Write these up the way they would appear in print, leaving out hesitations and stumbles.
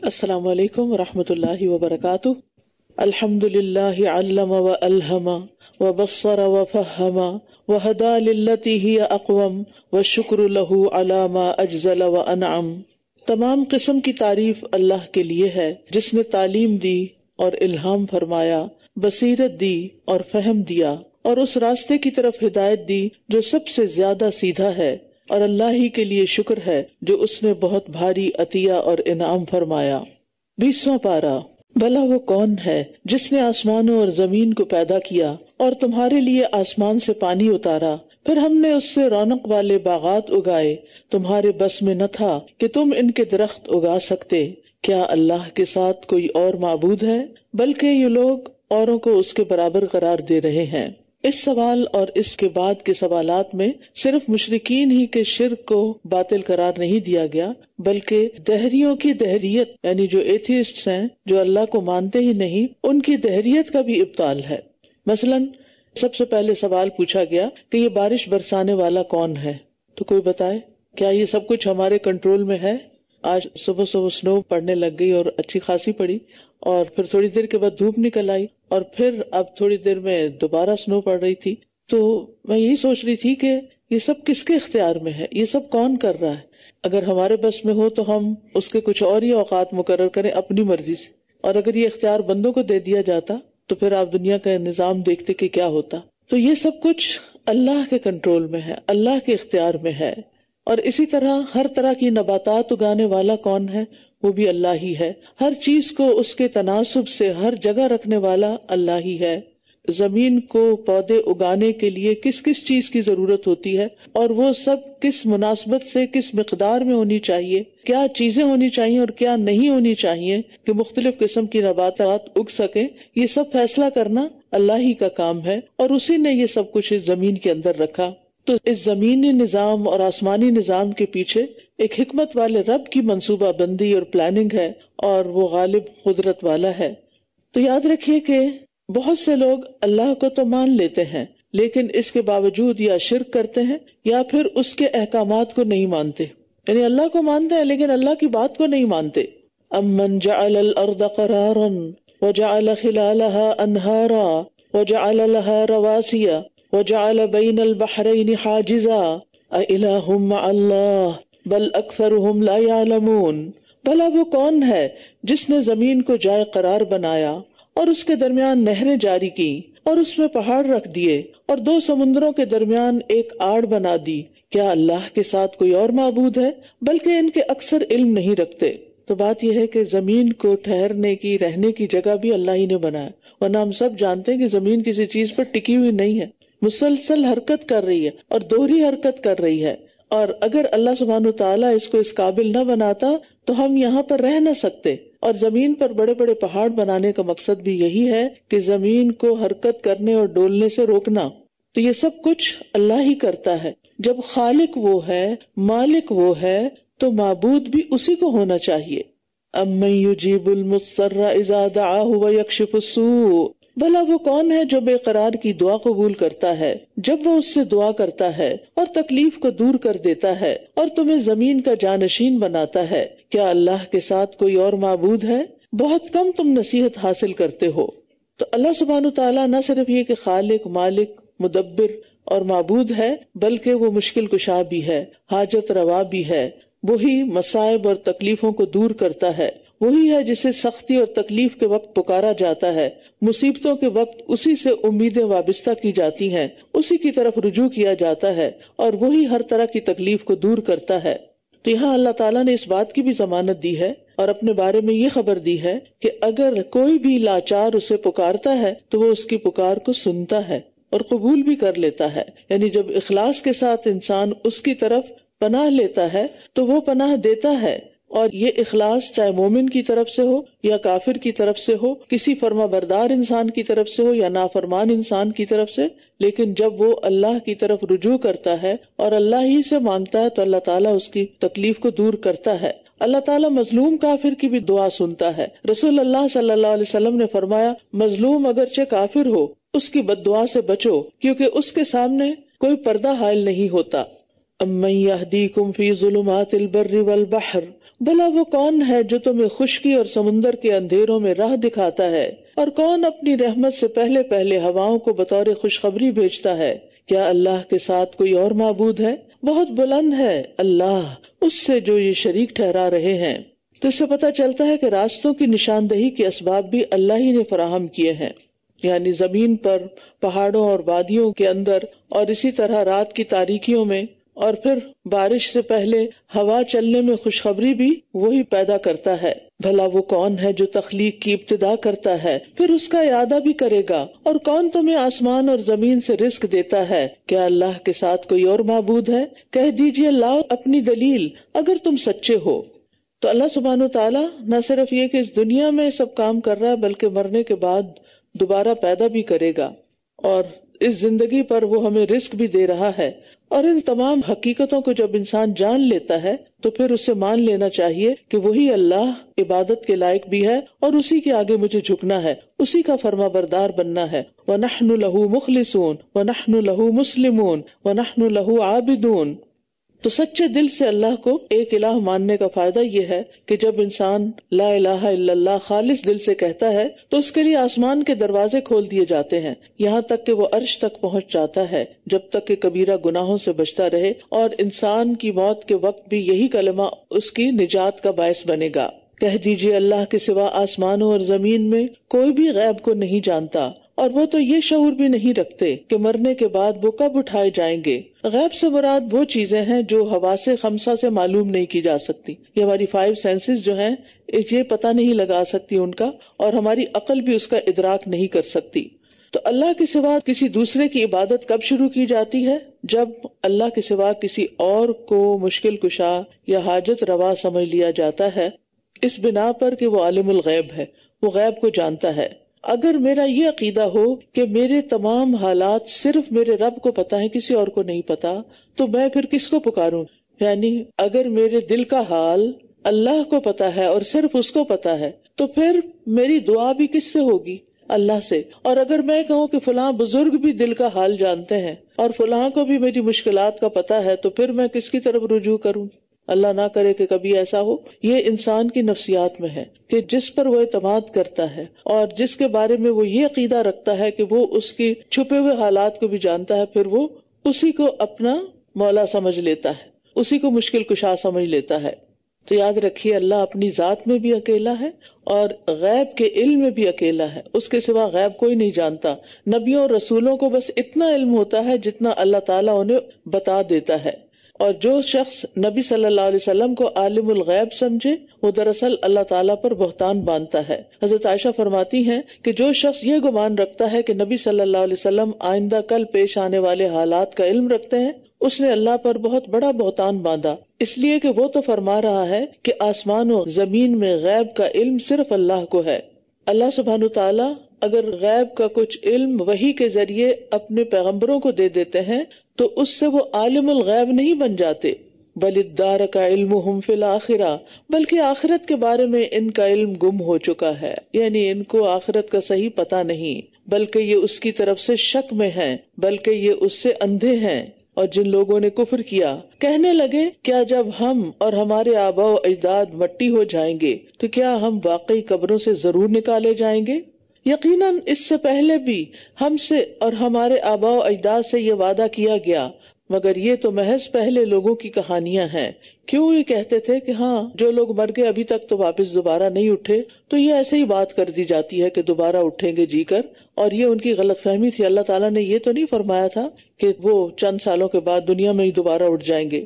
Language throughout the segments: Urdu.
السلام علیکم ورحمۃ اللہ وبرکاتہ۔ الحمد للہ علم والہم وبصر وفہم وہدی للتی ہی اقوم والشکر لہ علی ما اجزل وانعم۔ تمام قسم کی تعریف اللہ کے لیے ہے جس نے تعلیم دی اور الہام فرمایا، بصیرت دی اور فہم دیا، اور اس راستے کی طرف ہدایت دی جو سب سے زیادہ سیدھا ہے، اور اللہ ہی کے لیے شکر ہے جو اس نے بہت بھاری عطیہ اور انعام فرمایا۔ 20واں پارہ۔ بھلا وہ کون ہے جس نے آسمانوں اور زمین کو پیدا کیا اور تمہارے لیے آسمان سے پانی اتارا، پھر ہم نے اس سے رونق والے باغات اگائے، تمہارے بس میں نہ تھا کہ تم ان کے درخت اگا سکتے۔ کیا اللہ کے ساتھ کوئی اور معبود ہے؟ بلکہ یہ لوگ اوروں کو اس کے برابر قرار دے رہے ہیں۔ اس سوال اور اس کے بعد کے سوالات میں صرف مشرکین ہی کے شرک کو باطل قرار نہیں دیا گیا، بلکہ دہریوں کی دہریت، یعنی جو ایتھیسٹس ہیں، جو اللہ کو مانتے ہی نہیں، ان کی دہریت کا بھی ابطال ہے۔ مثلا سب سے پہلے سوال پوچھا گیا کہ یہ بارش برسانے والا کون ہے؟ تو کوئی بتائے، کیا یہ سب کچھ ہمارے کنٹرول میں ہے؟ آج صبح سنو پڑنے لگ گئی اور اچھی خاصی پڑی، اور پھر تھوڑی دیر کے بعد دھوپ نکل آئی، اور پھر اب تھوڑی دیر میں دوبارہ سنو پڑ رہی تھی۔ تو میں یہی سوچ رہی تھی کہ یہ سب کس کے اختیار میں ہے، یہ سب کون کر رہا ہے؟ اگر ہمارے بس میں ہو تو ہم اس کے کچھ اور ہی اوقات مقرر کریں اپنی مرضی سے، اور اگر یہ اختیار بندوں کو دے دیا جاتا تو پھر آپ دنیا کا نظام دیکھتے کہ کیا ہوتا۔ تو یہ سب کچھ اللہ کے کنٹرول میں ہے، اللہ کے اختیار میں ہے۔ اور اسی طرح ہر طرح کی نباتات اگانے والا کون ہے؟ وہ بھی اللہ ہی ہے۔ ہر چیز کو اس کے تناسب سے ہر جگہ رکھنے والا اللہ ہی ہے۔ زمین کو پودے اگانے کے لیے کس کس چیز کی ضرورت ہوتی ہے، اور وہ سب کس مناسبت سے کس مقدار میں ہونی چاہیے، کیا چیزیں ہونی چاہیے اور کیا نہیں ہونی چاہیے کہ مختلف قسم کی نباتات اگ سکیں، یہ سب فیصلہ کرنا اللہ ہی کا کام ہے، اور اسی نے یہ سب کچھ اس زمین کے اندر رکھا۔ تو اس زمینی نظام اور آسمانی نظام کے پیچھے ایک حکمت والے رب کی منصوبہ بندی اور پلاننگ ہے، اور وہ غالب قدرت والا ہے۔ تو یاد رکھیے کہ بہت سے لوگ اللہ کو تو مان لیتے ہیں، لیکن اس کے باوجود یا شرک کرتے ہیں یا پھر اس کے احکامات کو نہیں مانتے، یعنی اللہ کو مانتے ہیں لیکن اللہ کی بات کو نہیں مانتے۔ امن جعل الارض قرارا وجعل خلالها انہارا وجعل لها رواسي وجعل بين البحرين حاجزا أإله مع الله بل أكثرهم لا يعلمون۔ بھلا وہ کون ہے جس نے زمین کو جائے قرار بنایا اور اس کے درمیان نہریں جاری کی اور اس میں پہاڑ رکھ دیے اور دو سمندروں کے درمیان ایک آڑ بنا دی؟ کیا اللہ کے ساتھ کوئی اور معبود ہے؟ بلکہ ان کے اکثر علم نہیں رکھتے۔ تو بات یہ ہے کہ زمین کو ٹھہرنے کی، رہنے کی جگہ بھی اللہ ہی نے بنایا، ورنہ ہم سب جانتے ہیں کہ زمین کسی چیز پر ٹکی ہوئی نہیں ہے، مسلسل حرکت کر رہی ہے اور دوہری حرکت کر رہی ہے، اور اگر اللہ سبحانہ تعالیٰ اس کو اس قابل نہ بناتا تو ہم یہاں پر رہ نہ سکتے۔ اور زمین پر بڑے بڑے پہاڑ بنانے کا مقصد بھی یہی ہے کہ زمین کو حرکت کرنے اور ڈولنے سے روکنا۔ تو یہ سب کچھ اللہ ہی کرتا ہے۔ جب خالق وہ ہے، مالک وہ ہے، تو معبود بھی اسی کو ہونا چاہیے۔ امن یجیب المضطر اذا دعاہ ویکشف السوء۔ بھلا وہ کون ہے جو بے قرار کی دعا قبول کرتا ہے جب وہ اس سے دعا کرتا ہے، اور تکلیف کو دور کر دیتا ہے، اور تمہیں زمین کا جانشین بناتا ہے؟ کیا اللہ کے ساتھ کوئی اور معبود ہے؟ بہت کم تم نصیحت حاصل کرتے ہو۔ تو اللہ سبحانہ تعالیٰ نہ صرف یہ کہ خالق، مالک، مدبر اور معبود ہے، بلکہ وہ مشکل کشا بھی ہے، حاجت روا بھی ہے۔ وہی مصائب اور تکلیفوں کو دور کرتا ہے، وہی ہے جسے سختی اور تکلیف کے وقت پکارا جاتا ہے، مصیبتوں کے وقت اسی سے امیدیں وابستہ کی جاتی ہیں، اسی کی طرف رجوع کیا جاتا ہے، اور وہی ہر طرح کی تکلیف کو دور کرتا ہے۔ تو یہاں اللہ تعالیٰ نے اس بات کی بھی ضمانت دی ہے اور اپنے بارے میں یہ خبر دی ہے کہ اگر کوئی بھی لاچار اسے پکارتا ہے تو وہ اس کی پکار کو سنتا ہے اور قبول بھی کر لیتا ہے۔ یعنی جب اخلاص کے ساتھ انسان اس کی طرف پناہ لیتا ہے تو وہ پناہ دیتا ہے، اور یہ اخلاص چاہے مومن کی طرف سے ہو یا کافر کی طرف سے ہو، کسی فرما بردار انسان کی طرف سے ہو یا نافرمان انسان کی طرف سے، لیکن جب وہ اللہ کی طرف رجوع کرتا ہے اور اللہ ہی سے مانگتا ہے تو اللہ تعالیٰ اس کی تکلیف کو دور کرتا ہے۔ اللہ تعالیٰ مظلوم کافر کی بھی دعا سنتا ہے۔ رسول اللہ صلی اللہ علیہ وسلم نے فرمایا، مظلوم اگرچہ کافر ہو اس کی بد دعا سے بچو، کیونکہ اس کے سامنے کوئی پردہ حائل نہیں ہوتا۔ امن یہدیکم فی ظلمات البر والبحر بھلا وہ کون ہے جو تمہیں خشکی اور سمندر کے اندھیروں میں راہ دکھاتا ہے، اور کون اپنی رحمت سے پہلے پہلے ہواؤں کو بطور خوشخبری بھیجتا ہے؟ کیا اللہ کے ساتھ کوئی اور معبود ہے؟ بہت بلند ہے اللہ اس سے جو یہ شریک ٹھہرا رہے ہیں۔ تو اس سے پتہ چلتا ہے کہ راستوں کی نشاندہی کے اسباب بھی اللہ ہی نے فراہم کیے ہیں، یعنی زمین پر، پہاڑوں اور وادیوں کے اندر، اور اسی طرح رات کی تاریکیوں میں، اور پھر بارش سے پہلے ہوا چلنے میں خوشخبری بھی وہی پیدا کرتا ہے۔ بھلا وہ کون ہے جو تخلیق کی ابتدا کرتا ہے پھر اس کا اعادہ بھی کرے گا، اور کون تمہیں آسمان اور زمین سے رزق دیتا ہے؟ کیا اللہ کے ساتھ کوئی اور معبود ہے؟ کہہ دیجئے لاؤ اپنی دلیل اگر تم سچے ہو۔ تو اللہ سبحانہ و تعالیٰ نہ صرف یہ کہ اس دنیا میں سب کام کر رہا ہے، بلکہ مرنے کے بعد دوبارہ پیدا بھی کرے گا، اور اس زندگی پر وہ ہمیں رزق بھی دے رہا ہے۔ اور ان تمام حقیقتوں کو جب انسان جان لیتا ہے تو پھر اسے مان لینا چاہیے کہ وہی اللہ عبادت کے لائق بھی ہے، اور اسی کے آگے مجھے جھکنا ہے، اسی کا فرما بردار بننا ہے۔ وَنَحْنُ لَهُ مُخْلِصُونَ وَنَحْنُ لَهُ مُسْلِمُونَ وَنَحْنُ لَهُ عَابِدُونَ۔ تو سچے دل سے اللہ کو ایک الہ ماننے کا فائدہ یہ ہے کہ جب انسان لا الہ الا اللہ خالص دل سے کہتا ہے تو اس کے لیے آسمان کے دروازے کھول دیے جاتے ہیں، یہاں تک کہ وہ عرش تک پہنچ جاتا ہے، جب تک کہ کبیرہ گناہوں سے بچتا رہے، اور انسان کی موت کے وقت بھی یہی کلمہ اس کی نجات کا باعث بنے گا۔ کہہ دیجئے اللہ کے سوا آسمانوں اور زمین میں کوئی بھی غیب کو نہیں جانتا، اور وہ تو یہ شعور بھی نہیں رکھتے کہ مرنے کے بعد وہ کب اٹھائے جائیں گے۔ غیب سے مراد وہ چیزیں ہیں جو حواس خمسہ سے معلوم نہیں کی جا سکتی، یہ ہماری 5 سینسز جو ہیں یہ پتہ نہیں لگا سکتی ان کا، اور ہماری عقل بھی اس کا ادراک نہیں کر سکتی۔ تو اللہ کے سوا کسی دوسرے کی عبادت کب شروع کی جاتی ہے؟ جب اللہ کے سوا کسی اور کو مشکل کشا یا حاجت روا سمجھ لیا جاتا ہے، اس بنا پر کہ وہ عالم الغیب ہے، وہ غیب کو جانتا ہے۔ اگر میرا یہ عقیدہ ہو کہ میرے تمام حالات صرف میرے رب کو پتہ ہیں، کسی اور کو نہیں پتا، تو میں پھر کس کو پکاروں؟ یعنی اگر میرے دل کا حال اللہ کو پتا ہے اور صرف اس کو پتا ہے، تو پھر میری دعا بھی کس سے ہوگی؟ اللہ سے۔ اور اگر میں کہوں کہ فلاں بزرگ بھی دل کا حال جانتے ہیں اور فلاں کو بھی میری مشکلات کا پتا ہے، تو پھر میں کس کی طرف رجوع کروں؟ اللہ نہ کرے کہ کبھی ایسا ہو۔ یہ انسان کی نفسیات میں ہے کہ جس پر وہ اعتماد کرتا ہے اور جس کے بارے میں وہ یہ عقیدہ رکھتا ہے کہ وہ اس کی چھپے ہوئے حالات کو بھی جانتا ہے، پھر وہ اسی کو اپنا مولا سمجھ لیتا ہے، اسی کو مشکل کشا سمجھ لیتا ہے۔ تو یاد رکھیے اللہ اپنی ذات میں بھی اکیلا ہے اور غیب کے علم میں بھی اکیلا ہے، اس کے سوا غیب کوئی نہیں جانتا۔ نبیوں اور رسولوں کو بس اتنا علم ہوتا ہے جتنا اللہ تعالیٰ انہیں بتا دیتا ہے، اور جو شخص نبی صلی اللہ علیہ وسلم کو عالم الغیب سمجھے وہ دراصل اللہ تعالیٰ پر بہتان باندھتا ہے۔ حضرت عائشہ فرماتی ہیں کہ جو شخص یہ گمان رکھتا ہے کہ نبی صلی اللہ علیہ وسلم آئندہ کل پیش آنے والے حالات کا علم رکھتے ہیں، اس نے اللہ پر بہت بڑا بہتان باندھا، اس لیے کہ وہ تو فرما رہا ہے کہ آسمان و زمین میں غیب کا علم صرف اللہ کو ہے۔ اللہ سبحانہ تعالیٰ اگر غیب کا کچھ علم وحی کے ذریعے اپنے پیغمبروں کو دے دیتے ہیں تو اس سے وہ عالم الغیب نہیں بن جاتے، بل ادارک علمہم فی الآخرہ، بلکہ آخرت کے بارے میں ان کا علم گم ہو چکا ہے، یعنی ان کو آخرت کا صحیح پتہ نہیں، بلکہ یہ اس کی طرف سے شک میں ہیں، بلکہ یہ اس سے اندھے ہیں۔ اور جن لوگوں نے کفر کیا کہنے لگے کیا جب ہم اور ہمارے آباء و اجداد مٹی ہو جائیں گے تو کیا ہم واقعی قبروں سے ضرور نکالے جائیں گے؟ یقیناً اس سے پہلے بھی ہم سے اور ہمارے آباء و اجداد سے یہ وعدہ کیا گیا، مگر یہ تو محض پہلے لوگوں کی کہانیاں ہیں۔ کیوں یہ کہتے تھے کہ ہاں جو لوگ مر گئے ابھی تک تو واپس دوبارہ نہیں اٹھے، تو یہ ایسے ہی بات کر دی جاتی ہے کہ دوبارہ اٹھیں گے جی کر، اور یہ ان کی غلط فہمی تھی۔ اللہ تعالیٰ نے یہ تو نہیں فرمایا تھا کہ وہ چند سالوں کے بعد دنیا میں ہی دوبارہ اٹھ جائیں گے۔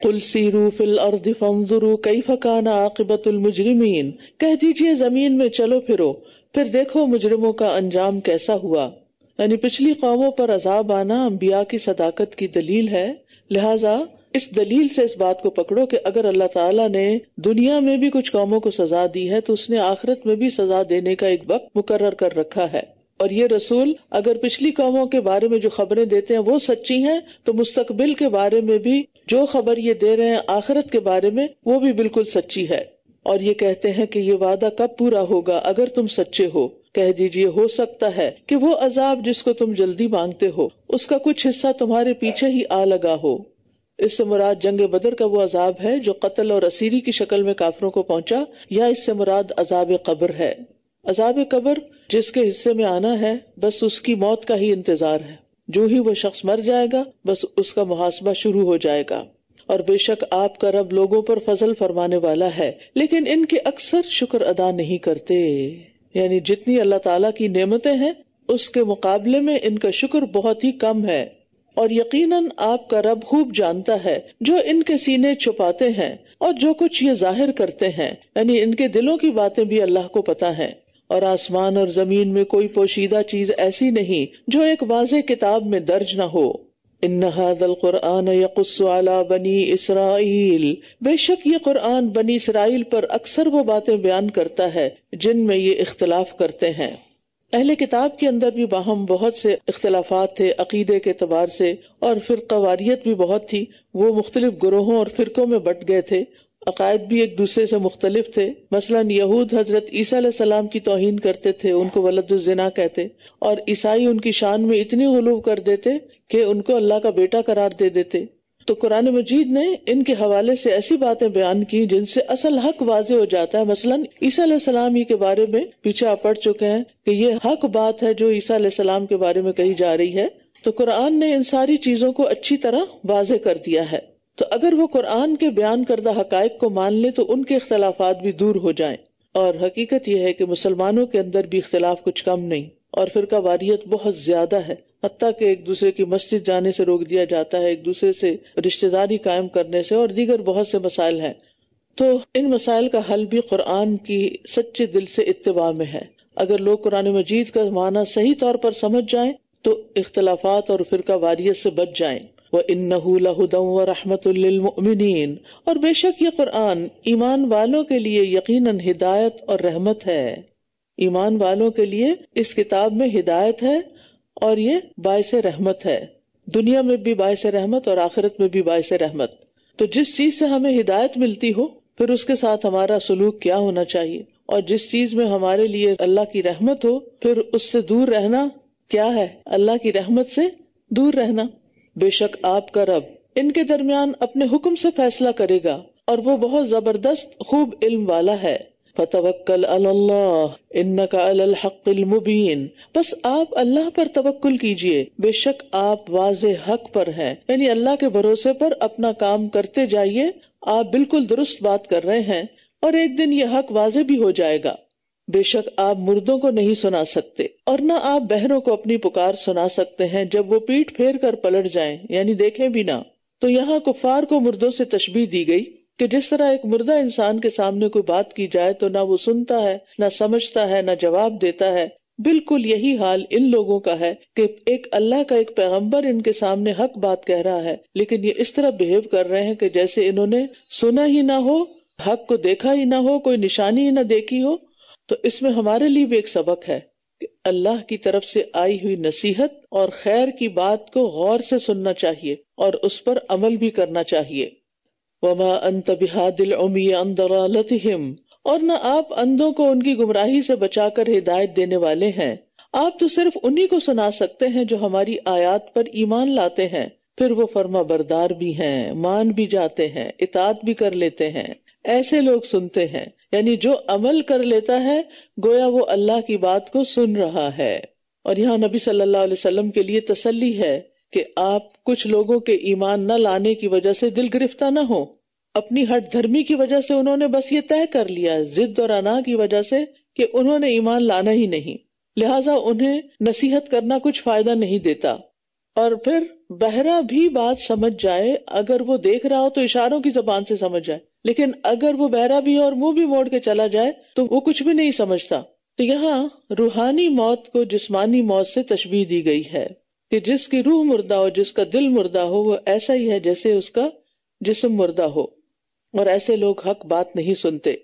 قل سیروا فی الارض فانظروا کیف کان عاقبۃ المجرمین، کہہ دیجئے زمین میں چلو پھرو، پھر دیکھو مجرموں کا انجام کیسا ہوا۔ یعنی پچھلی قوموں پر عذاب آنا انبیاء کی صداقت کی دلیل ہے، لہٰذا اس دلیل سے اس بات کو پکڑو کہ اگر اللہ تعالیٰ نے دنیا میں بھی کچھ قوموں کو سزا دی ہے تو اس نے آخرت میں بھی سزا دینے کا ایک وقت مقرر کر رکھا ہے۔ اور یہ رسول اگر پچھلی قوموں کے بارے میں جو خبریں دیتے ہیں وہ سچی ہیں تو مستقبل کے بارے میں بھی جو خبر یہ دے رہے ہیں آخرت کے بارے میں وہ بھی بالکل سچی ہے۔ اور یہ کہتے ہیں کہ یہ وعدہ کب پورا ہوگا اگر تم سچے ہو؟ کہہ دیجئے ہو سکتا ہے کہ وہ عذاب جس کو تم جلدی مانگتے ہو اس کا کچھ حصہ تمہارے پیچھے ہی آ لگا ہو۔ اس سے مراد جنگ بدر کا وہ عذاب ہے جو قتل اور اسیری کی شکل میں کافروں کو پہنچا، یا اس سے مراد عذاب قبر ہے۔ عذاب قبر جس کے حصے میں آنا ہے بس اس کی موت کا ہی انتظار ہے، جو ہی وہ شخص مر جائے گا بس اس کا محاسبہ شروع ہو جائے گا۔ اور بے شک آپ کا رب لوگوں پر فضل فرمانے والا ہے، لیکن ان کے اکثر شکر ادا نہیں کرتے، یعنی جتنی اللہ تعالیٰ کی نعمتیں ہیں اس کے مقابلے میں ان کا شکر بہت ہی کم ہے۔ اور یقیناً آپ کا رب خوب جانتا ہے جو ان کے سینے چھپاتے ہیں اور جو کچھ یہ ظاہر کرتے ہیں، یعنی ان کے دلوں کی باتیں بھی اللہ کو پتہ ہیں۔ اور آسمان اور زمین میں کوئی پوشیدہ چیز ایسی نہیں جو ایک واضح کتاب میں درج نہ ہو۔ ان ھذا القرآن یقص علی بنی اسرائیل، بے شک یہ قرآن بنی اسرائیل پر اکثر وہ باتیں بیان کرتا ہے جن میں یہ اختلاف کرتے ہیں۔ اہل کتاب کے اندر بھی باہم بہت سے اختلافات تھے عقیدے کے اعتبار سے، اور فرقہ واریت بھی بہت تھی، وہ مختلف گروہوں اور فرقوں میں بٹ گئے تھے، عقائد بھی ایک دوسرے سے مختلف تھے۔ مثلا یہود حضرت عیسیٰ علیہ السلام کی توہین کرتے تھے، ان کو ولد الزنا کہتے، اور عیسائی ان کی شان میں اتنی غلو کر دیتے کہ ان کو اللہ کا بیٹا قرار دے دیتے۔ تو قرآن مجید نے ان کے حوالے سے ایسی باتیں بیان کی جن سے اصل حق واضح ہو جاتا ہے۔ مثلا عیسیٰ علیہ السلام ہی کے بارے میں پیچھے آپ پڑھ چکے ہیں کہ یہ حق بات ہے جو عیسیٰ علیہ السلام کے بارے میں کہی جا رہی ہے، تو قرآن نے ان ساری چیزوں کو اچھی طرح واضح کر دیا ہے۔ تو اگر وہ قرآن کے بیان کردہ حقائق کو مان لے تو ان کے اختلافات بھی دور ہو جائیں۔ اور حقیقت یہ ہے کہ مسلمانوں کے اندر بھی اختلاف کچھ کم نہیں، اور فرقہ واریت بہت زیادہ ہے، حتیٰ کہ ایک دوسرے کی مسجد جانے سے روک دیا جاتا ہے، ایک دوسرے سے رشتہ داری قائم کرنے سے، اور دیگر بہت سے مسائل ہیں۔ تو ان مسائل کا حل بھی قرآن کی سچے دل سے اتباع میں ہے۔ اگر لوگ قرآن مجید کا معنی صحیح طور پر سمجھ جائیں تو اختلافات اور فرقہ واریت سے بچ جائیں۔ وَإِنَّهُ لَهُدًى وَرَحْمَةٌ لِّلْمُؤْمِنِينَ، اور بے شک یہ قرآن ایمان والوں کے لیے یقیناً ہدایت اور رحمت ہے۔ ایمان والوں کے لیے اس کتاب میں ہدایت ہے اور یہ باعث رحمت ہے، دنیا میں بھی باعث رحمت اور آخرت میں بھی باعث رحمت۔ تو جس چیز سے ہمیں ہدایت ملتی ہو پھر اس کے ساتھ ہمارا سلوک کیا ہونا چاہیے، اور جس چیز میں ہمارے لیے اللہ کی رحمت ہو پھر اس سے دور رہنا کیا ہے، اللہ کی رحمت سے دور رہنا۔ بے شک آپ کا رب ان کے درمیان اپنے حکم سے فیصلہ کرے گا، اور وہ بہت زبردست خوب علم والا ہے۔ فَتَوَكَّلْ عَلَى اللَّهِ إِنَّكَ عَلَى الْحَقِّ الْمُبِينِ، بس آپ اللہ پر توکل کیجئے، بے شک آپ واضح حق پر ہیں، یعنی اللہ کے بھروسے پر اپنا کام کرتے جائیے، آپ بالکل درست بات کر رہے ہیں، اور ایک دن یہ حق واضح بھی ہو جائے گا۔ بے شک آپ مردوں کو نہیں سنا سکتے، اور نہ آپ بہروں کو اپنی پکار سنا سکتے ہیں جب وہ پیٹ پھیر کر پلٹ جائیں، یعنی دیکھیں بھی نہ۔ تو یہاں کفار کو مردوں سے تشبیہ دی گئی کہ جس طرح ایک مردہ انسان کے سامنے کوئی بات کی جائے تو نہ وہ سنتا ہے، نہ سمجھتا ہے، نہ جواب دیتا ہے، بالکل یہی حال ان لوگوں کا ہے کہ ایک اللہ کا ایک پیغمبر ان کے سامنے حق بات کہہ رہا ہے، لیکن یہ اس طرح بہیو کر رہے ہیں کہ جیسے انہوں نے سنا ہی نہ ہو، حق کو دیکھا ہی نہ ہو، کوئی نشانی ہی نہ دیکھی ہو۔ تو اس میں ہمارے لیے بھی ایک سبق ہے کہ اللہ کی طرف سے آئی ہوئی نصیحت اور خیر کی بات کو غور سے سننا چاہیے اور اس پر عمل بھی کرنا چاہیے۔ وَمَا أَنْتَ بِهَادِ الْعُمِيِّ عَنْ ضَلَالَتِهِمْ، اور نہ آپ اندھوں کو ان کی گمراہی سے بچا کر ہدایت دینے والے ہیں، آپ تو صرف انہی کو سنا سکتے ہیں جو ہماری آیات پر ایمان لاتے ہیں، پھر وہ فرما بردار بھی ہیں، مان بھی جاتے ہیں، اطاعت بھی کر لیتے ہیں۔ ایسے لوگ سنتے ہیں، یعنی جو عمل کر لیتا ہے گویا وہ اللہ کی بات کو سن رہا ہے۔ اور یہاں نبی صلی اللہ علیہ وسلم کے لیے تسلی ہے کہ آپ کچھ لوگوں کے ایمان نہ لانے کی وجہ سے دل گرفتہ نہ ہو، اپنی ہٹ دھرمی کی وجہ سے انہوں نے بس یہ طے کر لیا، ضد اور انا کی وجہ سے کہ انہوں نے ایمان لانا ہی نہیں، لہٰذا انہیں نصیحت کرنا کچھ فائدہ نہیں دیتا۔ اور پھر بہرا بھی بات سمجھ جائے، اگر وہ دیکھ رہا ہو تو اشاروں کی زبان سے سمجھ جائے، لیکن اگر وہ بہرا بھی اور منہ بھی موڑ کے چلا جائے تو وہ کچھ بھی نہیں سمجھتا۔ تو یہاں روحانی موت کو جسمانی موت سے تشبیہ دی گئی ہے کہ جس کی روح مردہ ہو، جس کا دل مردہ ہو، وہ ایسا ہی ہے جیسے اس کا جسم مردہ ہو، اور ایسے لوگ حق بات نہیں سنتے۔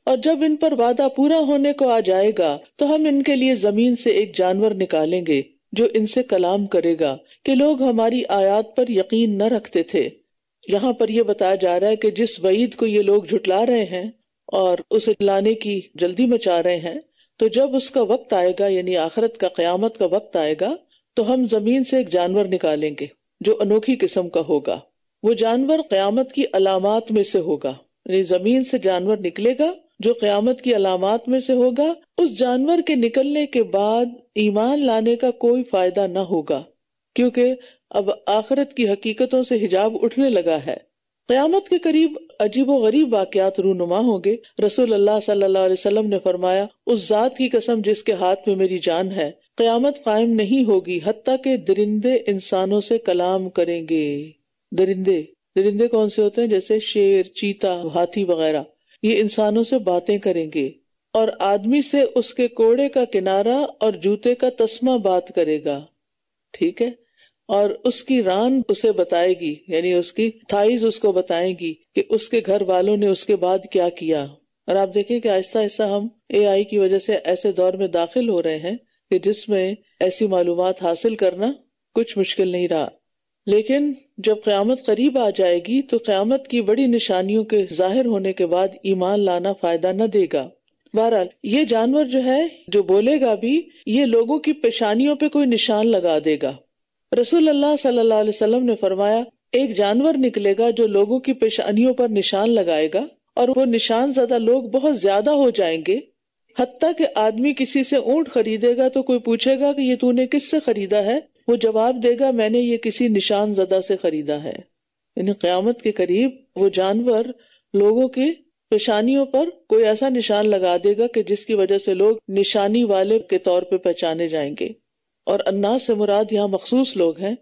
اور جب ان پر وعدہ پورا ہونے کو آ جائے گا تو ہم ان کے لیے زمین سے ایک جانور نکالیں گے جو ان سے کلام کرے گا کہ لوگ ہماری آیات پر یقین نہ رکھتے تھے۔ یہاں پر یہ بتایا جا رہا ہے کہ جس وعید کو یہ لوگ جھٹلا رہے ہیں اور اسے لانے کی جلدی مچا رہے ہیں، تو جب اس کا وقت آئے گا، یعنی آخرت کا قیامت کا وقت آئے گا، تو ہم زمین سے ایک جانور نکالیں گے جو انوکھی قسم کا ہوگا۔ وہ جانور قیامت کی علامات میں سے ہوگا، یعنی زمین سے جانور نکلے گا جو قیامت کی علامات میں سے ہوگا. اس جانور کے نکلنے کے بعد ایمان لانے کا کوئی فائدہ نہ ہوگا، کیونکہ اب آخرت کی حقیقتوں سے حجاب اٹھنے لگا ہے. قیامت کے قریب عجیب و غریب واقعات رونما ہوں گے. رسول اللہ صلی اللہ علیہ وسلم نے فرمایا، اس ذات کی قسم جس کے ہاتھ میں میری جان ہے، قیامت قائم نہیں ہوگی حتیٰ کہ درندے انسانوں سے کلام کریں گے. درندے کون سے ہوتے ہیں؟ جیسے شیر، چیتا، ہاتھی وغیرہ. یہ انسانوں سے باتیں کریں گے، اور آدمی سے اس کے کوڑے کا کنارہ اور جوتے کا تسمہ بات کرے گا. ٹھیک ہے، اور اس کی ران اسے بتائے گی، یعنی اس کی تھائز اس کو بتائیں گی کہ اس کے گھر والوں نے اس کے بعد کیا کیا. اور آپ دیکھیں کہ آہستہ آہستہ ہم AI کی وجہ سے ایسے دور میں داخل ہو رہے ہیں کہ جس میں ایسی معلومات حاصل کرنا کچھ مشکل نہیں رہا. لیکن جب قیامت قریب آ جائے گی تو قیامت کی بڑی نشانیوں کے ظاہر ہونے کے بعد ایمان لانا فائدہ نہ دے گا. بہرحال یہ جانور جو ہے، جو بولے گا بھی، یہ لوگوں کی پیشانیوں پہ کوئی نشان لگا دے گا. رسول اللہ صلی اللہ علیہ وسلم نے فرمایا، ایک جانور نکلے گا جو لوگوں کی پیشانیوں پر نشان لگائے گا، اور وہ نشان زدہ لوگ بہت زیادہ ہو جائیں گے، حتیٰ کہ آدمی کسی سے اونٹ خریدے گا تو کوئی پوچھے گا کہ یہ تو نے کس سے خریدا ہے، وہ جواب دے گا میں نے یہ کسی نشان زدہ سے خریدا ہے. یعنی قیامت کے قریب وہ جانور لوگوں کی پیشانیوں پر کوئی ایسا نشان لگا دے گا کہ جس کی وجہ سے لوگ نشانی والے کے طور پہ پہچانے جائیں گے. اور الناس سے مراد یہاں مخصوص لوگ ہیں،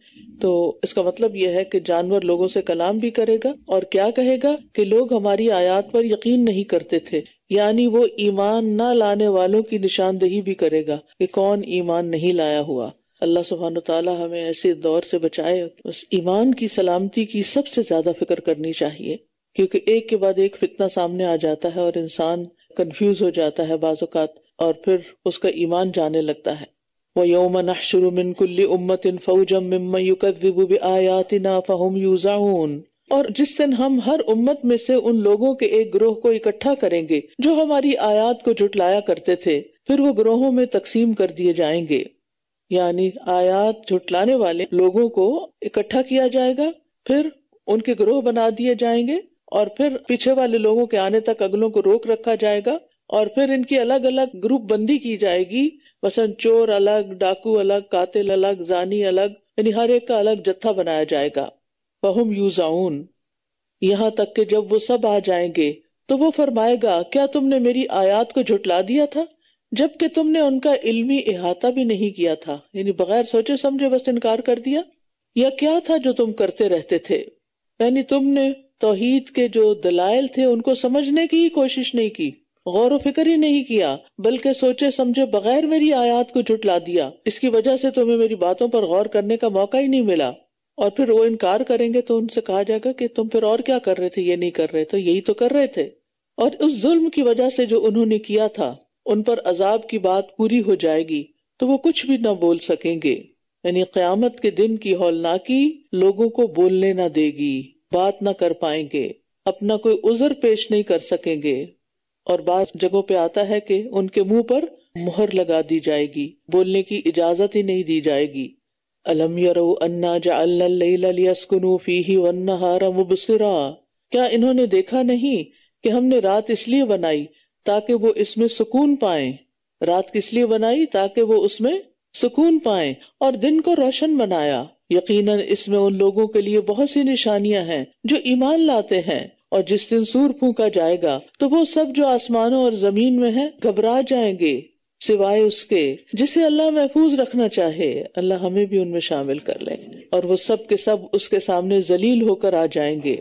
تو اس کا مطلب یہ ہے کہ جانور لوگوں سے کلام بھی کرے گا، اور کیا کہے گا کہ لوگ ہماری آیات پر یقین نہیں کرتے تھے. یعنی وہ ایمان نہ لانے والوں کی نشاندہی بھی کرے گا کہ کون ایمان نہیں لایا ہوا. اللہ سبحانہ تعالیٰ ہمیں ایسے دور سے بچائے. بس ایمان کی سلامتی کی سب سے زیادہ فکر کرنی چاہیے، کیونکہ ایک کے بعد ایک فتنہ سامنے آ جاتا ہے اور انسان کنفیوز ہو جاتا ہے بعض اوقات، اور پھر اس کا ایمان جانے لگتا ہے. وَيَوْمَ نَحْشُرُ مِن كُلِّ أُمَّةٍ فَوْجًا مِّمَّن يُكَذِّبُ بِآيَاتِنَا فَهُمْ يُوزَعُونَ. اور جس دن ہم ہر امت میں سے ان لوگوں کے ایک گروہ کو اکٹھا کریں گے جو ہماری آیات کو جھٹلایا کرتے تھے، پھر وہ گروہوں میں تقسیم کر دیے جائیں گے. یعنی آیات جھٹلانے والے لوگوں کو اکٹھا کیا جائے گا، پھر ان کے گروہ بنا دیے جائیں گے، اور پھر پیچھے والے لوگوں کے آنے تک اگلوں کو روک رکھا جائے گا، اور پھر ان کی الگ الگ گروپ بندی کی جائے گی. مثلا چور الگ، ڈاکو الگ، قاتل الگ، زانی الگ، یعنی ہر ایک کا الگ جتھا بنایا جائے گا. فَهُمْ يُوزَعُونَ. یہاں تک کہ جب وہ سب آ جائیں گے تو وہ فرمائے گا، کیا تم نے میری آیات کو جھٹلا دیا تھا جبکہ تم نے ان کا علمی احاطہ بھی نہیں کیا تھا؟ یعنی بغیر سوچے سمجھے بس انکار کر دیا. یا کیا تھا جو تم کرتے رہتے تھے؟ یعنی تم نے توحید کے جو دلائل تھے ان کو سمجھنے کی ہی کوشش نہیں کی، غور و فکر ہی نہیں کیا، بلکہ سوچے سمجھے بغیر میری آیات کو جھٹلا دیا. اس کی وجہ سے تمہیں میری باتوں پر غور کرنے کا موقع ہی نہیں ملا. اور پھر وہ انکار کریں گے تو ان سے کہا جائے گا کہ تم پھر اور کیا کر رہے تھے؟ یہ نہیں کر رہے تھے، یہی تو کر رہے تھے. اور اس ظلم کی وجہ سے جو انہوں نے کیا تھا ان پر عذاب کی بات پوری ہو جائے گی تو وہ کچھ بھی نہ بول سکیں گے. یعنی قیامت کے دن کی ہولناکی لوگوں کو بولنے نہ دے گی، بات نہ کر پائیں گے، اپنا کوئی عذر پیش نہیں کر سکیں گے. اور بعض جگہوں پہ آتا ہے کہ ان کے منہ پر مہر لگا دی جائے گی، بولنے کی اجازت ہی نہیں دی جائے گی. أَلَمْ يَرَوْا أَنَّا جَعَلْنَا اللَّيْلَ لِيَسْكُنُوا فِيهِ وَالنَّهَارَ مُبْصِرًا. کیا انہوں نے دیکھا نہیں کہ ہم نے رات اس لیے بنائی تاکہ وہ اس میں سکون پائیں. رات کس لیے بنائی؟ تاکہ وہ اس میں سکون پائیں. اور دن کو روشن بنایا. یقیناً اس میں ان لوگوں کے لیے بہت سی نشانیاں ہیں جو ایمان لاتے ہیں. اور جس دن سور پھونکا جائے گا تو وہ سب جو آسمانوں اور زمین میں ہیں گھبرا جائیں گے، سوائے اس کے جسے اللہ محفوظ رکھنا چاہے. اللہ ہمیں بھی ان میں شامل کر لے. اور وہ سب کے سب اس کے سامنے ذلیل ہو کر آ جائیں گے.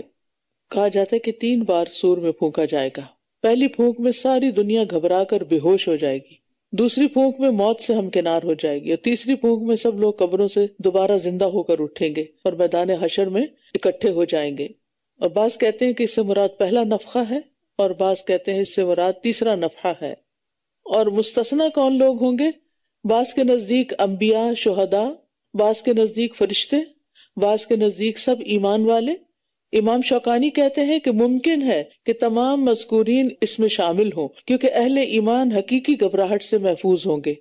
کہا جاتا ہے کہ 3 بار سور میں پھونکا جائے گا. پہلی پھونک میں ساری دنیا گھبرا کر بے ہوش ہو جائے گی، دوسری پھونک میں موت سے ہمکنار ہو جائے گی، اور تیسری پھونک میں سب لوگ قبروں سے دوبارہ زندہ ہو کر اٹھیں گے اور میدان حشر میں اکٹھے ہو جائیں گے. اور بعض کہتے ہیں کہ اس سے مراد پہلا نفخہ ہے، اور بعض کہتے ہیں اس سے مراد تیسرا نفخہ ہے. اور مستثنی کون لوگ ہوں گے؟ بعض کے نزدیک انبیاء، شہداء، بعض کے نزدیک فرشتے، بعض کے نزدیک سب ایمان والے. امام شوکانی کہتے ہیں کہ ممکن ہے کہ تمام مذکورین اس میں شامل ہوں، کیونکہ اہل ایمان حقیقی گھبراہٹ سے محفوظ ہوں گے.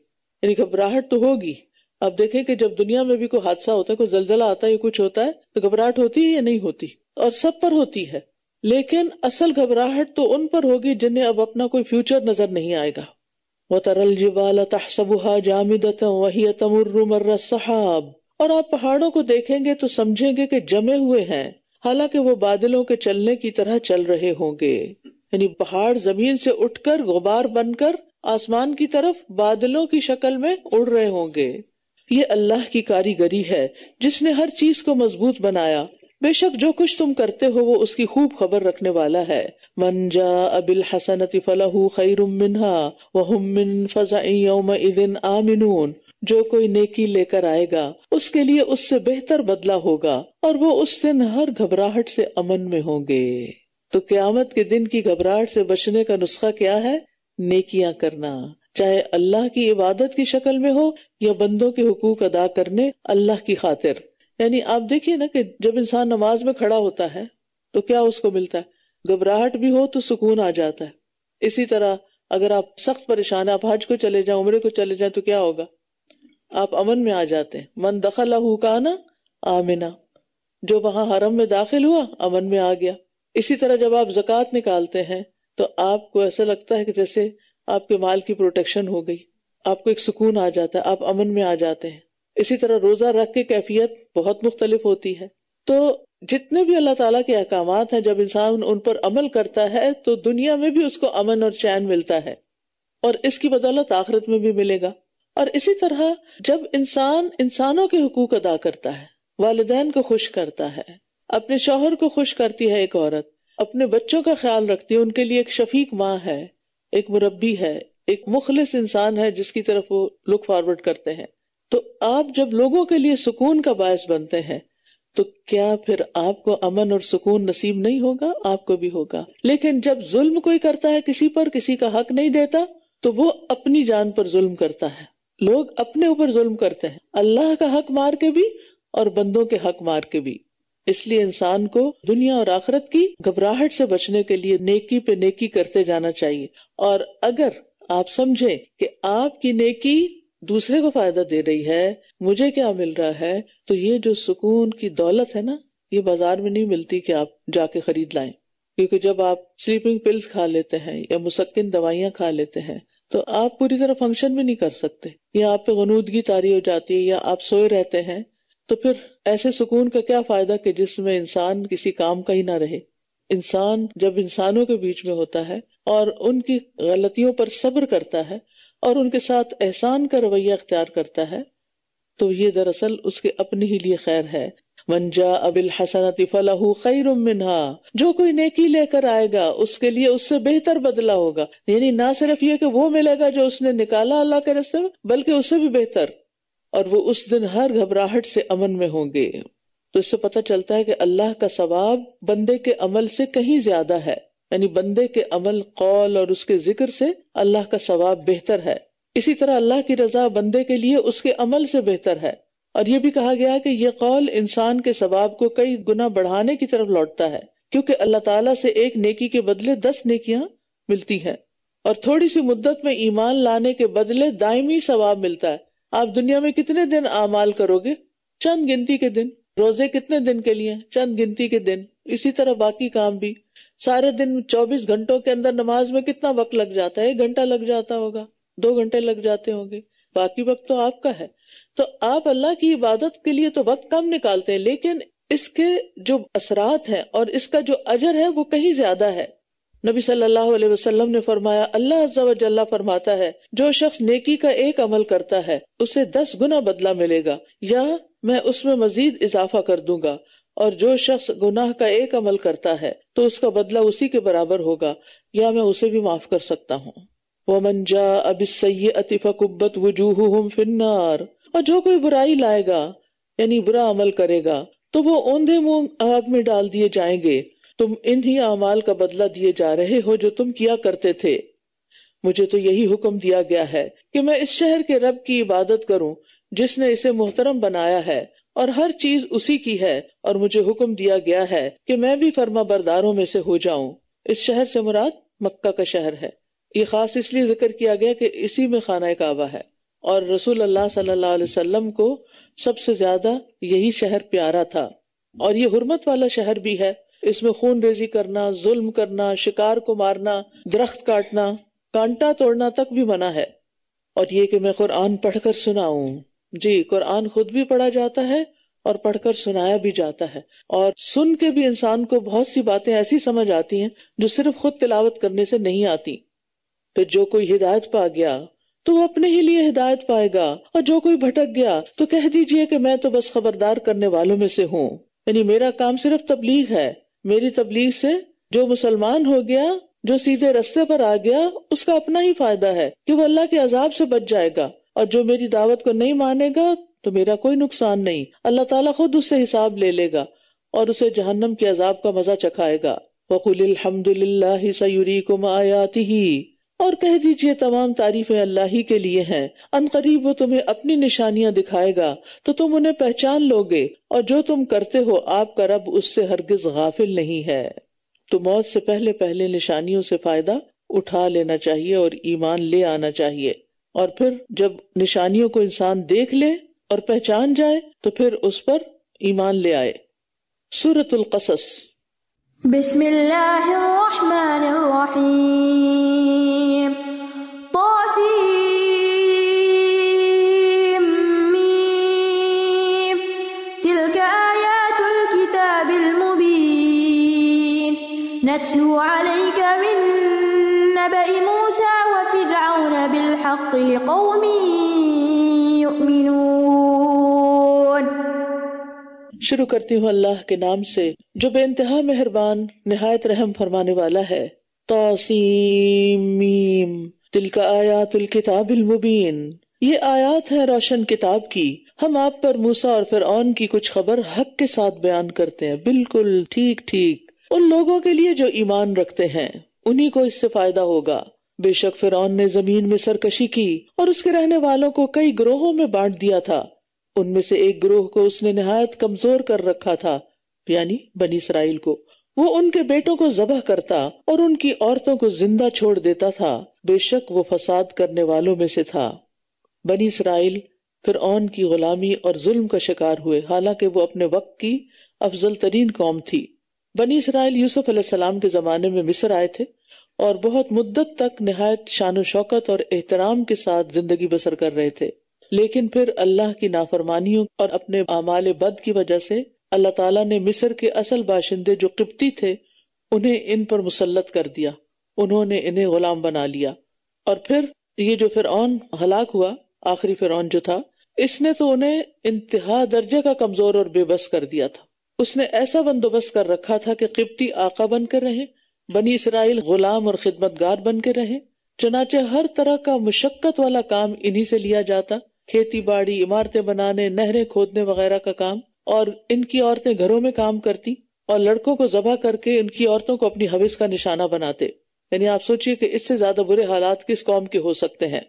یعنی گھبراہٹ تو ہوگی. اب دیکھیں کہ جب دنیا میں بھی کوئی حادثہ ہوتا ہے، کوئی زلزلہ آتا ہے یا کچھ ہوتا ہے تو گھبراہٹ ہوتی ہے یا نہیں ہوتی؟ اور سب پر ہوتی ہے، لیکن اصل گھبراہٹ تو ان پر ہوگی جنہیں اب اپنا کوئی فیوچر نظر نہیں آئے گا۔ وَتَرَى الْجِبَالَ تَحْسَبُهَا جَامِدَةً وَهِيَ تَمُرُّ مَرَّ السَّحَابِ، اور آپ پہاڑوں کو دیکھیں گے تو سمجھیں گے کہ جمے ہوئے ہیں، حالانکہ وہ بادلوں کے چلنے کی طرح چل رہے ہوں گے۔ یعنی پہاڑ زمین سے اٹھ کر غبار بن کر آسمان کی طرف بادلوں کی شکل میں اڑ رہے ہوں گے۔ یہ اللہ کی کاریگری ہے جس نے ہر چیز کو مضبوط بنایا، بے شک جو کچھ تم کرتے ہو وہ اس کی خوب خبر رکھنے والا ہے۔ من جاء بالحسنۃ فلہ خیر منها وهم من فزع یومئذ آمنون، جو کوئی نیکی لے کر آئے گا اس کے لیے اس سے بہتر بدلہ ہوگا اور وہ اس دن ہر گھبراہٹ سے امن میں ہوں گے۔ تو قیامت کے دن کی گھبراہٹ سے بچنے کا نسخہ کیا ہے؟ نیکیاں کرنا، چاہے اللہ کی عبادت کی شکل میں ہو یا بندوں کے حقوق ادا کرنے اللہ کی خاطر۔ یعنی آپ دیکھیے نا کہ جب انسان نماز میں کھڑا ہوتا ہے تو کیا اس کو ملتا ہے؟ گھبراہٹ بھی ہو تو سکون آ جاتا ہے۔ اسی طرح اگر آپ سخت پریشان ہیں، آپ حج کو چلے جائیں، عمرے کو چلے جائیں تو کیا ہوگا؟ آپ امن میں آ جاتے ہیں۔ من دخلہ کان آمنا، جو وہاں حرم میں داخل ہوا امن میں آ گیا۔ اسی طرح جب آپ زکوٰۃ نکالتے ہیں تو آپ کو ایسا لگتا ہے کہ جیسے آپ کے مال کی پروٹیکشن ہو گئی، آپ کو ایک سکون آ جاتا ہے، آپ امن میں آ جاتے ہیں۔ اسی طرح روزہ رکھ کے کیفیت بہت مختلف ہوتی ہے۔ تو جتنے بھی اللہ تعالیٰ کے احکامات ہیں، جب انسان ان پر عمل کرتا ہے تو دنیا میں بھی اس کو امن اور چین ملتا ہے، اور اس کی بدولت آخرت میں بھی ملے گا۔ اور اسی طرح جب انسان انسانوں کے حقوق ادا کرتا ہے، والدین کو خوش کرتا ہے، اپنے شوہر کو خوش کرتی ہے، ایک عورت اپنے بچوں کا خیال رکھتی ہے، ان کے لیے ایک شفیق ماں ہے، ایک مربی ہے، ایک مخلص انسان ہے جس کی طرف وہ لک فارورڈ کرتے ہیں، تو آپ جب لوگوں کے لیے سکون کا باعث بنتے ہیں تو کیا پھر آپ کو امن اور سکون نصیب نہیں ہوگا؟ آپ کو بھی ہوگا۔ لیکن جب ظلم کوئی کرتا ہے کسی پر، کسی کا حق نہیں دیتا، تو وہ اپنی جان پر ظلم کرتا ہے۔ لوگ اپنے اوپر ظلم کرتے ہیں، اللہ کا حق مار کے بھی اور بندوں کے حق مار کے بھی۔ اس لیے انسان کو دنیا اور آخرت کی گھبراہٹ سے بچنے کے لیے نیکی پہ نیکی کرتے جانا چاہیے، اور اگر آپ سمجھیں کہ آپ کی نیکی دوسرے کو فائدہ دے رہی ہے، مجھے کیا مل رہا ہے، تو یہ جو سکون کی دولت ہے نا، یہ بازار میں نہیں ملتی کہ آپ جا کے خرید لائیں، کیونکہ جب آپ سلیپنگ پلز کھا لیتے ہیں یا مسکن دوائیاں کھا لیتے ہیں تو آپ پوری طرح فنکشن بھی نہیں کر سکتے، یا آپ پہ غنودگی طاری ہو جاتی ہے، یا آپ سوئے رہتے ہیں، تو پھر ایسے سکون کا کیا فائدہ کہ جس میں انسان کسی کام کا ہی نہ رہے۔ انسان جب انسانوں کے بیچ میں ہوتا ہے اور ان کی غلطیوں پر صبر کرتا ہے اور ان کے ساتھ احسان کا رویہ اختیار کرتا ہے، تو یہ دراصل اس کے اپنے ہی لیے خیر ہے۔ من جاء بالحسنۃ فلہ خیر منہا، جو کوئی نیکی لے کر آئے گا اس کے لیے اس سے بہتر بدلہ ہوگا۔ یعنی نہ صرف یہ کہ وہ ملے گا جو اس نے نکالا اللہ کے راستے میں، بلکہ اس سے بھی بہتر، اور وہ اس دن ہر گھبراہٹ سے امن میں ہوں گے۔ تو اس سے پتہ چلتا ہے کہ اللہ کا ثواب بندے کے عمل سے کہیں زیادہ ہے، یعنی بندے کے عمل، قول اور اس کے ذکر سے اللہ کا ثواب بہتر ہے۔ اسی طرح اللہ کی رضا بندے کے لیے اس کے عمل سے بہتر ہے، اور یہ بھی کہا گیا کہ یہ قول انسان کے ثواب کو کئی گنا بڑھانے کی طرف لوٹتا ہے، کیونکہ اللہ تعالیٰ سے ایک نیکی کے بدلے 10 نیکیاں ملتی ہیں، اور تھوڑی سی مدت میں ایمان لانے کے بدلے دائمی ثواب ملتا ہے۔ آپ دنیا میں کتنے دن اعمال کرو گے؟ چند گنتی کے دن۔ روزے کتنے دن کے لیے؟ چند گنتی کے دن۔ اسی طرح باقی کام بھی، سارے دن 24 گھنٹوں کے اندر نماز میں کتنا وقت لگ جاتا ہے؟ 1 گھنٹہ لگ جاتا ہوگا، 2 گھنٹے لگ جاتے ہوں گے، باقی وقت تو آپ کا ہے۔ تو آپ اللہ کی عبادت کے لیے تو وقت کم نکالتے ہیں، لیکن اس کے جو اثرات ہیں اور اس کا جو اجر ہے وہ کہیں زیادہ ہے۔ نبی صلی اللہ علیہ وسلم نے فرمایا، اللہ عز و جل فرماتا ہے، جو شخص نیکی کا ایک عمل کرتا ہے اسے 10 گنا بدلہ ملے گا، یا میں اس میں مزید اضافہ کر دوں گا، اور جو شخص گناہ کا ایک عمل کرتا ہے تو اس کا بدلہ اسی کے برابر ہوگا، یا میں اسے بھی معاف کر سکتا ہوں۔ وَمَنْ جَاءَ بِالسَّيِّئَةِ فَكُبَّتْ وُجُوهُهُمْ فِي النَّارِ، اور جو کوئی برائی لائے گا یعنی برا عمل کرے گا تو وہ اوندھے منہ آگ میں ڈال دیے جائیں گے۔ تم انہی اعمال کا بدلہ دیے جا رہے ہو جو تم کیا کرتے تھے۔ مجھے تو یہی حکم دیا گیا ہے کہ میں اس شہر کے رب کی عبادت کروں جس نے اسے محترم بنایا ہے، اور ہر چیز اسی کی ہے، اور مجھے حکم دیا گیا ہے کہ میں بھی فرما برداروں میں سے ہو جاؤں۔ اس شہر سے مراد مکہ کا شہر ہے۔ یہ خاص اس لیے ذکر کیا گیا کہ اسی میں خانہ کعبہ ہے، اور رسول اللہ صلی اللہ علیہ وسلم کو سب سے زیادہ یہی شہر پیارا تھا، اور یہ حرمت والا شہر بھی ہے، اس میں خون ریزی کرنا، ظلم کرنا، شکار کو مارنا، درخت کاٹنا، کانٹا توڑنا تک بھی منع ہے۔ اور یہ کہ میں قرآن پڑھ کر سناؤں، جی قرآن خود بھی پڑھا جاتا ہے اور پڑھ کر سنایا بھی جاتا ہے، اور سن کے بھی انسان کو بہت سی باتیں ایسی سمجھ آتی ہیں جو صرف خود تلاوت کرنے سے نہیں آتی۔ تو جو کوئی ہدایت پا گیا تو وہ اپنے ہی لیے ہدایت پائے گا، اور جو کوئی بھٹک گیا تو کہہ دیجئے کہ میں تو بس خبردار کرنے والوں میں سے ہوں، یعنی میرا کام صرف تبلیغ ہے، میری تبلیغ سے جو مسلمان ہو گیا، جو سیدھے رستے پر آ گیا، اس کا اپنا ہی فائدہ ہے کہ وہ اللہ کے عذاب سے بچ جائے گا، اور جو میری دعوت کو نہیں مانے گا تو میرا کوئی نقصان نہیں، اللہ تعالیٰ خود اس سے حساب لے لے گا اور اسے جہنم کے عذاب کا مزہ چکھائے گا۔ وَقُلِ الْحَمْدُ لِلَّهِ سَيُرِيكُمْ آيَاتِهِ، اور کہہ دیجئے تمام تعریفیں اللہ ہی کے لیے ہیں، ان قریب وہ تمہیں اپنی نشانیاں دکھائے گا تو تم انہیں پہچان لوگے، اور جو تم کرتے ہو آپ کا رب اس سے ہرگز غافل نہیں ہے۔ تو موت سے پہلے پہلے نشانیوں سے فائدہ اٹھا لینا چاہیے اور ایمان لے آنا چاہیے، اور پھر جب نشانیوں کو انسان دیکھ لے اور پہچان جائے تو پھر اس پر ایمان لے آئے۔ سورۃ القصص۔ بسم اللہ الرحمن الرحیم، طاسیم، تلک آیات الکتاب المبین، نتلو علیک من نبأ موسیٰ وفرعون بالحق لقوم یؤمنون۔ شروع کرتی ہوں اللہ کے نام سے جو بے انتہا مہربان نہایت رحم فرمانے والا ہے۔ طاسیم میم، تلک آیات الکتاب المبین، یہ آیات ہے روشن کتاب کی، ہم آپ پر موسیٰ اور فرعون کی کچھ خبر حق کے ساتھ بیان کرتے ہیں، بالکل ٹھیک ٹھیک، ان لوگوں کے لیے جو ایمان رکھتے ہیں، انہی کو اس سے فائدہ ہوگا۔ بے شک فرعون نے زمین میں سرکشی کی اور اس کے رہنے والوں کو کئی گروہوں میں بانٹ دیا تھا، ان میں سے ایک گروہ کو اس نے نہایت کمزور کر رکھا تھا، یعنی بنی اسرائیل کو، وہ ان کے بیٹوں کو ذبح کرتا اور ان کی عورتوں کو زندہ چھوڑ دیتا تھا، بے شک وہ فساد کرنے والوں میں سے تھا۔ بنی اسرائیل فرعون کی غلامی اور ظلم کا شکار ہوئے، حالانکہ وہ اپنے وقت کی افضل ترین قوم تھی۔ بنی اسرائیل یوسف علیہ السلام کے زمانے میں مصر آئے تھے اور بہت مدت تک نہایت شان و شوکت اور احترام کے ساتھ زندگی بسر کر رہے تھے، لیکن پھر اللہ کی نافرمانیوں اور اپنے اعمال بد کی وجہ سے اللہ تعالیٰ نے مصر کے اصل باشندے جو قبطی تھے انہیں ان پر مسلط کر دیا، انہوں نے انہیں غلام بنا لیا، اور پھر یہ جو فرعون ہلاک ہوا، آخری فرعون جو تھا، اس نے تو انہیں انتہا درجے کا کمزور اور بے بس کر دیا تھا۔ اس نے ایسا بندوبست کر رکھا تھا کہ قبطی آقا بن کر رہیں، بنی اسرائیل غلام اور خدمتگار بن کے رہیں، چنانچہ ہر طرح کا مشقت والا کام انہی سے لیا جاتا، کھیتی باڑی، عمارتیں بنانے، نہریں کھودنے وغیرہ کا کام، اور ان کی عورتیں گھروں میں کام کرتی اور لڑکوں کو ذبح کر کے ان کی عورتوں کو اپنی حوث کا نشانہ بناتے۔ یعنی آپ سوچئے کہ اس سے زیادہ برے حالات کس قوم کے ہو سکتے ہیں۔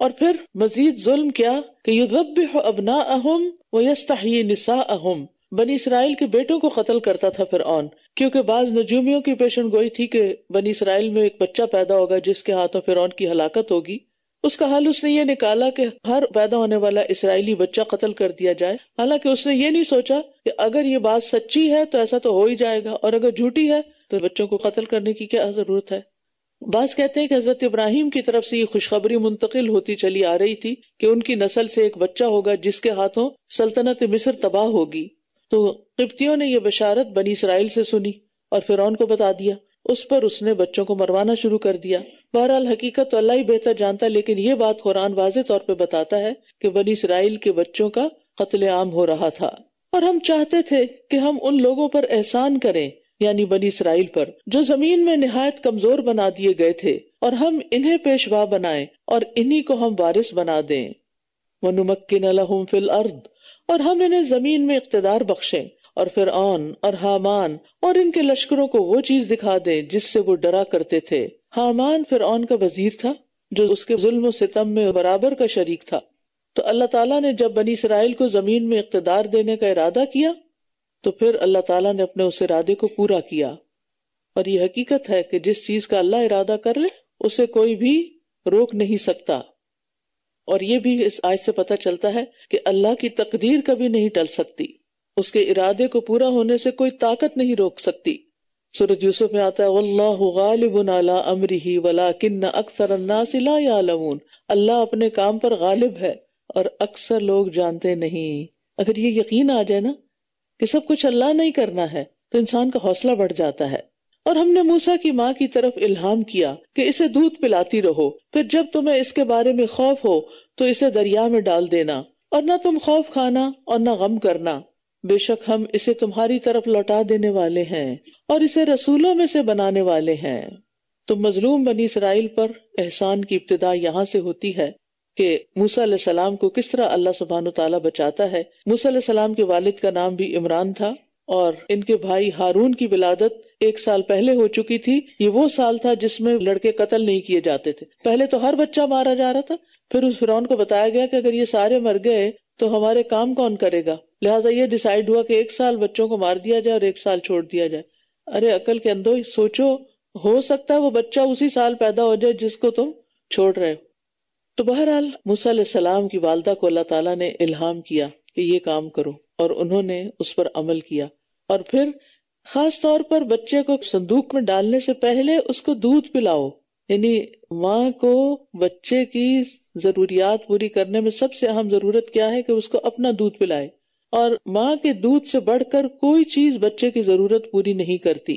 اور پھر مزید ظلم کیا کہ یذبح ابناءہم ویستحیی نساءہم، بنی اسرائیل کے بیٹوں کو قتل کرتا تھا فرعون، کیونکہ بعض نجومیوں کی پیشن گوئی تھی کہ بنی اسرائیل میں ایک بچہ پیدا ہوگا جس کے ہاتھوں فرعون کی ہلاکت ہوگی۔ اس کا حل اس نے یہ نکالا کہ ہر پیدا ہونے والا اسرائیلی بچہ قتل کر دیا جائے، حالانکہ اس نے یہ نہیں سوچا کہ اگر یہ بات سچی ہے تو ایسا تو ہو ہی جائے گا، اور اگر جھوٹی ہے تو بچوں کو قتل کرنے کی کیا ضرورت ہے۔ بعض کہتے ہیں کہ حضرت ابراہیم کی طرف سے یہ خوشخبری منتقل ہوتی چلی آ رہی تھی کہ ان کی نسل سے ایک بچہ ہوگا جس کے ہاتھوں سلطنت مصر تباہ ہوگی، تو قبطیوں نے یہ بشارت بنی اسرائیل سے سنی اور فرعون کو بتا دیا، اس پر اس نے بچوں کو مروانا شروع کر دیا۔ بہرحال حقیقت تو اللہ ہی بہتر جانتا، لیکن یہ بات قرآن واضح طور پہ بتاتا ہے کہ بنی اسرائیل کے بچوں کا قتل عام ہو رہا تھا، اور ہم چاہتے تھے کہ ہم ان لوگوں پر احسان کریں، یعنی بنی اسرائیل پر، جو زمین میں نہایت کمزور بنا دیے گئے تھے، اور ہم انہیں پیشوا بنائیں اور انہی کو ہم وارث بنا دیں۔ وَنُمَكِّنَ لَهُمْ فِي الْأَرْضِ، اور ہم انہیں زمین میں اقتدار بخشیں، اور فرعون اور حامان اور ان کے لشکروں کو وہ چیز دکھا دیں جس سے وہ ڈرا کرتے تھے۔ حامان فرعون کا وزیر تھا جو اس کے ظلم و ستم میں برابر کا شریک تھا۔ تو اللہ تعالیٰ نے جب بنی اسرائیل کو زمین میں اقتدار دینے کا ارادہ کیا تو پھر اللہ تعالیٰ نے اپنے اس ارادے کو پورا کیا، اور یہ حقیقت ہے کہ جس چیز کا اللہ ارادہ کر لے اسے کوئی بھی روک نہیں سکتا۔ اور یہ بھی اس آیت سے پتہ چلتا ہے کہ اللہ کی تقدیر کبھی نہیں ٹل سکتی۔ اس کے ارادے کو پورا ہونے سے کوئی طاقت نہیں روک سکتی. سورۃ یوسف میں آتا ہے واللہ غالب علی امرہ ولکن اکثر الناس لا یعلمون. اللہ اپنے کام پر غالب ہے اور اکثر لوگ جانتے نہیں. اگر یہ یقین آ جائے نا کہ سب کچھ اللہ نے ہی کرنا ہے تو انسان کا حوصلہ بڑھ جاتا ہے. اور ہم نے موسیٰ کی ماں کی طرف الہام کیا کہ اسے دودھ پلاتی رہو، پھر جب تمہیں اس کے بارے میں خوف ہو تو اسے دریا میں ڈال دینا، اور نہ تم خوف کھانا اور نہ غم کرنا، بے شک ہم اسے تمہاری طرف لوٹا دینے والے ہیں اور اسے رسولوں میں سے بنانے والے ہیں. تو مظلوم بنی اسرائیل پر احسان کی ابتدا یہاں سے ہوتی ہے کہ موسیٰ علیہ السلام کو کس طرح اللہ سبحانہ وتعالیٰ بچاتا ہے. موسیٰ علیہ السلام کے والد کا نام بھی عمران تھا اور ان کے بھائی ہارون کی ولادت 1 سال پہلے ہو چکی تھی. یہ وہ سال تھا جس میں لڑکے قتل نہیں کیے جاتے تھے. پہلے تو ہر بچہ مارا جا رہا تھا، پھر اس فرعون کو بتایا گیا کہ اگر یہ سارے مر گئے تو ہمارے کام کون کرے گا، لہٰذا یہ ڈیسائیڈ ہوا کہ 1 سال بچوں کو مار دیا جائے اور 1 سال چھوڑ دیا جائے. ارے عقل کے اندھو، سوچو، ہو سکتا ہے وہ بچہ اسی سال پیدا ہو جائے جس کو تم چھوڑ رہے ہو. تو بہرحال موسیٰ علیہ السلام کی والدہ کو اللہ تعالیٰ نے الہام کیا کہ یہ کام کرو، اور انہوں نے اس پر عمل کیا. اور پھر خاص طور پر بچے کو صندوق میں ڈالنے سے پہلے اس کو دودھ پلاؤ. یعنی ماں کو بچے کی ضروریات پوری کرنے میں سب سے اہم ضرورت کیا ہے کہ اس کو اپنا دودھ پلائے، اور ماں کے دودھ سے بڑھ کر کوئی چیز بچے کی ضرورت پوری نہیں کرتی.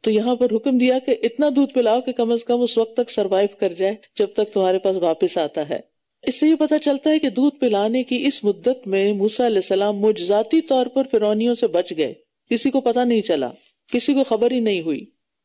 تو یہاں پر حکم دیا کہ اتنا دودھ پلاؤ کہ کم از کم اس وقت تک سروائیو کر جائے جب تک تمہارے پاس واپس آتا ہے. اس سے یہ پتہ چلتا ہے کہ دودھ پلانے کی اس مدت میں موسیٰ علیہ السلام معجزاتی طور پر فرعونیوں سے بچ گئے. کسی کو پتہ نہیں چلا، کسی کو خبر ہی نہیں ہوئی.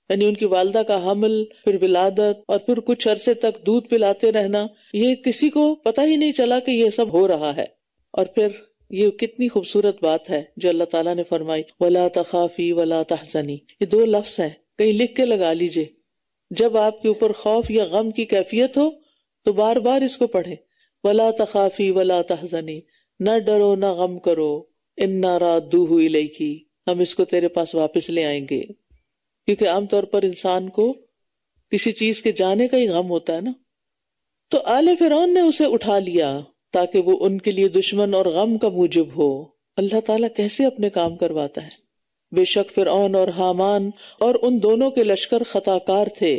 یعنی ان کی والدہ کا حمل، پھر ولادت، اور پھر کچھ عرصے تک دودھ پلاتے رہنا، یہ کسی کو پتہ ہی نہیں چلا کہ یہ سب ہو رہا ہے. اور پھر یہ کتنی خوبصورت بات ہے جو اللہ تعالیٰ نے فرمائی وَلَا تَخَافِي وَلَا تَحْزَنِي. یہ 2 لفظ ہیں، کہیں لکھ کے لگا لیجئے. جب آپ کے اوپر خوف یا غم کی کیفیت ہو تو بار بار اس کو پڑھیں. وَلَا تَخَافِي وَلَا تَحْزَنِي. نہ ڈرو نہ غم کرو، إِنَّا رَادُّوهُ إِلَيْكِ. ہم اس کو تیرے پاس واپس لے آئیں گے. کیونکہ عام طور پر انسان کو کسی چیز کے جانے کا ہی غم ہوتا ہے نا. تو آل فرعون نے اسے اٹھا لیا تاکہ وہ ان کے لیے دشمن اور غم کا موجب ہو. اللہ تعالیٰ کیسے اپنے کام کرواتا ہے. بے شک فرعون اور حامان اور ان دونوں کے لشکر خطا کار تھے.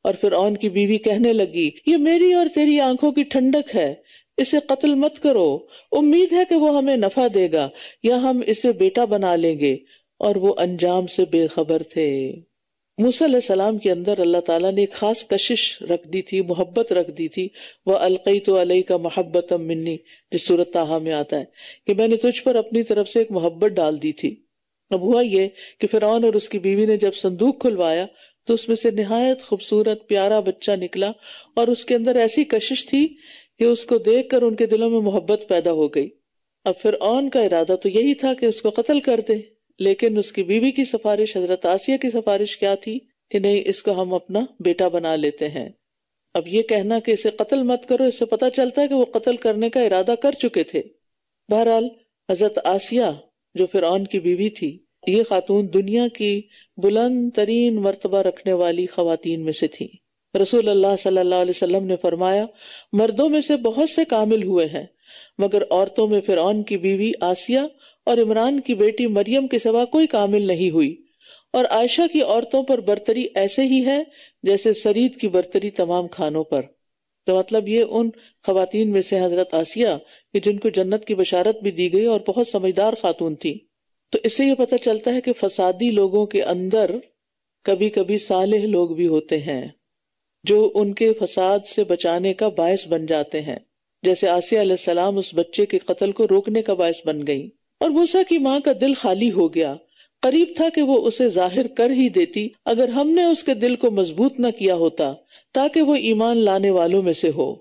اور فرعون کی بیوی کہنے لگی یہ میری اور تیری آنکھوں کی ٹھنڈک ہے، اسے قتل مت کرو، امید ہے کہ وہ ہمیں نفع دے گا یا ہم اسے بیٹا بنا لیں گے. اور وہ انجام سے بے خبر تھے. موسیٰ علیہ السلام کے اندر اللہ تعالیٰ نے ایک خاص کشش رکھ دی تھی، محبت رکھ دی تھی. وَأَلْقَيْتُ عَلَيْكَ مَحَبَّةً مِّنِّي، جس سورۃ طٰہٰ میں آتا ہے کہ میں نے تجھ پر اپنی طرف سے ایک محبت ڈال دی تھی. اب ہوا یہ کہ فرعون اور اس کی بیوی نے جب صندوق کھلوایا تو اس میں سے نہایت خوبصورت پیارا بچہ نکلا، اور اس کے اندر ایسی کشش تھی کہ اس کو دیکھ کر ان کے دلوں میں محبت پیدا ہو گئی. اب فرعون کا ارادہ تو یہی تھا کہ اس کو قتل کر دے، لیکن اس کی بیوی کی سفارش، حضرت آسیہ کی سفارش کیا تھی کہ نہیں، اس کو ہم اپنا بیٹا بنا لیتے ہیں. اب یہ کہنا کہ اسے قتل مت کرو، اس سے پتہ چلتا ہے کہ وہ قتل کرنے کا ارادہ کر چکے تھے. بہرحال حضرت آسیہ جو فرعون کی بیوی تھی، یہ خاتون دنیا کی بلند ترین مرتبہ رکھنے والی خواتین میں سے تھی. رسول اللہ صلی اللہ علیہ وسلم نے فرمایا مردوں میں سے بہت سے کامل ہوئے ہیں مگر عورتوں میں فرعون کی بیوی آسیہ اور عمران کی بیٹی مریم کے سوا کوئی کامل نہیں ہوئی. اور عائشہ کی عورتوں پر برتری ایسے ہی ہے جیسے سرید کی برتری تمام کھانوں پر. تو مطلب یہ ان خواتین میں سے حضرت آسیہ کہ جن کو جنت کی بشارت بھی دی گئی اور بہت سمجھدار خاتون تھی. تو اس سے یہ پتہ چلتا ہے کہ فسادی لوگوں کے اندر کبھی کبھی صالح لوگ بھی ہوتے ہیں جو ان کے فساد سے بچانے کا باعث بن جاتے ہیں، جیسے آسیہ علیہ السلام اس بچے کے قتل کو روکنے کا باعث بن گئی. اور موسیٰ کی ماں کا دل خالی ہو گیا، قریب تھا کہ وہ اسے ظاہر کر ہی دیتی اگر ہم نے اس کے دل کو مضبوط نہ کیا ہوتا تاکہ وہ ایمان لانے والوں میں سے ہو.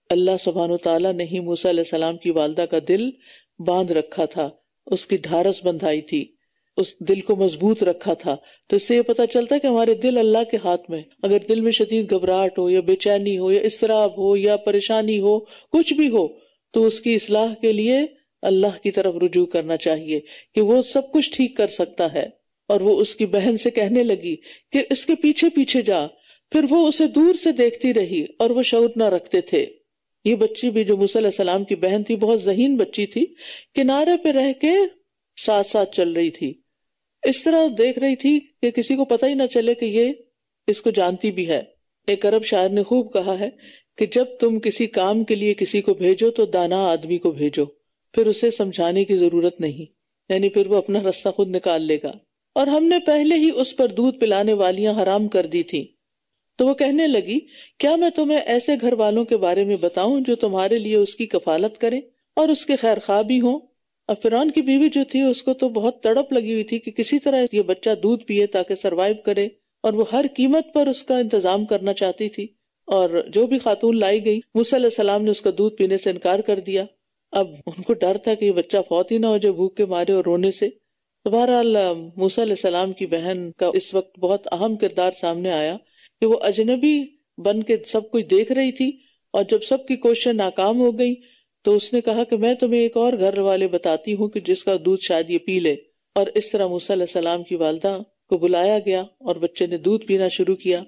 اللہ سبحانہ وتعالیٰ نے ہی موسیٰ علیہ السلام کی والدہ کا دل باندھ رکھا تھا، اس کی ڈھارس بندھائی تھی، اس دل کو مضبوط رکھا تھا. تو اس سے یہ پتہ چلتا ہے کہ ہمارے دل اللہ کے ہاتھ میں. اگر دل میں شدید گھبراہٹ ہو یا بے چینی ہو یا اضطراب ہو یا پریشانی ہو، کچھ بھی ہو، تو اس کی اصلاح کے لیے اللہ کی طرف رجوع کرنا چاہیے کہ وہ سب کچھ ٹھیک کر سکتا ہے. اور وہ اس کی بہن سے کہنے لگی کہ اس کے پیچھے پیچھے جا. پھر وہ اسے دور سے دیکھتی رہی اور وہ شعور نہ رکھتے تھے. یہ بچی بھی جو موسیٰ علیہ السلام کی بہن تھی بہت ذہین بچی تھی، کنارے پہ رہ کے ساتھ ساتھ چل رہی تھی، اس طرح دیکھ رہی تھی کہ کسی کو پتہ ہی نہ چلے کہ یہ اس کو جانتی بھی ہے۔ ایک عرب شاعر نے خوب کہا ہے کہ جب تم کسی کام کے لیے کسی کو بھیجو تو دانا آدمی کو بھیجو، پھر اسے سمجھانے کی ضرورت نہیں، یعنی پھر وہ اپنا راستہ خود نکال لے گا۔ اور ہم نے پہلے ہی اس پر دودھ پلانے والیاں حرام کر دی تھی۔ تو وہ کہنے لگی، کیا میں تمہیں ایسے گھر والوں کے بارے میں بتاؤں جو تمہارے لیے اس کی کفالت کریں اور اس کے خیر خواہ بھی ہوں؟ اب فرعون کی بیوی جو تھی اس کو تو بہت تڑپ لگی ہوئی تھی کہ کسی طرح یہ بچہ دودھ پیے تاکہ سروائیو کرے، اور وہ ہر قیمت پر اس کا انتظام کرنا چاہتی تھی۔ اور جو بھی خاتون لائی گئی، موسیٰ علیہ السلام نے اس کا دودھ پینے سے انکار کر دیا۔ اب ان کو ڈر تھا کہ یہ بچہ فوت ہی نہ ہو جائے بھوک کے مارے اور رونے سے۔ تو بہرحال موسیٰ علیہ السلام کی بہن کا اس وقت بہت اہم کردار سامنے آیا کہ وہ اجنبی بن کے سب کچھ دیکھ رہی تھی، اور جب سب کی کوششیں ناکام ہو گئی تو اس نے کہا کہ میں تمہیں ایک اور گھر والے بتاتی ہوں کہ جس کا دودھ شاید یہ پی لے۔ اور اس طرح موسیٰ علیہ السلام کی والدہ کو بلایا گیا اور بچے نے دودھ پینا شروع کیا،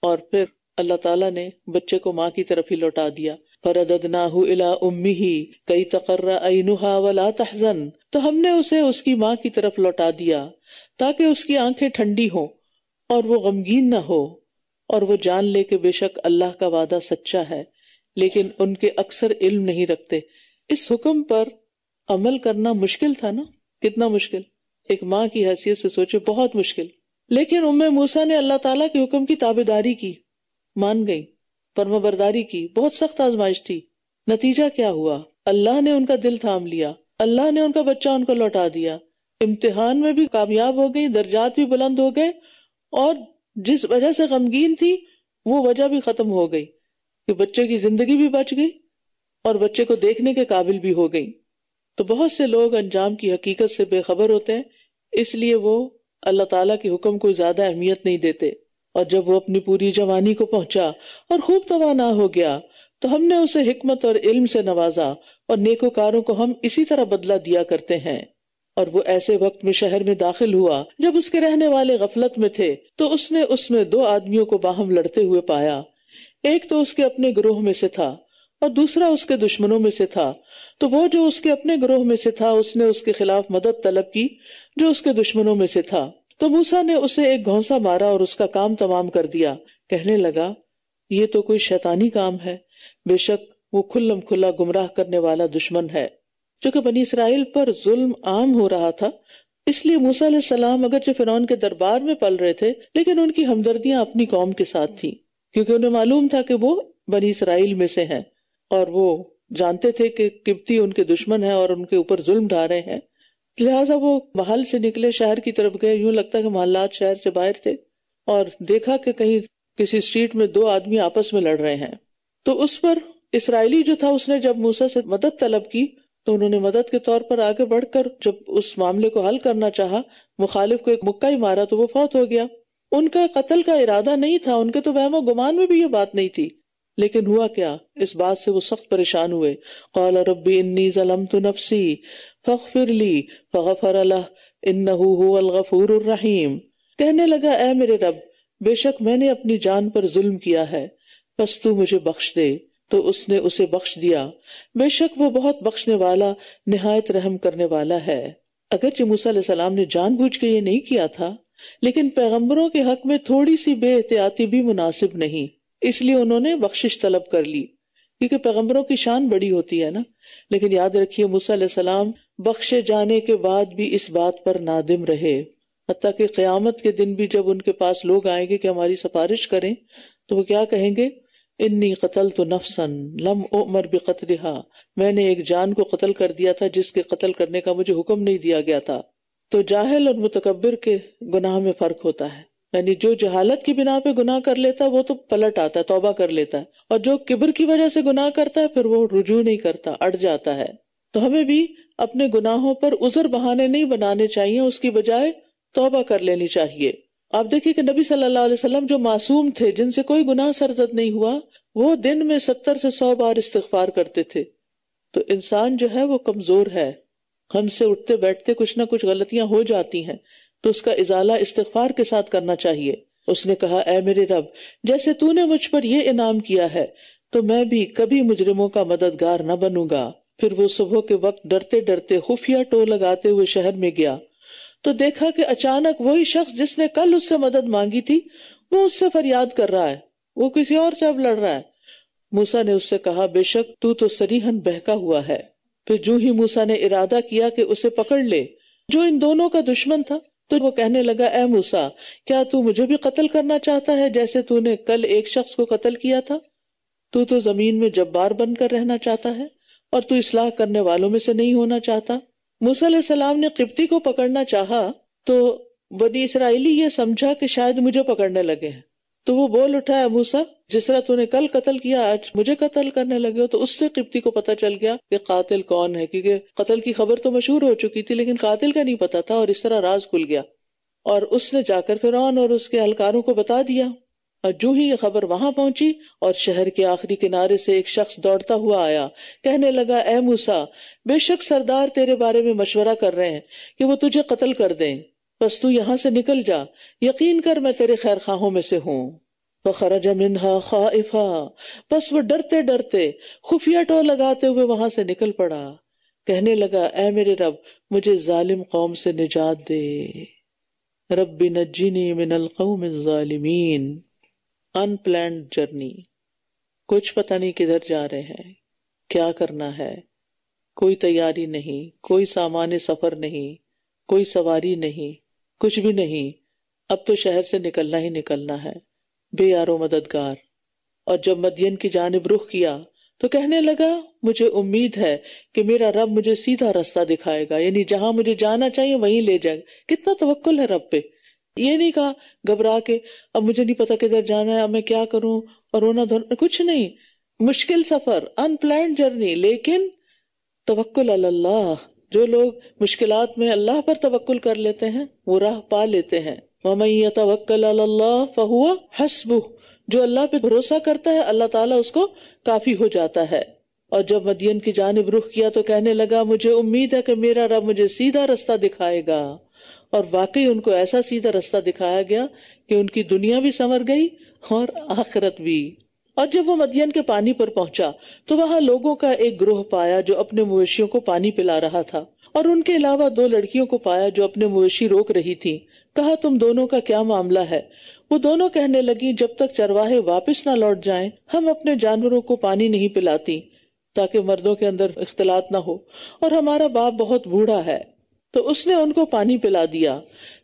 اور پھر اللہ تعالیٰ نے بچے کو ماں کی طرف ہی لوٹا دیا۔ فَرَدَدْنَاهُ إِلَىٰ أُمِّهِ كَيْ تَقَرَّ عَيْنُهَا وَلَا تَحْزَنَ، تو ہم نے اسے اس کی ماں کی طرف لوٹا دیا تاکہ اس کی آنکھیں ٹھنڈی ہوں اور وہ غمگین نہ ہو، اور وہ جان لے کہ بے شک اللہ کا وعدہ سچا ہے، لیکن ان کے اکثر علم نہیں رکھتے۔ اس حکم پر عمل کرنا مشکل تھا نا، کتنا مشکل، ایک ماں کی حیثیت سے سوچے بہت مشکل، لیکن ام موسیٰ نے اللہ تعالیٰ کے حکم کی تابعداری کی، مان گئی، فرمانبرداری کی۔ بہت سخت آزمائش تھی، نتیجہ کیا ہوا؟ اللہ نے ان کا دل تھام لیا، اللہ نے ان کا بچہ ان کو لوٹا دیا، امتحان میں بھی کامیاب ہو گئی، درجات بھی بلند ہو گئے، اور جس وجہ سے غمگین تھی وہ وجہ بھی ختم ہو گئی کہ بچے کی زندگی بھی بچ گئی اور بچے کو دیکھنے کے قابل بھی ہو گئی۔ تو بہت سے لوگ انجام کی حقیقت سے بے خبر ہوتے ہیں، اس لیے وہ اللہ تعالیٰ کے حکم کو زیادہ اہمیت نہیں دیتے، اور جب وہ اپنی پوری جوانی کو پہنچا اور خوب توانا ہو گیا تو ہم نے اسے حکمت اور علم سے نوازا، اور نیکوکاروں کو ہم اسی طرح بدلہ دیا کرتے ہیں۔ اور وہ ایسے وقت میں شہر میں داخل ہوا جب اس کے رہنے والے غفلت میں تھے، تو اس نے اس میں 2 آدمیوں کو باہم لڑتے ہوئے پایا، ایک تو اس کے اپنے گروہ میں سے تھا اور دوسرا اس کے دشمنوں میں سے تھا۔ تو وہ جو اس کے اپنے گروہ میں سے تھا اس نے اس کے خلاف مدد طلب کی جو اس کے دشمنوں میں سے تھا، تو موسیٰ نے اسے ایک گھونسا مارا اور اس کا کام تمام کر دیا۔ کہنے لگا، یہ تو کوئی شیطانی کام ہے، بے شک وہ کھلم کھلا گمراہ کرنے والا دشمن ہے۔ چونکہ بنی اسرائیل پر ظلم عام ہو رہا تھا، اس لیے موسیٰ علیہ السلام اگرچہ فرعون کے دربار میں پل رہے تھے، لیکن ان کی ہمدردیاں اپنی قوم کے ساتھ تھیں، کیونکہ انہیں معلوم تھا کہ وہ بنی اسرائیل میں سے ہیں، اور وہ جانتے تھے کہ قبطی ان کے دشمن ہیں اور ان کے اوپر ظلم ڈھا رہے ہیں۔ لہٰذا وہ محل سے نکلے، شہر کی طرف گئے، یوں لگتا کہ محلات شہر سے باہر تھے، اور دیکھا کہ کہیں کسی اسٹریٹ میں 2 آدمی آپس میں لڑ رہے ہیں۔ تو اس پر اسرائیلی جو تھا اس نے جب موسیٰ سے مدد طلب کی تو انہوں نے مدد کے طور پر آگے بڑھ کر جب اس معاملے کو حل کرنا چاہا، مخالف کو ایک مکہ ہی مارا تو وہ فوت ہو گیا۔ ان کا قتل کا ارادہ نہیں تھا، ان کے تو وہم و گمان میں بھی یہ بات نہیں تھی، لیکن ہوا کیا، اس بات سے وہ سخت پریشان ہوئے۔ قال رب انی ظلمت نفسی فاغفر لی فغفر لہ انہ هو الغفور الرحیم۔ کہنے لگا، اے میرے رب، بے شک میں نے اپنی جان پر ظلم کیا ہے، پس تو مجھے بخش دے۔ تو اس نے اسے بخش دیا، بے شک وہ بہت بخشنے والا، نہایت رحم کرنے والا ہے۔ اگرچہ موسیٰ علیہ السلام نے جان بوجھ کے یہ نہیں کیا تھا، لیکن پیغمبروں کے حق میں تھوڑی سی بے احتیاطی بھی مناسب نہیں، اس لیے انہوں نے بخشش طلب کر لی، کیونکہ پیغمبروں کی شان بڑی ہوتی ہے نا۔ لیکن یاد رکھیے موسیٰ علیہ السلام بخشے جانے کے بعد بھی اس بات پر نادم رہے، حتیٰ کہ قیامت کے دن بھی جب ان کے پاس لوگ آئیں گے کہ ہماری سفارش کریں تو وہ کیا کہیں گے؟ انی قتلت نفسا لم اؤمر بقتلها، میں نے ایک جان کو قتل کر دیا تھا جس کے قتل کرنے کا مجھے حکم نہیں دیا گیا تھا۔ تو جاہل اور متکبر کے گناہ میں فرق ہوتا ہے، یعنی جو جہالت کی بنا پہ گناہ کر لیتا ہے وہ تو پلٹ آتا ہے، توبہ کر لیتا ہے، اور جو کبر کی وجہ سے گناہ کرتا ہے پھر وہ رجوع نہیں کرتا، اڑ جاتا ہے۔ تو ہمیں بھی اپنے گناہوں پر عذر بہانے نہیں بنانے چاہیے، اس کی بجائے توبہ کر لینی چاہیے۔ آپ دیکھیے کہ نبی صلی اللہ علیہ وسلم جو معصوم تھے، جن سے کوئی گناہ سرزد نہیں ہوا، وہ دن میں 70 سے 100 بار استغفار کرتے تھے۔ تو انسان جو ہے وہ کمزور ہے، ہم سے اٹھتے بیٹھتے کچھ نہ کچھ غلطیاں ہو جاتی ہیں، تو اس کا ازالہ استغفار کے ساتھ کرنا چاہیے۔ اس نے کہا، اے میرے رب، جیسے تو نے مجھ پر یہ انعام کیا ہے تو میں بھی کبھی مجرموں کا مددگار نہ بنوں گا۔ پھر وہ صبح کے وقت ڈرتے ڈرتے خفیہ ٹو لگاتے ہوئے شہر میں گیا تو دیکھا کہ اچانک وہی شخص جس نے کل اس سے مدد مانگی تھی وہ اس سے فریاد کر رہا ہے، وہ کسی اور سے اب لڑ رہا ہے۔ موسیٰ نے اس سے کہا بے شک تو صریحاً بہکا ہوا ہے۔ پھر جو ہی موسیٰ نے ارادہ کیا کہ اسے پکڑ لے جو ان دونوں کا دشمن تھا تو وہ کہنے لگا اے موسیٰ کیا تو مجھے بھی قتل کرنا چاہتا ہے جیسے تو نے کل ایک شخص کو قتل کیا تھا؟ تو زمین میں جبار بن کر رہنا چاہتا ہے اور تو اصلاح کرنے والوں میں سے نہیں ہونا چاہتا۔ موسیٰ علیہ السلام نے قبطی کو پکڑنا چاہا تو بنی اسرائیلی یہ سمجھا کہ شاید مجھے پکڑنے لگے ہیں، تو وہ بول اٹھا اے موسیٰ جس طرح تو نے کل قتل کیا آج مجھے قتل کرنے لگے ہو۔ تو اس سے قبطی کو پتہ چل گیا کہ قاتل کون ہے، کیونکہ قتل کی خبر تو مشہور ہو چکی تھی لیکن قاتل کا نہیں پتا تھا، اور اس طرح راز کھل گیا اور اس نے جا کر فرعون اور اس کے اہلکاروں کو بتا دیا۔ اور جو ہی یہ خبر وہاں پہنچی اور شہر کے آخری کنارے سے ایک شخص دوڑتا ہوا آیا، کہنے لگا اے موسیٰ بے شک سردار تیرے بارے میں مشورہ کر رہے ہیں کہ وہ تجھے قتل کر دیں، بس تو یہاں سے نکل جا، یقین کر میں تیرے خیر خواہوں میں سے ہوں۔ فخرج منہا خائفا، بس وہ ڈرتے ڈرتے خفیہ ٹو لگاتے ہوئے وہاں سے نکل پڑا، کہنے لگا اے میرے رب مجھے ظالم قوم سے نجات دے، رب نجنی من القوم الظالمین۔ ان پلانڈ جرنی، کچھ پتہ نہیں کدھر جا رہے ہیں، کیا کرنا ہے، کوئی تیاری نہیں، کوئی سامان سفر نہیں، کوئی سواری نہیں، کچھ بھی نہیں، اب تو شہر سے نکلنا ہی نکلنا ہے، بے یار و مددگار۔ اور جب مدین کی جانب رخ کیا تو کہنے لگا مجھے امید ہے کہ میرا رب مجھے سیدھا راستہ دکھائے گا، یعنی جہاں مجھے جانا چاہیے وہیں لے جائے گا۔ کتنا توکل ہے رب پہ، یہ نہیں کہا گھبرا کے اب مجھے نہیں پتا کدھر جانا ہے، اب میں کیا کروں اور رونا دھونا، کچھ نہیں، مشکل سفر، ان پلانڈ جرنی، لیکن توکل علی اللہ۔ جو لوگ مشکلات میں اللہ پر توکل کر لیتے ہیں وہ راہ پا لیتے ہیں۔ وَمَن يَتَوَكَّلْ عَلَى اللَّهِ فَهُوَ حَسْبُهُ، جو اللہ پہ بھروسہ کرتا ہے اللہ تعالیٰ اس کو کافی ہو جاتا ہے۔ اور جب مدین کی جانب رخ کیا تو کہنے لگا مجھے امید ہے کہ میرا رب مجھے سیدھا راستہ دکھائے گا، اور واقعی ان کو ایسا سیدھا راستہ دکھایا گیا کہ ان کی دنیا بھی سنور گئی اور آخرت بھی۔ اور جب وہ مدین کے پانی پر پہنچا تو وہاں لوگوں کا ایک گروہ پایا جو اپنے مویشیوں کو پانی پلا رہا تھا، اور ان کے علاوہ 2 لڑکیوں کو پایا جو اپنے مویشی روک رہی تھی۔ کہا تم دونوں کا کیا معاملہ ہے؟ وہ دونوں کہنے لگی جب تک چرواہے واپس نہ لوٹ جائیں ہم اپنے جانوروں کو پانی نہیں پلاتی تاکہ مردوں کے اندر اختلاط نہ ہو، اور ہمارا باپ بہت بوڑھا ہے۔ تو اس نے ان کو پانی پلا دیا،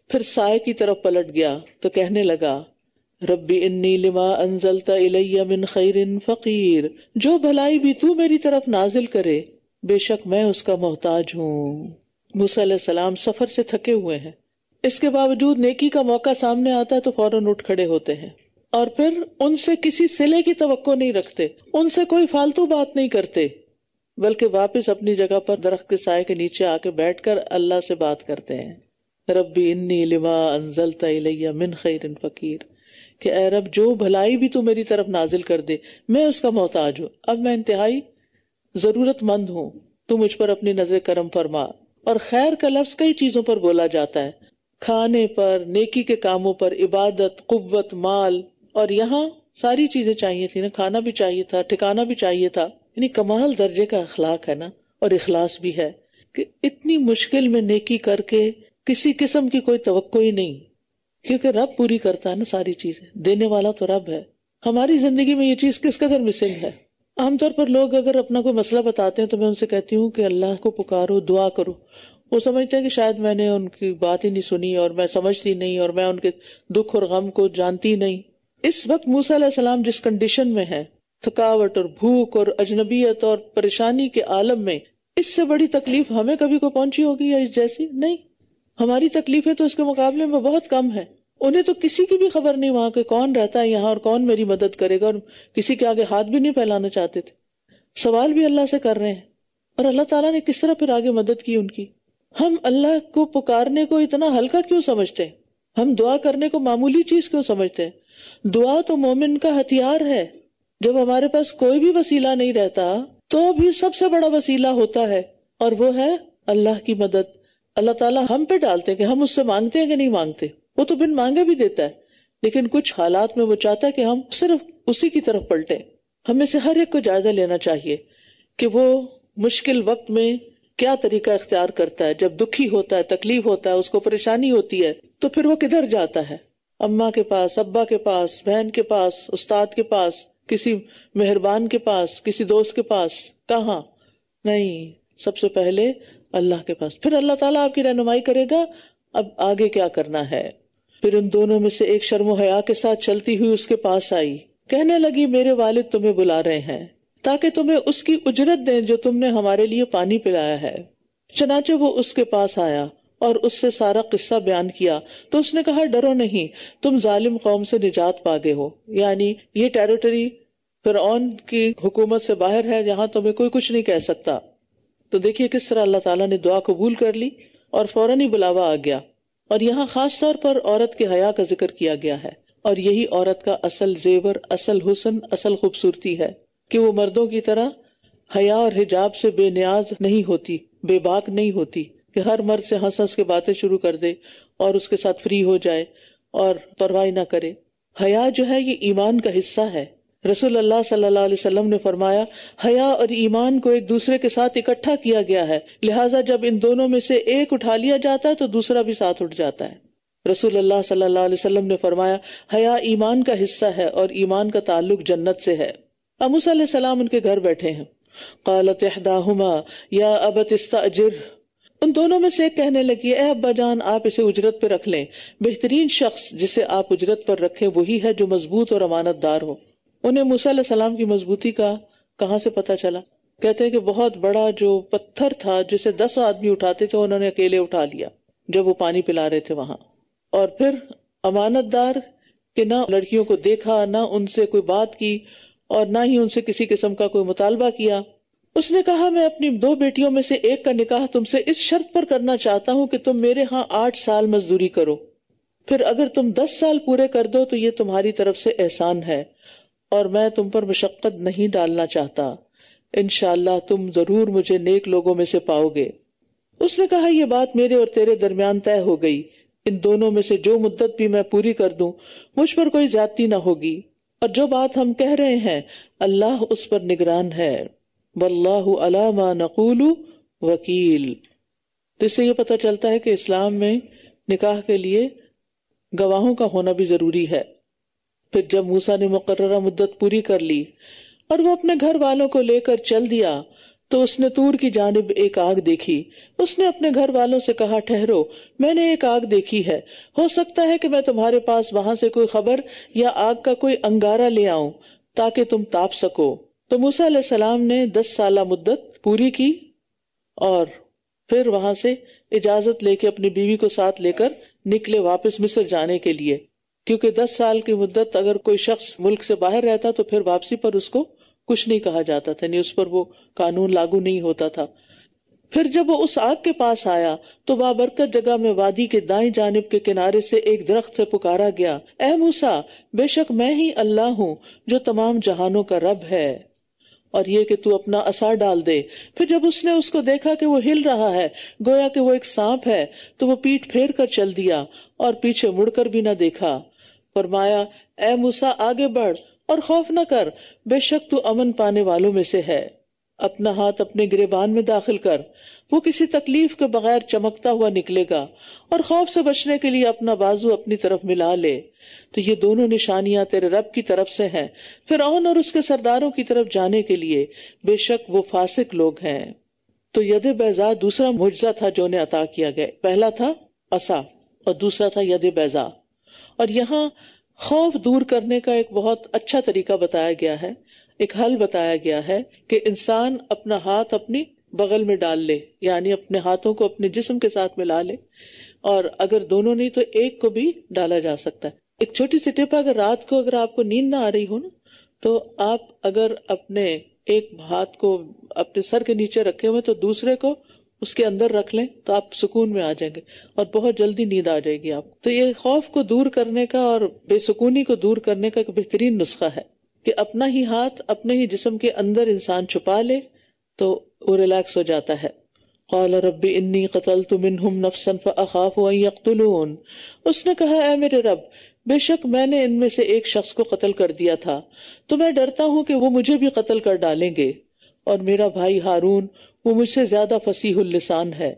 پھر سائے کی طرف پلٹ گیا تو کہنے لگا ربی انی لما انزلت الی من خیر فقیر، جو بھلائی بھی تو میری طرف نازل کرے بے شک میں اس کا محتاج ہوں۔ موسیٰ علیہ السلام سفر سے تھکے ہوئے ہیں، اس کے باوجود نیکی کا موقع سامنے آتا ہے تو فوراً اٹھ کھڑے ہوتے ہیں، اور پھر ان سے کسی صلے کی توقع نہیں رکھتے، ان سے کوئی فالتو بات نہیں کرتے، بلکہ واپس اپنی جگہ پر درخت کے سائے کے نیچے آ کے بیٹھ کر اللہ سے بات کرتے ہیں۔ ربی انی لما انزلت الی من خیر فقیر، کہ اے رب جو بھلائی بھی تو میری طرف نازل کر دے میں اس کا محتاج ہوں، اب میں انتہائی ضرورت مند ہوں، تو مجھ پر اپنی نظر کرم فرما۔ اور خیر کا لفظ کئی چیزوں پر بولا جاتا ہے، کھانے پر، نیکی کے کاموں پر، عبادت، قوت، مال، اور یہاں ساری چیزیں چاہیے تھی نا، کھانا بھی چاہیے تھا، ٹھکانا بھی چاہیے تھا، یعنی کمال درجے کا اخلاق ہے نا، اور اخلاص بھی ہے کہ اتنی مشکل میں نیکی کر کے کسی قسم کی کوئی توقع ہی نہیں، کیونکہ رب پوری کرتا ہے نا ساری چیزیں، دینے والا تو رب ہے۔ ہماری زندگی میں یہ چیز کس قدر مسنگ ہے۔ عام طور پر لوگ اگر اپنا کوئی مسئلہ بتاتے ہیں تو میں ان سے کہتی ہوں کہ اللہ کو پکارو، دعا کرو۔ وہ سمجھتے ہیں کہ شاید میں نے ان کی بات ہی نہیں سنی اور میں سمجھتی نہیں اور میں ان کے دکھ اور غم کو جانتی نہیں۔ اس وقت موسیٰ علیہ السلام جس کنڈیشن میں ہے، تھکاوٹ اور بھوک اور اجنبیت اور پریشانی کے عالم میں، اس سے بڑی تکلیف ہمیں کبھی کو پہنچی ہوگی یا اس جیسی؟ نہیں، ہماری تکلیفیں تو اس کے مقابلے میں بہت کم ہیں۔ انہیں تو کسی کی بھی خبر نہیں وہاں کہ کون رہتا ہے یہاں اور کون میری مدد کرے گا، اور کسی کے آگے ہاتھ بھی نہیں پھیلانا چاہتے تھے، سوال بھی اللہ سے کر رہے ہیں، اور اللہ تعالیٰ نے کس طرح پھر آگے مدد کی ان کی۔ ہم اللہ کو پکارنے کو اتنا ہلکا کیوں سمجھتے ہیں؟ ہم دعا کرنے کو معمولی چیز کیوں سمجھتے ہیں؟ دعا تو مومن کا ہتھیار ہے۔ جب ہمارے پاس کوئی بھی وسیلہ نہیں رہتا تو بھی سب سے بڑا وسیلہ ہوتا ہے، اور وہ ہے اللہ کی مدد۔ اللہ تعالیٰ ہم پہ ڈالتے ہیں کہ ہم اس سے مانگتے ہیں کہ نہیں مانگتے، وہ تو بن مانگے بھی دیتا ہے، لیکن کچھ حالات میں وہ چاہتا ہے کہ ہم صرف اسی کی طرف پلٹیں۔ ہمیں سے ہر ایک کو جائزہ لینا چاہیے کہ وہ مشکل وقت میں کیا طریقہ اختیار کرتا ہے، جب دکھی ہوتا ہے، تکلیف ہوتا ہے، اس کو پریشانی ہوتی ہے، تو پھر وہ کدھر جاتا ہے؟ اماں کے پاس، ابا کے پاس، بہن کے پاس، استاد کے پاس، کسی مہربان کے پاس، کسی دوست کے پاس؟ کہاں؟ نہیں، سب سے پہلے اللہ کے پاس. پھر اللہ تعالیٰ آپ کی رہنمائی کرے گا اب آگے کیا کرنا ہے. پھر ان دونوں میں سے ایک شرم و حیا کے ساتھ چلتی ہوئی اس کے پاس آئی، کہنے لگی میرے والد تمہیں بلا رہے ہیں تاکہ تمہیں اس کی اجرت دیں جو تم نے ہمارے لیے پانی پلایا ہے. چنانچہ وہ اس کے پاس آیا اور اس سے سارا قصہ بیان کیا تو اس نے کہا ڈرو نہیں، تم ظالم قوم سے نجات پا گئے ہو. یعنی یہ ٹیریٹری فرعون کی حکومت سے باہر ہے جہاں تمہیں کوئی کچھ نہیں کہہ سکتا. تو دیکھیے کس طرح اللہ تعالیٰ نے دعا قبول کر لی اور فوراً ہی بلاوا آ گیا. اور یہاں خاص طور پر عورت کے حیا کا ذکر کیا گیا ہے، اور یہی عورت کا اصل زیور، اصل حسن، اصل خوبصورتی ہے کہ وہ مردوں کی طرح حیا اور حجاب سے بے نیاز نہیں ہوتی، بے باک نہیں ہوتی کہ ہر مرد سے ہنس ہنس کے باتیں شروع کر دے اور اس کے ساتھ فری ہو جائے اور پرواہ نہ کرے. حیا جو ہے یہ ایمان کا حصہ ہے. رسول اللہ صلی اللہ علیہ وسلم نے فرمایا حیا اور ایمان کو ایک دوسرے کے ساتھ اکٹھا کیا گیا ہے، لہٰذا جب ان دونوں میں سے ایک اٹھا لیا جاتا ہے تو دوسرا بھی ساتھ اٹھ جاتا ہے. رسول اللہ صلی اللہ علیہ وسلم نے فرمایا حیا ایمان کا حصہ ہے اور ایمان کا تعلق جنت سے ہے. اب موسیٰ علیہ السلام ان کے گھر بیٹھے ہیں. قالت احداہما یا ابت استاجر، ان دونوں میں سے ایک کہنے لگی اے ابا جان آپ اسے اجرت پہ رکھ لیں، بہترین شخص جسے آپ اجرت پر رکھیں وہی ہے جو مضبوط اور امانت دار ہو. انہیں موسیٰ علیہ السلام کی مضبوطی کا کہاں سے پتہ چلا؟ کہتے ہیں کہ بہت بڑا جو پتھر تھا جسے 10 آدمی اٹھاتے تھے انہوں نے اکیلے اٹھا لیا جب وہ پانی پلا رہے تھے وہاں. اور پھر امانت دار کہ نہ لڑکیوں کو دیکھا، نہ ان سے کوئی بات کی اور نہ ہی ان سے کسی قسم کا کوئی مطالبہ کیا. اس نے کہا میں اپنی 2 بیٹیوں میں سے ایک کا نکاح تم سے اس شرط پر کرنا چاہتا ہوں کہ تم میرے ہاں 8 سال مزدوری کرو، پھر اگر تم 10 سال پورے کر دو تو یہ تمہاری طرف سے احسان ہے اور میں تم پر مشقت نہیں ڈالنا چاہتا، انشاءاللہ تم ضرور مجھے نیک لوگوں میں سے پاؤ گے. اس نے کہا یہ بات میرے اور تیرے درمیان طے ہو گئی، ان دونوں میں سے جو مدت بھی میں پوری کر دوں مجھ پر کوئی زیادتی نہ ہوگی، اور جو بات ہم کہہ رہے ہیں اللہ اس پر نگران ہے، واللہ علی ما نقول وکیل. تو اس سے یہ پتہ چلتا ہے کہ اسلام میں نکاح کے لیے گواہوں کا ہونا بھی ضروری ہے. پھر جب موسیٰ نے مقررہ مدت پوری کر لی اور وہ اپنے گھر والوں کو لے کر چل دیا تو اس نے طور کی جانب ایک آگ دیکھی. اس نے اپنے گھر والوں سے کہا ٹھہرو، میں نے ایک آگ دیکھی ہے، ہو سکتا ہے کہ میں تمہارے پاس وہاں سے کوئی خبر یا آگ کا کوئی انگارہ لے آؤں تاکہ تم تاپ سکو. تو موسیٰ علیہ السلام نے 10 سالہ مدت پوری کی اور پھر وہاں سے اجازت لے کے اپنی بیوی کو ساتھ لے کر نکلے واپس مصر جانے کے لیے، کیونکہ 10 سال کی مدت اگر کوئی شخص ملک سے باہر رہتا تو پھر واپسی پر اس کو کچھ نہیں کہا جاتا تھا، یعنی اس پر وہ قانون لاگو نہیں ہوتا تھا. پھر جب وہ اس آگ کے پاس آیا تو بابرکت جگہ میں وادی کے دائیں جانب کے کنارے سے ایک درخت سے پکارا گیا اے موسیٰ، بے شک میں ہی اللہ ہوں جو تمام جہانوں کا رب ہے، اور یہ کہ تو اپنا عصا ڈال دے. پھر جب اس نے اس کو دیکھا کہ وہ ہل رہا ہے گویا کہ وہ ایک سانپ ہے تو وہ پیٹھ پھیر کر چل دیا اور پیچھے مڑ کر بھی نہ دیکھا. فرمایا اے موسیٰ آگے بڑھ اور خوف نہ کر، بے شک تو امن پانے والوں میں سے ہے. اپنا ہاتھ اپنے گریبان میں داخل کر، وہ کسی تکلیف کے بغیر چمکتا ہوا نکلے گا، اور خوف سے بچنے کے لیے اپنا بازو اپنی طرف ملا لے. تو یہ دونوں نشانیاں تیرے رب کی طرف سے ہیں فرعون اور اس کے سرداروں کی طرف جانے کے لیے، بے شک وہ فاسق لوگ ہیں. تو ید بیضا دوسرا معجزہ تھا جو انہیں عطا کیا گیا. پہلا تھا عصا اور دوسرا تھا ید بیضا. اور یہاں خوف دور کرنے کا ایک بہت اچھا طریقہ بتایا گیا ہے، ایک حل بتایا گیا ہے کہ انسان اپنا ہاتھ اپنی بغل میں ڈال لے، یعنی اپنے ہاتھوں کو اپنے جسم کے ساتھ ملا لے، اور اگر دونوں نہیں تو ایک کو بھی ڈالا جا سکتا ہے. ایک چھوٹی سی ٹپ، اگر رات کو اگر آپ کو نیند نہ آ رہی ہو نا تو آپ اگر اپنے ایک ہاتھ کو اپنے سر کے نیچے رکھے ہوئے تو دوسرے کو اس کے اندر رکھ لیں تو آپ سکون میں آ جائیں گے اور بہت جلدی نیند آ جائے گی آپ. تو یہ خوف کو دور کرنے کا اور بے سکونی کو دور کرنے کا ایک بہترین نسخہ ہے کہ اپنا ہی ہاتھ اپنے ہی جسم کے اندر انسان چھپا لے تو وہ ریلیکس ہو جاتا ہے. قال رب انی قتلت منہم نفسا فاخاف ان یقتلون. اس نے کہا اے میرے رب، بے شک میں نے ان میں سے ایک شخص کو قتل کر دیا تھا تو میں ڈرتا ہوں کہ وہ مجھے بھی قتل کر ڈالیں گے، اور میرا بھائی ہارون وہ مجھ سے زیادہ فصیح اللسان ہے،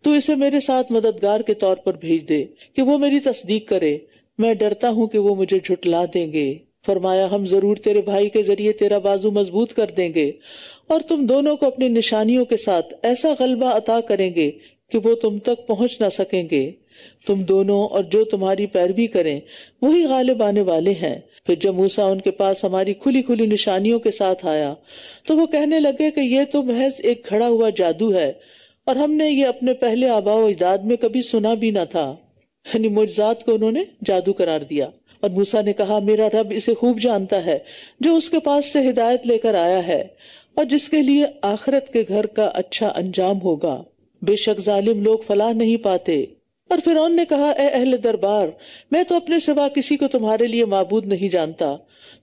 تو اسے میرے ساتھ مددگار کے طور پر بھیج دے کہ وہ میری تصدیق کرے، میں ڈرتا ہوں کہ وہ مجھے جھٹلا دیں گے۔ فرمایا ہم ضرور تیرے بھائی کے ذریعے تیرا بازو مضبوط کر دیں گے اور تم دونوں کو اپنی نشانیوں کے ساتھ ایسا غلبہ عطا کریں گے کہ وہ تم تک پہنچ نہ سکیں گے، تم دونوں اور جو تمہاری پیروی کریں وہی غالب آنے والے ہیں۔ پھر جب موسیٰ ان کے پاس ہماری کھلی کھلی نشانیوں کے ساتھ آیا تو وہ کہنے لگے کہ یہ تو محض ایک کھڑا ہوا جادو ہے اور ہم نے یہ اپنے پہلے آباء و اجداد میں کبھی سنا بھی نہ تھا، یعنی معجزات کو انہوں نے جادو قرار دیا۔ اور موسیٰ نے کہا میرا رب اسے خوب جانتا ہے جو اس کے پاس سے ہدایت لے کر آیا ہے اور جس کے لیے آخرت کے گھر کا اچھا انجام ہوگا، بے شک ظالم لوگ فلاح نہیں پاتے۔ اور فرعون نے کہا اے اہل دربار، میں تو اپنے سوا کسی کو تمہارے لیے معبود نہیں جانتا،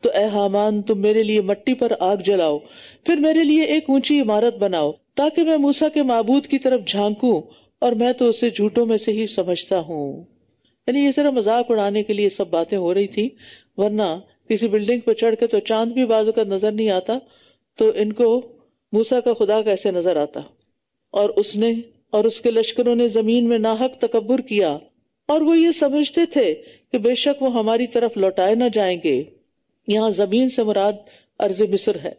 تو اے حامان تم میرے لیے مٹی پر آگ جلاؤ، پھر میرے لیے ایک اونچی عمارت بناؤ تاکہ میں موسیٰ کے معبود کی طرف جھانکوں، اور میں تو اسے جھوٹوں میں سے ہی سمجھتا ہوں۔ یعنی یہ صرف مذاق اڑانے کے لیے سب باتیں ہو رہی تھی، ورنہ کسی بلڈنگ پہ چڑھ کے تو چاند بھی بعض اوقات نظر نہیں آتا، تو ان کو موسیٰ کا خدا کیسے نظر آتا؟ اور اس نے اور اس کے لشکروں نے زمین میں ناحق تکبر کیا، اور وہ یہ سمجھتے تھے کہ بے شک وہ ہماری طرف لوٹائے نہ جائیں گے۔ یہاں زمین سے مراد ارض مصر ہے،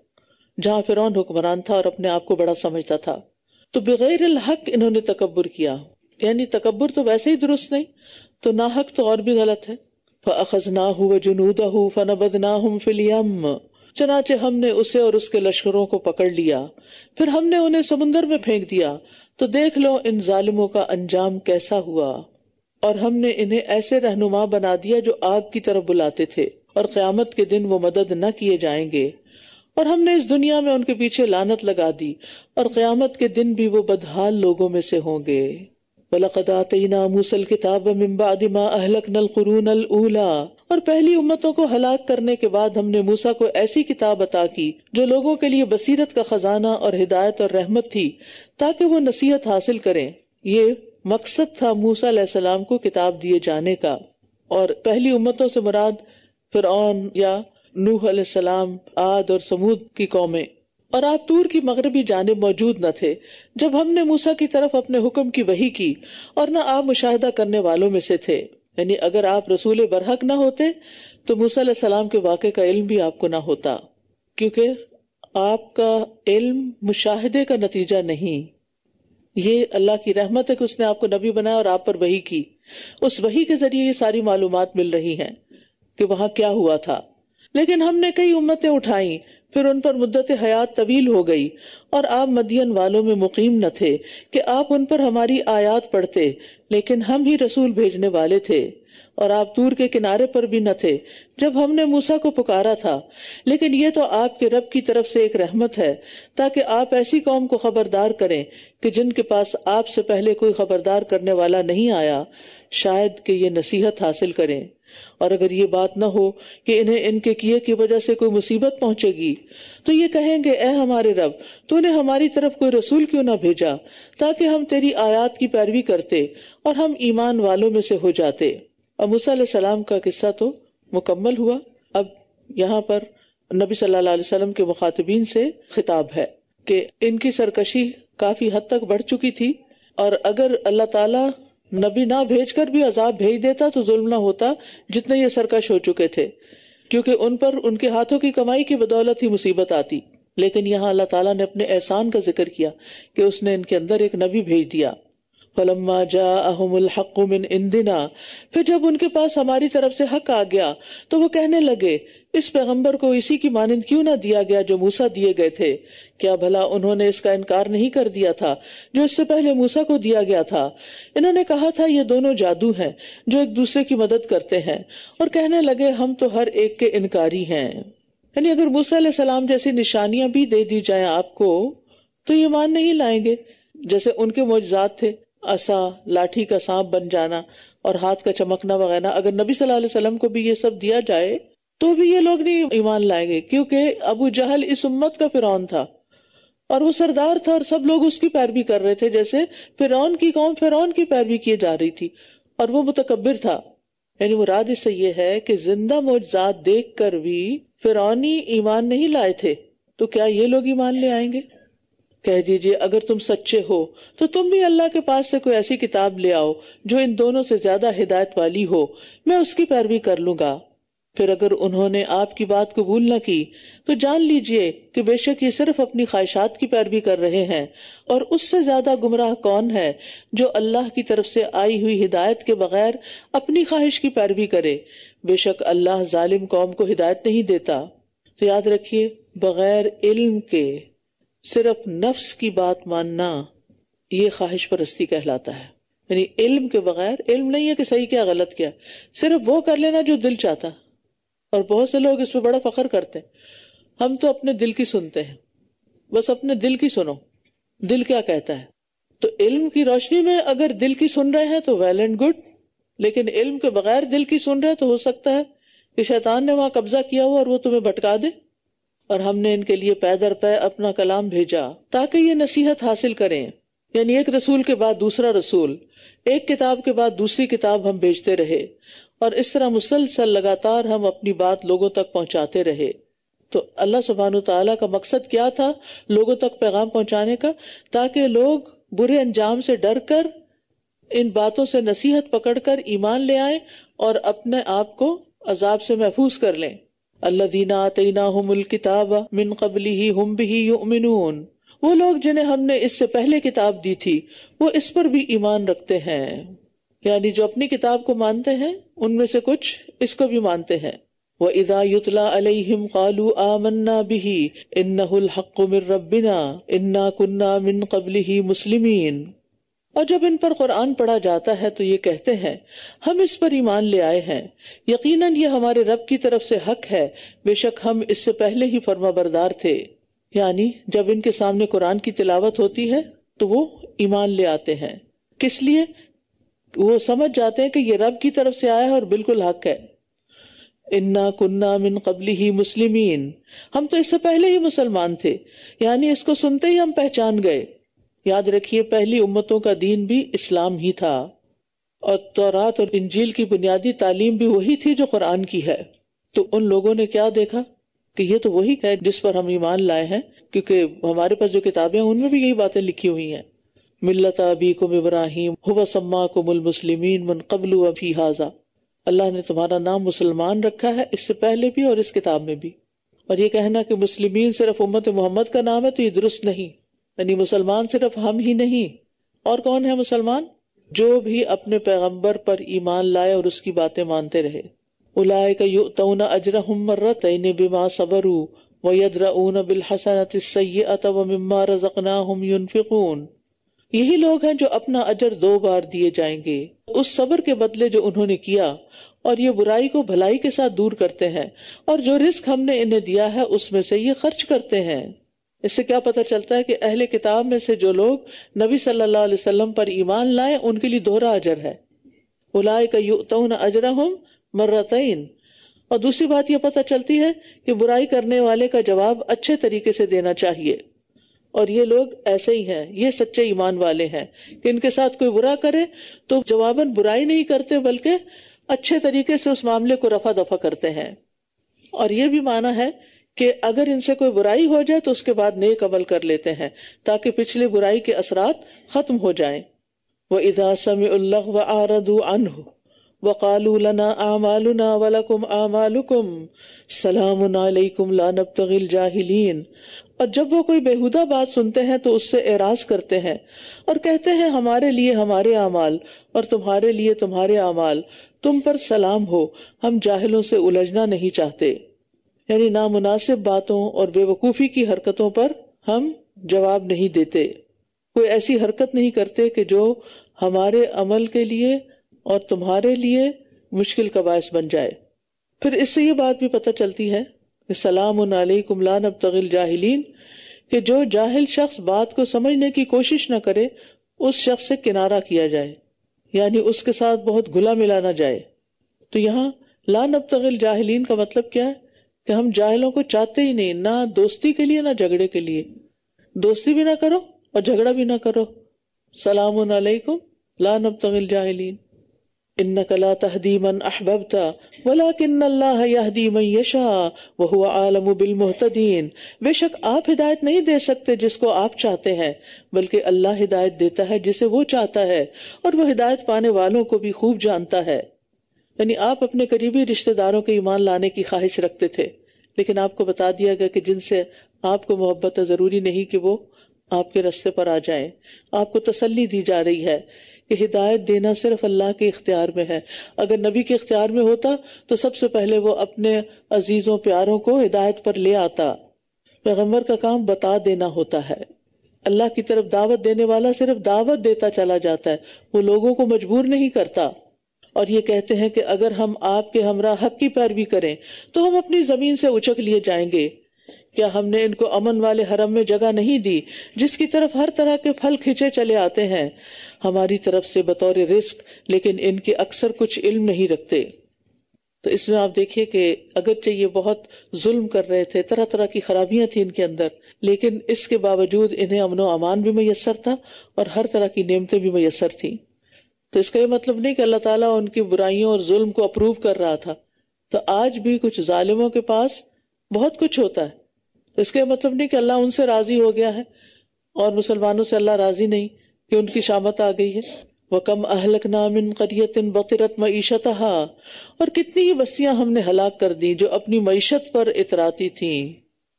جہاں فرعون حکمران تھا اور اپنے آپ کو بڑا سمجھتا تھا۔ تو بغیر الحق انہوں نے تکبر کیا، یعنی تکبر تو ویسے ہی درست نہیں، تو ناحق تو اور بھی غلط ہے۔ فَأَخَذْنَاهُ وَجُنُودَهُ فَنَبَذْنَاهُمْ فِي الْيَمِّ، چنانچہ ہم نے اسے اور اس کے لشکروں کو پکڑ لیا، پھر ہم نے انہیں سمندر میں پھینک دیا، تو دیکھ لو ان ظالموں کا انجام کیسا ہوا۔ اور ہم نے انہیں ایسے رہنما بنا دیا جو آگ کی طرف بلاتے تھے، اور قیامت کے دن وہ مدد نہ کیے جائیں گے، اور ہم نے اس دنیا میں ان کے پیچھے لعنت لگا دی، اور قیامت کے دن بھی وہ بدحال لوگوں میں سے ہوں گے۔ وَلَقَدْ آتَيْنَا مُوسَى الْكِتَابَ مِن بَعْدِ مَا أَهْلَكْنَا الْقُرُونَ الْأُولَىٰ، اور پہلی امتوں کو ہلاک کرنے کے بعد ہم نے موسیٰ کو ایسی کتاب عطا کی جو لوگوں کے لیے بصیرت کا خزانہ اور ہدایت اور رحمت تھی تاکہ وہ نصیحت حاصل کریں۔ یہ مقصد تھا موسیٰ علیہ السلام کو کتاب دیے جانے کا۔ اور پہلی امتوں سے مراد فرعون یا نوح علیہ السلام، عاد اور سمود کی قومیں۔ اور آپ طور کی مغربی جانب موجود نہ تھے جب ہم نے موسیٰ کی طرف اپنے حکم کی وحی کی، اور نہ آپ مشاہدہ کرنے والوں میں سے تھے، یعنی اگر آپ رسول برحق نہ ہوتے تو موسیٰ علیہ السلام کے واقعے کا علم بھی آپ کو نہ ہوتا، کیونکہ آپ کا علم مشاہدے کا نتیجہ نہیں۔ یہ اللہ کی رحمت ہے کہ اس نے آپ کو نبی بنایا اور آپ پر وحی کی، اس وحی کے ذریعے یہ ساری معلومات مل رہی ہیں کہ وہاں کیا ہوا تھا۔ لیکن ہم نے کئی امتیں اٹھائیں، پھر ان پر مدت حیات طویل ہو گئی، اور آپ مدین والوں میں مقیم نہ تھے کہ آپ ان پر ہماری آیات پڑھتے، لیکن ہم ہی رسول بھیجنے والے تھے، اور آپ طور کے کنارے پر بھی نہ تھے جب ہم نے موسیٰ کو پکارا تھا۔ لیکن یہ تو آپ کے رب کی طرف سے ایک رحمت ہے تاکہ آپ ایسی قوم کو خبردار کریں کہ جن کے پاس آپ سے پہلے کوئی خبردار کرنے والا نہیں آیا، شاید کہ یہ نصیحت حاصل کریں۔ اور اگر یہ بات نہ ہو کہ انہیں ان کے کیے کی وجہ سے کوئی مصیبت پہنچے گی تو یہ کہیں گے اے ہمارے رب، تو نے ہماری طرف کوئی رسول کیوں نہ بھیجا تاکہ ہم تیری آیات کی پیروی کرتے اور ہم ایمان والوں میں سے ہو جاتے۔ اب موسیٰ علیہ السلام کا قصہ تو مکمل ہوا، اب یہاں پر نبی صلی اللہ علیہ وسلم کے مخاطبین سے خطاب ہے کہ ان کی سرکشی کافی حد تک بڑھ چکی تھی، اور اگر اللہ تعالیٰ نبی نہ بھیج کر بھی عذاب بھیج دیتا تو ظلم نہ ہوتا جتنے یہ سرکش ہو چکے تھے، کیونکہ ان پر ان کے ہاتھوں کی کمائی کی بدولت ہی مصیبت آتی۔ لیکن یہاں اللہ تعالیٰ نے اپنے احسان کا ذکر کیا کہ اس نے ان کے اندر ایک نبی بھیج دیا۔ فَلَمَّا جَاءَهُمُ الْحَقُّ مِنْ عِنْدِنَا، پھر جب ان کے پاس ہماری طرف سے حق آ گیا تو وہ کہنے لگے اس پیغمبر کو اسی کی مانند کیوں نہ دیا گیا جو موسیٰ دیے گئے تھے، کیا بھلا انہوں نے اس کا انکار نہیں کر دیا تھا جو اس سے پہلے موسیٰ کو دیا گیا تھا۔ انہوں نے کہا تھا یہ دونوں جادو ہیں جو ایک دوسرے کی مدد کرتے ہیں، اور کہنے لگے ہم تو ہر ایک کے انکاری ہیں۔ یعنی اگر موسیٰ علیہ السلام جیسی نشانیاں بھی دے دی جائیں آپ کو تو یہ مان نہیں لائیں گے، جیسے ان کے معجزات تھے، عصا، لاٹھی کا سانپ بن جانا اور ہاتھ کا چمکنا وغیرہ۔ اگر نبی صلی اللہ علیہ وسلم کو بھی یہ سب دیا جائے تو بھی یہ لوگ نہیں ایمان لائیں گے، کیونکہ ابو جہل اس امت کا فرعون تھا اور وہ سردار تھا اور سب لوگ اس کی پیروی کر رہے تھے، جیسے فرعون کی قوم فرعون کی پیروی کی جا رہی تھی، اور وہ متکبر تھا۔ یعنی مراد اس سے یہ ہے کہ زندہ معجزات دیکھ کر بھی فرعونی ایمان نہیں لائے تھے، تو کیا یہ لوگ ایمان لے آئیں گے؟ کہہ دیجئے اگر تم سچے ہو تو تم بھی اللہ کے پاس سے کوئی ایسی کتاب لے آؤ جو ان دونوں سے زیادہ ہدایت والی ہو، میں اس کی پیروی کر لوں گا۔ پھر اگر انہوں نے آپ کی بات قبول نہ کی تو جان لیجئے کہ بے شک یہ صرف اپنی خواہشات کی پیروی کر رہے ہیں، اور اس سے زیادہ گمراہ کون ہے جو اللہ کی طرف سے آئی ہوئی ہدایت کے بغیر اپنی خواہش کی پیروی کرے۔ بے شک اللہ ظالم قوم کو ہدایت نہیں دیتا۔ تو یاد رکھیے، بغیر علم کے صرف نفس کی بات ماننا یہ خواہش پرستی کہلاتا ہے۔ یعنی علم کے بغیر، علم نہیں ہے کہ صحیح کیا غلط کیا، صرف وہ کر لینا جو دل چاہتا۔ اور بہت سے لوگ اس پہ بڑا فخر کرتے ہیں، ہم تو اپنے دل کی سنتے ہیں، بس اپنے دل کی سنو، دل کیا کہتا ہے۔ تو علم کی روشنی میں اگر دل کی سن رہے ہیں تو ویل اینڈ گڈ، لیکن علم کے بغیر دل کی سن رہے ہیں تو ہو سکتا ہے کہ شیطان نے وہاں قبضہ کیا ہو اور وہ تمہیں بھٹکا دے۔ اور ہم نے ان کے لیے پے در پے اپنا کلام بھیجا تاکہ یہ نصیحت حاصل کریں، یعنی ایک رسول کے بعد دوسرا رسول، ایک کتاب کے بعد دوسری کتاب ہم بھیجتے رہے، اور اس طرح مسلسل لگاتار ہم اپنی بات لوگوں تک پہنچاتے رہے۔ تو اللہ سبحانہ تعالیٰ کا مقصد کیا تھا لوگوں تک پیغام پہنچانے کا؟ تاکہ لوگ برے انجام سے ڈر کر ان باتوں سے نصیحت پکڑ کر ایمان لے آئیں اور اپنے آپ کو عذاب سے محفوظ کر لیں۔ الذین آتیناہم الکتاب من قبلہ ہم بہ یؤمنون، وہ لوگ جنہیں ہم نے اس سے پہلے کتاب دی تھی وہ اس پر بھی ایمان رکھتے ہیں، یعنی جو اپنی کتاب کو مانتے ہیں ان میں سے کچھ اس کو بھی مانتے ہیں۔ وَإِذَا يُتْلَى عَلَيْهِمْ قَالُوا آمَنَّا بِهِ إِنَّهُ الْحَقُّ مِن رَّبِّنَا إِنَّا كُنَّا مِن قَبْلِهِ مُسْلِمِينَ، اور جب ان پر قرآن پڑھا جاتا ہے تو یہ کہتے ہیں ہم اس پر ایمان لے آئے ہیں، یقیناً یہ ہمارے رب کی طرف سے حق ہے، بے شک ہم اس سے پہلے ہی فرما بردار تھے۔ یعنی جب ان کے سامنے قرآن کی تلاوت ہوتی ہے تو وہ ایمان لے آتے ہیں، کس لیے؟ وہ سمجھ جاتے ہیں کہ یہ رب کی طرف سے آیا ہے اور بالکل حق ہے۔ انا کننا من قبلہ مسلمین، ہم تو اس سے پہلے ہی مسلمان تھے، یعنی اس کو سنتے ہی ہم پہچان گئے۔ یاد رکھیے پہلی امتوں کا دین بھی اسلام ہی تھا، اور تورات اور انجیل کی بنیادی تعلیم بھی وہی تھی جو قرآن کی ہے۔ تو ان لوگوں نے کیا دیکھا کہ یہ تو وہی ہے جس پر ہم ایمان لائے ہیں، کیونکہ ہمارے پاس جو کتابیں ہیں ان میں بھی یہی باتیں لکھی ہوئی ہیں۔ ملت ابیکم ابراہیم ھو سماکم المسلمین من قبل وفی ھذا، اللہ نے تمہارا نام مسلمان رکھا ہے اس سے پہلے بھی اور اس کتاب میں بھی۔ اور یہ کہنا کہ مسلمین صرف امت محمد کا نام ہے تو یہ درست نہیں، یعنی مسلمان صرف ہم ہی نہیں، اور کون ہے مسلمان؟ جو بھی اپنے پیغمبر پر ایمان لائے اور اس کی باتیں مانتے رہے۔ اولئک یؤتون اجرہم مرتین بما صبروا ویدرؤون بالحسنۃ السیئۃ ومما رزقناہم ینفقون، یہی لوگ ہیں جو اپنا اجر 2 بار دیے جائیں گے اس صبر کے بدلے جو انہوں نے کیا، اور یہ برائی کو بھلائی کے ساتھ دور کرتے ہیں، اور جو رزق ہم نے انہیں دیا ہے اس میں سے یہ خرچ کرتے ہیں۔ اس سے کیا پتہ چلتا ہے کہ اہل کتاب میں سے جو لوگ نبی صلی اللہ علیہ وسلم پر ایمان لائیں ان کے لیے دوہرا اجر ہے۔ اولئک یؤتون اجرہم مرتین۔ اور دوسری بات یہ پتہ چلتی ہے کہ برائی کرنے والے کا جواب اچھے طریقے سے دینا چاہیے، اور یہ لوگ ایسے ہی ہیں، یہ سچے ایمان والے ہیں کہ ان کے ساتھ کوئی برا کرے تو جواباً برائی نہیں کرتے بلکہ اچھے طریقے سے اس معاملے کو رفع دفع کرتے ہیں۔ اور یہ بھی معنی ہے کہ اگر ان سے کوئی برائی ہو جائے تو اس کے بعد نیک عمل کر لیتے ہیں تاکہ پچھلی برائی کے اثرات ختم ہو جائیں۔ وَإِذَا سَمِعُوا اللَّغْوَ أَعْرَضُوا عَنْهُ وَقَالُوا لَنَا أَعْمَالُنَا وَلَكُمْ أَعْمَالُكُمْ سَلَامٌ عَلَيْكُمْ لَا نَبْتَغِي الْجَاهِلِينَ، اور جب وہ کوئی بےہودہ بات سنتے ہیں تو اس سے اعراض کرتے ہیں اور کہتے ہیں ہمارے لیے ہمارے اعمال اور تمہارے لیے تمہارے اعمال، تم پر سلام ہو، ہم جاہلوں سے الجھنا نہیں چاہتے۔ یعنی نامناسب باتوں اور بے وقوفی کی حرکتوں پر ہم جواب نہیں دیتے، کوئی ایسی حرکت نہیں کرتے کہ جو ہمارے عمل کے لیے اور تمہارے لیے مشکل کا باعث بن جائے۔ پھر اس سے یہ بات بھی پتہ چلتی ہے کہ سلام علیکم لا نبتغی الجاہلین، کہ جو جاہل شخص بات کو سمجھنے کی کوشش نہ کرے اس شخص سے کنارہ کیا جائے، یعنی اس کے ساتھ بہت گھلا ملا نہ جائے۔ تو یہاں لا نبتغی الجاہلین کا مطلب کیا ہے کہ ہم جاہلوں کو چاہتے ہی نہیں، نہ دوستی کے لیے نہ جھگڑے کے لیے، دوستی بھی نہ کرو اور جھگڑا بھی نہ کرو۔ سلام علیکم لا نبتغی الجاہلین۔ انک لا تہدی من احببت ولکن اللہ یہدی من یشاء وہو عالم بالمہتدین. بے شک آپ ہدایت نہیں دے سکتے جس کو آپ چاہتے ہیں، بلکہ اللہ ہدایت دیتا ہے جسے وہ چاہتا ہے، اور وہ ہدایت پانے والوں کو بھی خوب جانتا ہے. یعنی آپ اپنے قریبی رشتہ داروں کے ایمان لانے کی خواہش رکھتے تھے، لیکن آپ کو بتا دیا گیا کہ جن سے آپ کو محبت ہے ضروری نہیں کہ وہ آپ کے راستے پر آ جائیں. آپ کو تسلی دی جا رہی ہے کہ ہدایت دینا صرف اللہ کے اختیار میں ہے. اگر نبی کے اختیار میں ہوتا تو سب سے پہلے وہ اپنے عزیزوں پیاروں کو ہدایت پر لے آتا. پیغمبر کا کام بتا دینا ہوتا ہے. اللہ کی طرف دعوت دینے والا صرف دعوت دیتا چلا جاتا ہے، وہ لوگوں کو مجبور نہیں کرتا. اور یہ کہتے ہیں کہ اگر ہم آپ کے ہمراہ حق کی پیروی کریں تو ہم اپنی زمین سے اچک لیے جائیں گے. کیا ہم نے ان کو امن والے حرم میں جگہ نہیں دی جس کی طرف ہر طرح کے پھل کھینچے چلے آتے ہیں ہماری طرف سے بطور رزق، لیکن ان کے اکثر کچھ علم نہیں رکھتے. تو اس میں آپ دیکھیے کہ اگرچہ یہ بہت ظلم کر رہے تھے، طرح طرح کی خرابیاں تھیں ان کے اندر، لیکن اس کے باوجود انہیں امن و امان بھی میسر تھا اور ہر طرح کی نعمتیں بھی میسر تھیں. تو اس کا یہ مطلب نہیں کہ اللہ تعالیٰ ان کی برائیوں اور ظلم کو اپروو کر رہا تھا. تو آج بھی کچھ ظالموں کے پاس بہت کچھ ہوتا ہے. اس کا یہ مطلب نہیں کہ اللہ ان سے راضی ہو گیا ہے اور مسلمانوں سے اللہ راضی نہیں کہ ان کی شامت آ گئی ہے. وَكَمْ أَهْلَكْنَا مِنْ قَرْيَةٍ بَطِرَتْ مَعِيشَتَهَا، اور کتنی ہی بستیاں ہم نے ہلاک کر دی جو اپنی معیشت پر اتراتی تھیں،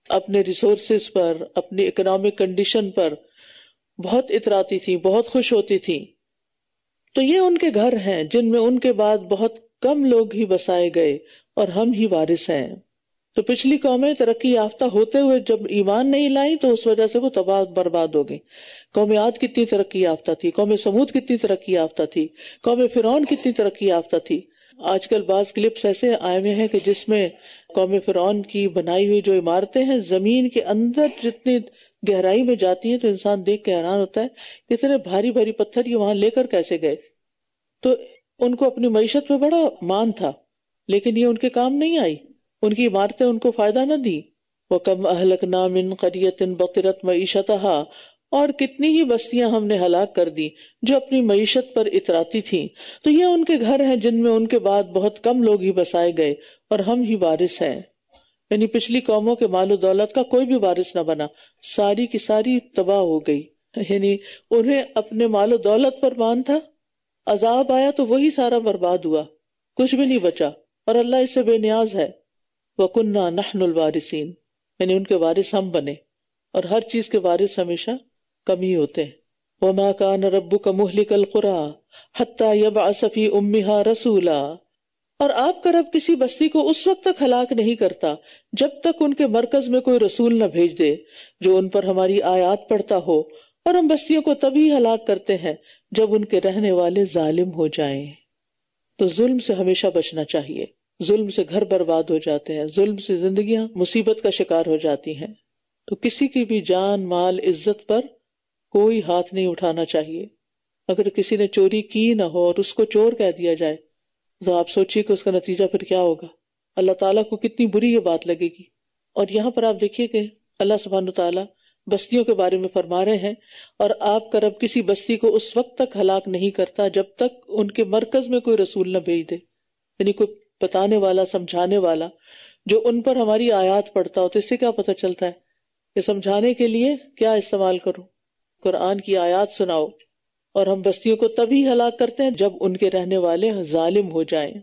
اپنے ریسورسز پر، اپنی اکنامک کنڈیشن پر بہت اتراتی تھیں، بہت خوش ہوتی تھیں. تو یہ ان کے گھر ہیں جن میں ان کے بعد بہت کم لوگ ہی بسائے گئے اور ہم ہی وارث ہیں. تو پچھلی قومیں ترقی یافتہ ہوتے ہوئے جب ایمان نہیں لائیں تو اس وجہ سے وہ تباہ برباد ہو گئی. قوم عاد کتنی ترقی یافتہ تھی، قوم سمود کتنی ترقی یافتہ تھی، قوم فرعون کتنی ترقی یافتہ تھی. آج کل بعض کلپس ایسے آئے ہوئے ہیں کہ جس میں قوم فرعون کی بنائی ہوئی جو عمارتیں ہیں زمین کے اندر جتنی گہرائی میں جاتی ہیں تو انسان دیکھ کے حیران ہوتا ہے کہ اتنے بھاری بھاری پتھر یہ وہاں لے کر کیسے گئے. تو ان کو اپنی معیشت پہ بڑا مان تھا، لیکن یہ ان کے کام نہیں آئی، ان کی عمارتیں ان کو فائدہ نہ دی. وَكَمْ أَهْلَكْنَا مِنْ قَرْيَةٍ بَطِرَتْ مَعِيشَتَهَا، اور کتنی ہی بستیاں ہم نے ہلاک کر دی جو اپنی معیشت پر اتراتی تھیں. تو یہ ان کے گھر ہیں جن میں ان کے بعد بہت کم لوگ ہی بسائے گئے اور ہم ہی وارث ہیں. یعنی پچھلی قوموں کے مال و دولت کا کوئی بھی وارث نہ بنا، ساری کی ساری تباہ ہو گئی. یعنی انہیں اپنے مال و دولت پر مان تھا، عذاب آیا تو وہی سارا برباد ہوا، کچھ بھی نہیں بچا، اور اللہ اس سے بے نیاز ہے. وَكُنَّا نَحْنُ الْوَارِثِينَ، یعنی ان کے وارث ہم بنے، اور ہر چیز کے وارث ہمیشہ کم ہی ہوتے ہیں. وَمَا كَانَ رَبُّكَ مُهْلِكَ الْقُرَىٰ حَتَّىٰ يَبْعَثَ فِي أُمِّهَا رَسُولًا، اور آپ کا رب کسی بستی کو اس وقت تک ہلاک نہیں کرتا جب تک ان کے مرکز میں کوئی رسول نہ بھیج دے جو ان پر ہماری آیات پڑھتا ہو، اور ہم بستیوں کو تبھی ہلاک کرتے ہیں جب ان کے رہنے والے ظالم ہو جائیں. تو ظلم سے ہمیشہ بچنا چاہیے. ظلم سے گھر برباد ہو جاتے ہیں، ظلم سے زندگیاں مصیبت کا شکار ہو جاتی ہیں. تو کسی کی بھی جان، مال، عزت پر کوئی ہاتھ نہیں اٹھانا چاہیے. اگر کسی نے چوری کی نہ ہو اور اس کو چور کہہ دیا جائے تو آپ سوچیے کہ اس کا نتیجہ پھر کیا ہوگا. اللہ تعالیٰ کو کتنی بری یہ بات لگے گی. اور یہاں پر آپ دیکھیے کہ اللہ سبحانہ تعالیٰ بستیوں کے بارے میں فرما رہے ہیں، اور آپ کا رب کسی بستی کو اس وقت تک ہلاک نہیں کرتا جب تک ان کے مرکز میں کوئی رسول نہ بھیج دے. یعنی کوئی بتانے والا، سمجھانے والا جو ان پر ہماری آیات پڑھتا ہو. تو اس سے کیا پتہ چلتا ہے کہ سمجھانے کے لیے کیا استعمال کرو؟ قرآن کی آیات سناؤ. اور ہم بستیوں کو تبھی ہلاک کرتے ہیں جب ان کے رہنے والے ظالم ہو جائیں.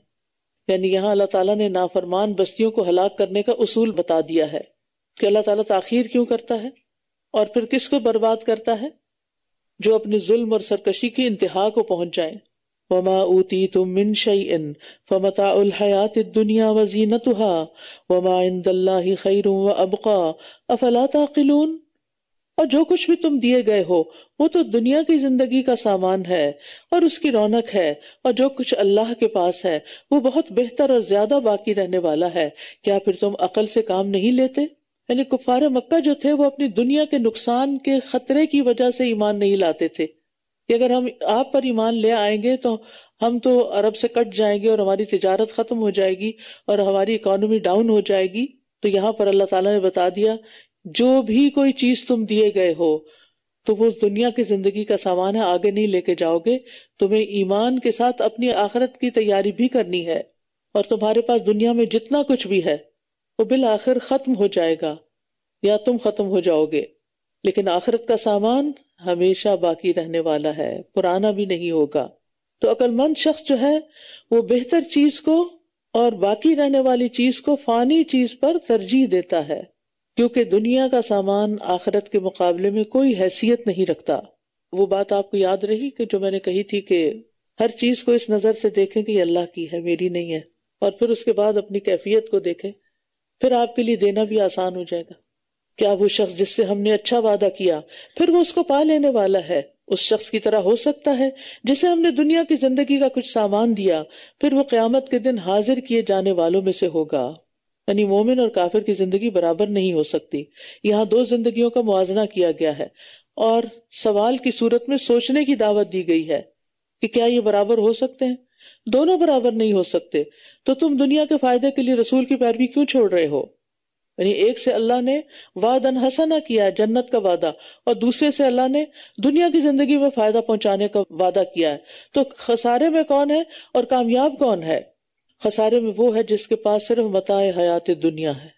یعنی یہاں اللہ تعالیٰ نے نافرمان بستیوں کو ہلاک کرنے کا اصول بتا دیا ہے کہ اللہ تعالیٰ تاخیر کیوں کرتا ہے اور پھر کس کو برباد کرتا ہے؟ جو اپنے ظلم اور سرکشی کی انتہا کو پہنچ جائیں. وَمَا أُوتِيتُم مِّن شَيْءٍ فَمَتَاعُ الْحَيَاةِ الدُّنْيَا وَزِينَتُهَا وَمَا عِندَ اللَّهِ خَيْرٌ وَأَبْقَىٰ أَفَلَا تَعْقِلُونَ، اور جو کچھ بھی تم دیے گئے ہو وہ تو دنیا کی زندگی کا سامان ہے اور اس کی رونق ہے، اور جو کچھ اللہ کے پاس ہے وہ بہت بہتر اور زیادہ باقی رہنے والا ہے. کیا پھر تم عقل سے کام نہیں لیتے؟ یعنی کفار مکہ جو تھے وہ اپنی دنیا کے نقصان کے خطرے کی وجہ سے ایمان نہیں لاتے تھے کہ اگر ہم آپ پر ایمان لے آئیں گے تو ہم تو عرب سے کٹ جائیں گے اور ہماری تجارت ختم ہو جائے گی اور ہماری اکانومی ڈاؤن ہو جائے گی. تو یہاں پر اللہ تعالیٰ نے بتا دیا جو بھی کوئی چیز تم دیے گئے ہو تو وہ دنیا کی زندگی کا سامان ہے، آگے نہیں لے کے جاؤ گے. تمہیں ایمان کے ساتھ اپنی آخرت کی تیاری بھی کرنی ہے، اور تمہارے پاس دنیا میں جتنا کچھ بھی ہے وہ بالآخر ختم ہو جائے گا یا تم ختم ہو جاؤ گے، لیکن آخرت کا سامان ہمیشہ باقی رہنے والا ہے، پرانا بھی نہیں ہوگا. تو عقل مند شخص جو ہے وہ بہتر چیز کو اور باقی رہنے والی چیز کو فانی چیز پر ترجیح دیتا ہے، کیونکہ دنیا کا سامان آخرت کے مقابلے میں کوئی حیثیت نہیں رکھتا. وہ بات آپ کو یاد رہی کہ جو میں نے کہی تھی کہ ہر چیز کو اس نظر سے دیکھیں کہ یہ اللہ کی ہے، میری نہیں ہے، اور پھر اس کے بعد اپنی کیفیت کو دیکھیں، پھر آپ کے لیے دینا بھی آسان ہو جائے گا. کیا وہ شخص جس سے ہم نے اچھا وعدہ کیا پھر وہ اس کو پا لینے والا ہے، اس شخص کی طرح ہو سکتا ہے جسے ہم نے دنیا کی زندگی کا کچھ سامان دیا پھر وہ قیامت کے دن حاضر کیے جانے والوں میں سے ہوگا؟ یعنی مومن اور کافر کی زندگی برابر نہیں ہو سکتی. یہاں دو زندگیوں کا موازنہ کیا گیا ہے اور سوال کی صورت میں سوچنے کی دعوت دی گئی ہے کہ کیا یہ برابر ہو سکتے ہیں؟ دونوں برابر نہیں ہو سکتے. تو تم دنیا کے فائدے کے لیے رسول کی پیروی کیوں چھوڑ رہے ہو؟ یعنی ایک سے اللہ نے وعدن حسنہ کیا ہے، جنت کا وعدہ، اور دوسرے سے اللہ نے دنیا کی زندگی میں فائدہ پہنچانے کا وعدہ کیا ہے. تو خسارے میں کون ہے اور کامیاب کون ہے؟ خسارے میں وہ ہے جس کے پاس صرف متاع حیات دنیا ہے،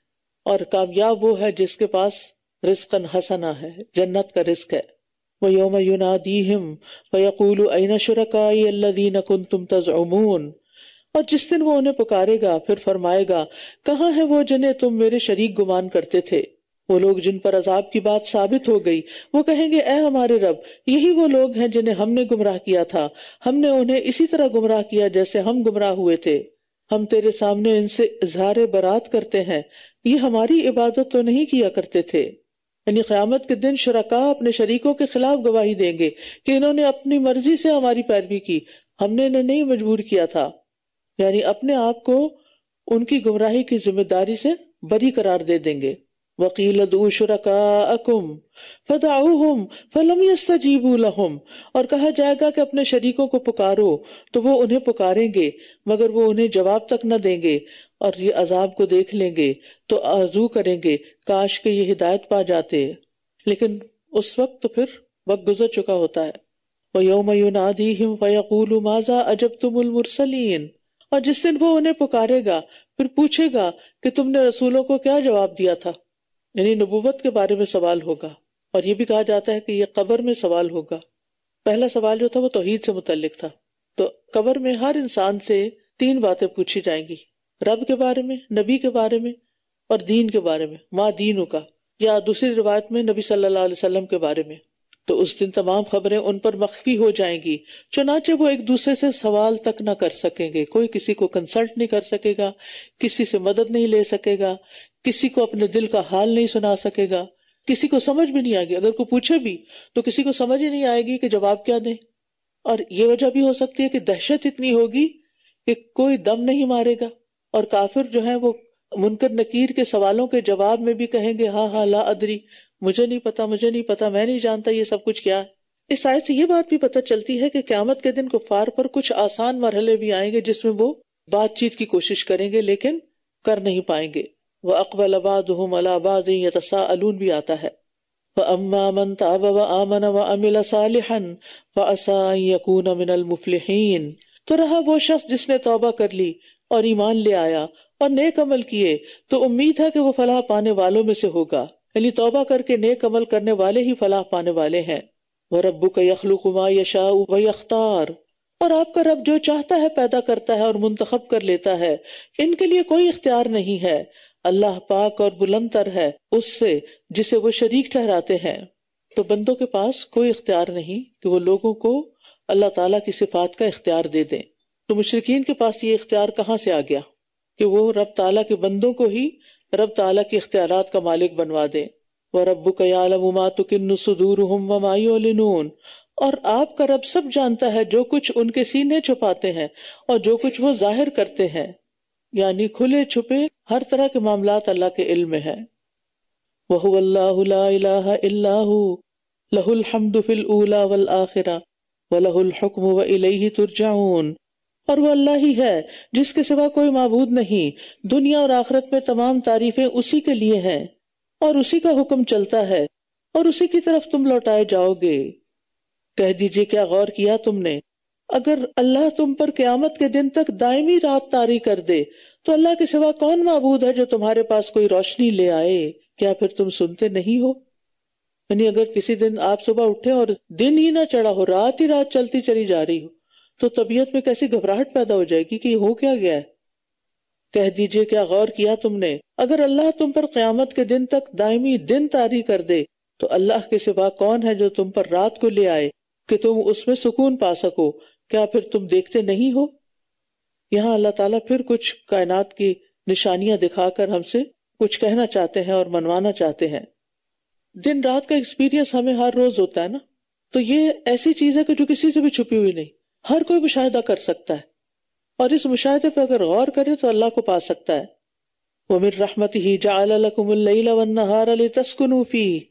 اور کامیاب وہ ہے جس کے پاس رزقاً حسنہ ہے، جنت کا رزق ہے. وَيَوْمَ يُنَادِيهِمْ فَيَقُولُ أَيْنَ شُرَكَائِيَ الَّذِينَ كُنْتُمْ تَزْعُمُونَ، اور جس دن وہ انہیں پکارے گا پھر فرمائے گا کہاں ہیں وہ جنہیں تم میرے شریک گمان کرتے تھے؟ وہ لوگ جن پر عذاب کی بات ثابت ہو گئی وہ کہیں گے اے ہمارے رب، یہی وہ لوگ ہیں جنہیں ہم نے گمراہ کیا تھا، ہم نے انہیں اسی طرح گمراہ کیا جیسے ہم گمراہ ہوئے تھے. ہم تیرے سامنے ان سے اظہار برات کرتے ہیں، یہ ہماری عبادت تو نہیں کیا کرتے تھے. یعنی قیامت کے دن شرکاء اپنے شریکوں کے خلاف گواہی دیں گے کہ انہوں نے اپنی مرضی سے ہماری پیروی کی، ہم نے انہیں نہیں مجبور کیا تھا. یعنی اپنے آپ کو ان کی گمراہی کی ذمہ داری سے بری قرار دے دیں گے. وَقِيلَ ادْعُوا شُرَكَاءَكُمْ فَدَعُوهُمْ فَلَمْ يَسْتَجِيبُوا لَهُمْ، اور کہا جائے گا کہ اپنے شریکوں کو پکارو، تو وہ انہیں پکاریں گے مگر وہ انہیں جواب تک نہ دیں گے، اور یہ عذاب کو دیکھ لیں گے تو آرزو کریں گے کاش کہ یہ ہدایت پا جاتے، لیکن اس وقت تو پھر وقت گزر چکا ہوتا ہے. وَيَوْمَ يُنَادِيهِمْ فَيَقُولُ مَاذَا أَجَبْتُمُ الْمُرْسَلِينَ، اور جس دن وہ انہیں پکارے گا پھر پوچھے گا کہ تم نے رسولوں کو کیا جواب دیا تھا. یعنی نبوت کے بارے میں سوال ہوگا، اور یہ بھی کہا جاتا ہے کہ یہ قبر میں سوال ہوگا. پہلا سوال جو تھا وہ توحید سے متعلق تھا. تو قبر میں ہر انسان سے 3 باتیں پوچھی جائیں گی، رب کے بارے میں، نبی کے بارے میں اور دین کے بارے میں، ما دینوں کا، یا دوسری روایت میں نبی صلی اللہ علیہ وسلم کے بارے میں. تو اس دن تمام خبریں ان پر مخفی ہو جائیں گی، چنانچہ وہ ایک دوسرے سے سوال تک نہ کر سکیں گے. کوئی کسی کو کنسلٹ نہیں کر سکے گا، کسی سے مدد نہیں لے سکے گا، کسی کو اپنے دل کا حال نہیں سنا سکے گا، کسی کو سمجھ بھی نہیں آئے گی. اگر کوئی پوچھے بھی تو کسی کو سمجھ ہی نہیں آئے گی کہ جواب کیا دیں. اور یہ وجہ بھی ہو سکتی ہے کہ دہشت اتنی ہوگی کہ کوئی دم نہیں مارے گا، اور کافر جو ہیں وہ منکر نکیر کے سوالوں کے جواب میں بھی کہیں گے ہاں لا ادری، مجھے نہیں پتا، میں نہیں جانتا یہ سب کچھ کیا ہے. اس آیت سے یہ بات بھی پتہ چلتی ہے کہ قیامت کے دن کفار پر کچھ آسان مرحلے بھی آئیں گے جس میں وہ بات چیت کی کوشش کریں گے لیکن کر نہیں پائیں گے. وَأَقْبَلَ بَعْضُهُمْ عَلَى بَعْضٍ يَتَسَاءَلُونَ بھی آتا ہے. وَأَمَّا مَنْ تَابَ وَآمَنَ وَعَمِلَ صَالِحًا فَعَسَىٰ أَن يَكُونَ مِنَ الْمُفْلِحِينَ، تو رہا وہ شخص جس نے توبہ کر لی اور ایمان لے آیا اور نیک عمل کیے تو امید ہے کہ وہ فلاح پانے والوں میں سے ہوگا. یعنی توبہ کر کے نیک عمل کرنے والے ہی فلاح پانے والے ہیں. وَرَبُّكَ يَخْلُقُ مَا يَشَاءُ وَيَخْتَارُ، اور آپ کا رب جو چاہتا ہے پیدا کرتا ہے اور منتخب کر لیتا ہے، ان کے لیے کوئی اختیار نہیں ہے. اللہ پاک اور بلند تر ہے اس سے جسے وہ شریک ٹھہراتے ہیں. تو بندوں کے پاس کوئی اختیار نہیں کہ وہ لوگوں کو اللہ تعالیٰ کی صفات کا اختیار دے دیں. تو مشرکین کے پاس یہ اختیار کہاں سے آ گیا کہ وہ رب تعالیٰ کے بندوں کو ہی رب تعالیٰ کے اختیارات کا مالک بنوا دیں. وَرَبُّكَ يَعْلَمُ مَا تُكِنُّ صُدُورُهُمْ وَمَا يُعْلِنُونَ، اور آپ کا رب سب جانتا ہے جو کچھ ان کے سینے چھپاتے ہیں اور جو کچھ وہ ظاہر کرتے ہیں. یعنی کھلے چھپے ہر طرح کے معاملات اللہ کے علم میں ہیں. وَهُوَ اللَّهُ لَا إِلَٰهَ إِلَّا هُوَ لَهُ الْحَمْدُ فِي الْأُولَىٰ وَالْآخِرَةِ وَلَهُ الْحُكْمُ وَإِلَيْهِ تُرْجَعُونَ، اور وہ اللہ ہی ہے جس کے سوا کوئی معبود نہیں، دنیا اور آخرت میں تمام تعریفیں اسی کے لیے ہیں اور اسی کا حکم چلتا ہے اور اسی کی طرف تم لوٹائے جاؤ گے۔ کہہ دیجئے کیا غور کیا تم نے، اگر اللہ تم پر قیامت کے دن تک دائمی رات طاری کر دے تو اللہ کے سوا کون معبود ہے جو تمہارے پاس کوئی روشنی لے آئے؟ کیا پھر تم سنتے نہیں ہو؟ یعنی اگر کسی دن آپ صبح اٹھے اور دن ہی نہ چڑھا ہو، رات ہی رات چلتی چلی جا رہی ہو، تو طبیعت میں کیسی گھبراہٹ پیدا ہو جائے گی کہ یہ ہو کیا گیا ہے۔ کہہ دیجئے کیا غور کیا تم نے، اگر اللہ تم پر قیامت کے دن تک دائمی دن طاری کر دے تو اللہ کے سوا کون ہے جو تم پر رات کو لے آئے کہ تم اس میں سکون پا سکو؟ کیا پھر تم دیکھتے نہیں ہو؟ یہاں اللہ تعالیٰ پھر کچھ کائنات کی نشانیاں دکھا کر ہم سے کچھ کہنا چاہتے ہیں اور منوانا چاہتے ہیں۔ دن رات کا ایکسپیرینس ہمیں ہر روز ہوتا ہے نا، تو یہ ایسی چیز ہے کہ جو کسی سے بھی چھپی ہوئی نہیں، ہر کوئی مشاہدہ کر سکتا ہے، اور اس مشاہدے پہ اگر غور کرے تو اللہ کو پا سکتا ہے۔ وَمِن رَحْمَتِهِ جَعَلَ لَكُمُ اللَّيْلَ وَالنَّهَارَ لِتَسْكُنُوا فِيهِ،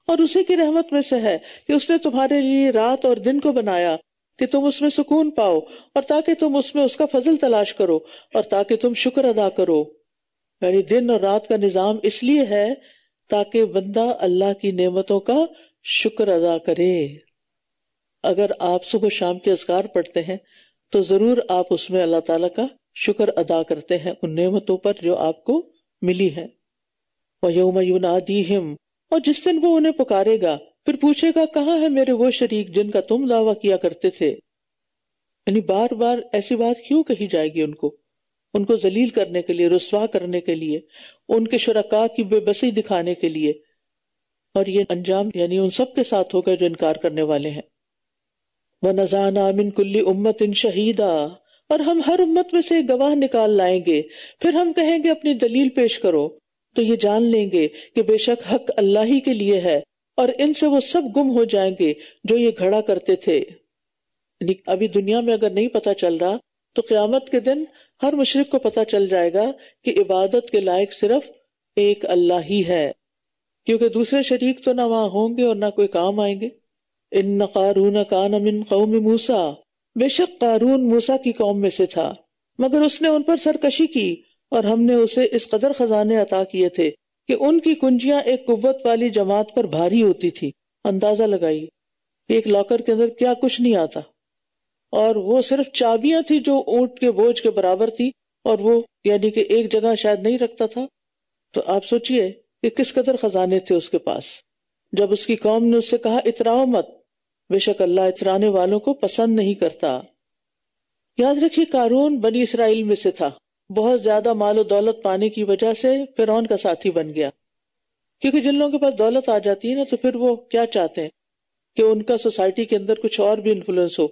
اور اسی کی رحمت میں سے ہے کہ اس نے تمہارے لیے رات اور دن کو بنایا کہ تم اس میں سکون پاؤ، اور تاکہ تم اس میں اس کا فضل تلاش کرو، اور تاکہ تم شکر ادا کرو۔ یعنی دن اور رات کا نظام اس لیے ہے تاکہ بندہ اللہ کی نعمتوں کا شکر ادا کرے۔ اگر آپ صبح شام کے اذکار پڑھتے ہیں تو ضرور آپ اس میں اللہ تعالیٰ کا شکر ادا کرتے ہیں ان نعمتوں پر جو آپ کو ملی ہیں۔ وَيَوْمَ يُنَادِيهِمْ، اور جس دن وہ انہیں پکارے گا، پھر پوچھے گا کہاں ہے میرے وہ شریک جن کا تم دعویٰ کیا کرتے تھے؟ یعنی بار بار ایسی بات کیوں کہی جائے گی ان کو ذلیل کرنے کے لیے، رسوا کرنے کے لیے، ان کے شرکاء کی بے بسی دکھانے کے لیے، اور یہ انجام یعنی ان سب کے ساتھ ہوگا جو انکار کرنے والے ہیں۔ وَنَزَعْنَا مِن كُلِّ أُمَّةٍ شَهِيدًا، اور ہم ہر امت میں سے ایک گواہ نکال لائیں گے، پھر ہم کہیں گے اپنی دلیل پیش کرو، تو یہ جان لیں گے کہ بے شک حق اللہ ہی کے لیے ہے، اور ان سے وہ سب گم ہو جائیں گے جو یہ گھڑا کرتے تھے۔ یعنی ابھی دنیا میں اگر نہیں پتہ چل رہا تو قیامت کے دن ہر مشرک کو پتہ چل جائے گا کہ عبادت کے لائق صرف ایک اللہ ہی ہے، کیونکہ دوسرے شریک تو نہ وہاں ہوں گے اور نہ کوئی کام آئیں گے۔ ان قارون کان من قوم موسیٰ، بے شک قارون موسیٰ کی قوم میں سے تھا، مگر اس نے ان پر سرکشی کی، اور ہم نے اسے اس قدر خزانے عطا کیے تھے کہ ان کی کنجیاں ایک قوت والی جماعت پر بھاری ہوتی تھی۔ اندازہ لگائیے ایک لاکر کے اندر کیا کچھ نہیں آتا، اور وہ صرف چابیاں تھی جو اونٹ کے بوجھ کے برابر تھی، اور وہ یعنی کہ ایک جگہ شاید نہیں رکھتا تھا۔ تو آپ سوچئے کہ کس قدر خزانے تھے اس کے پاس۔ جب اس کی قوم نے اس سے کہا اتراؤ مت، بے شک اللہ اترانے والوں کو پسند نہیں کرتا۔ یاد رکھیے قارون بنی اسرائیل میں سے تھا، بہت زیادہ مال و دولت پانے کی وجہ سے فرعون کا ساتھی بن گیا، کیونکہ جن لوگوں کے پاس دولت آ جاتی ہے نا تو پھر وہ کیا چاہتے ہیں کہ ان کا سوسائٹی کے اندر کچھ اور بھی انفلوئنس ہو،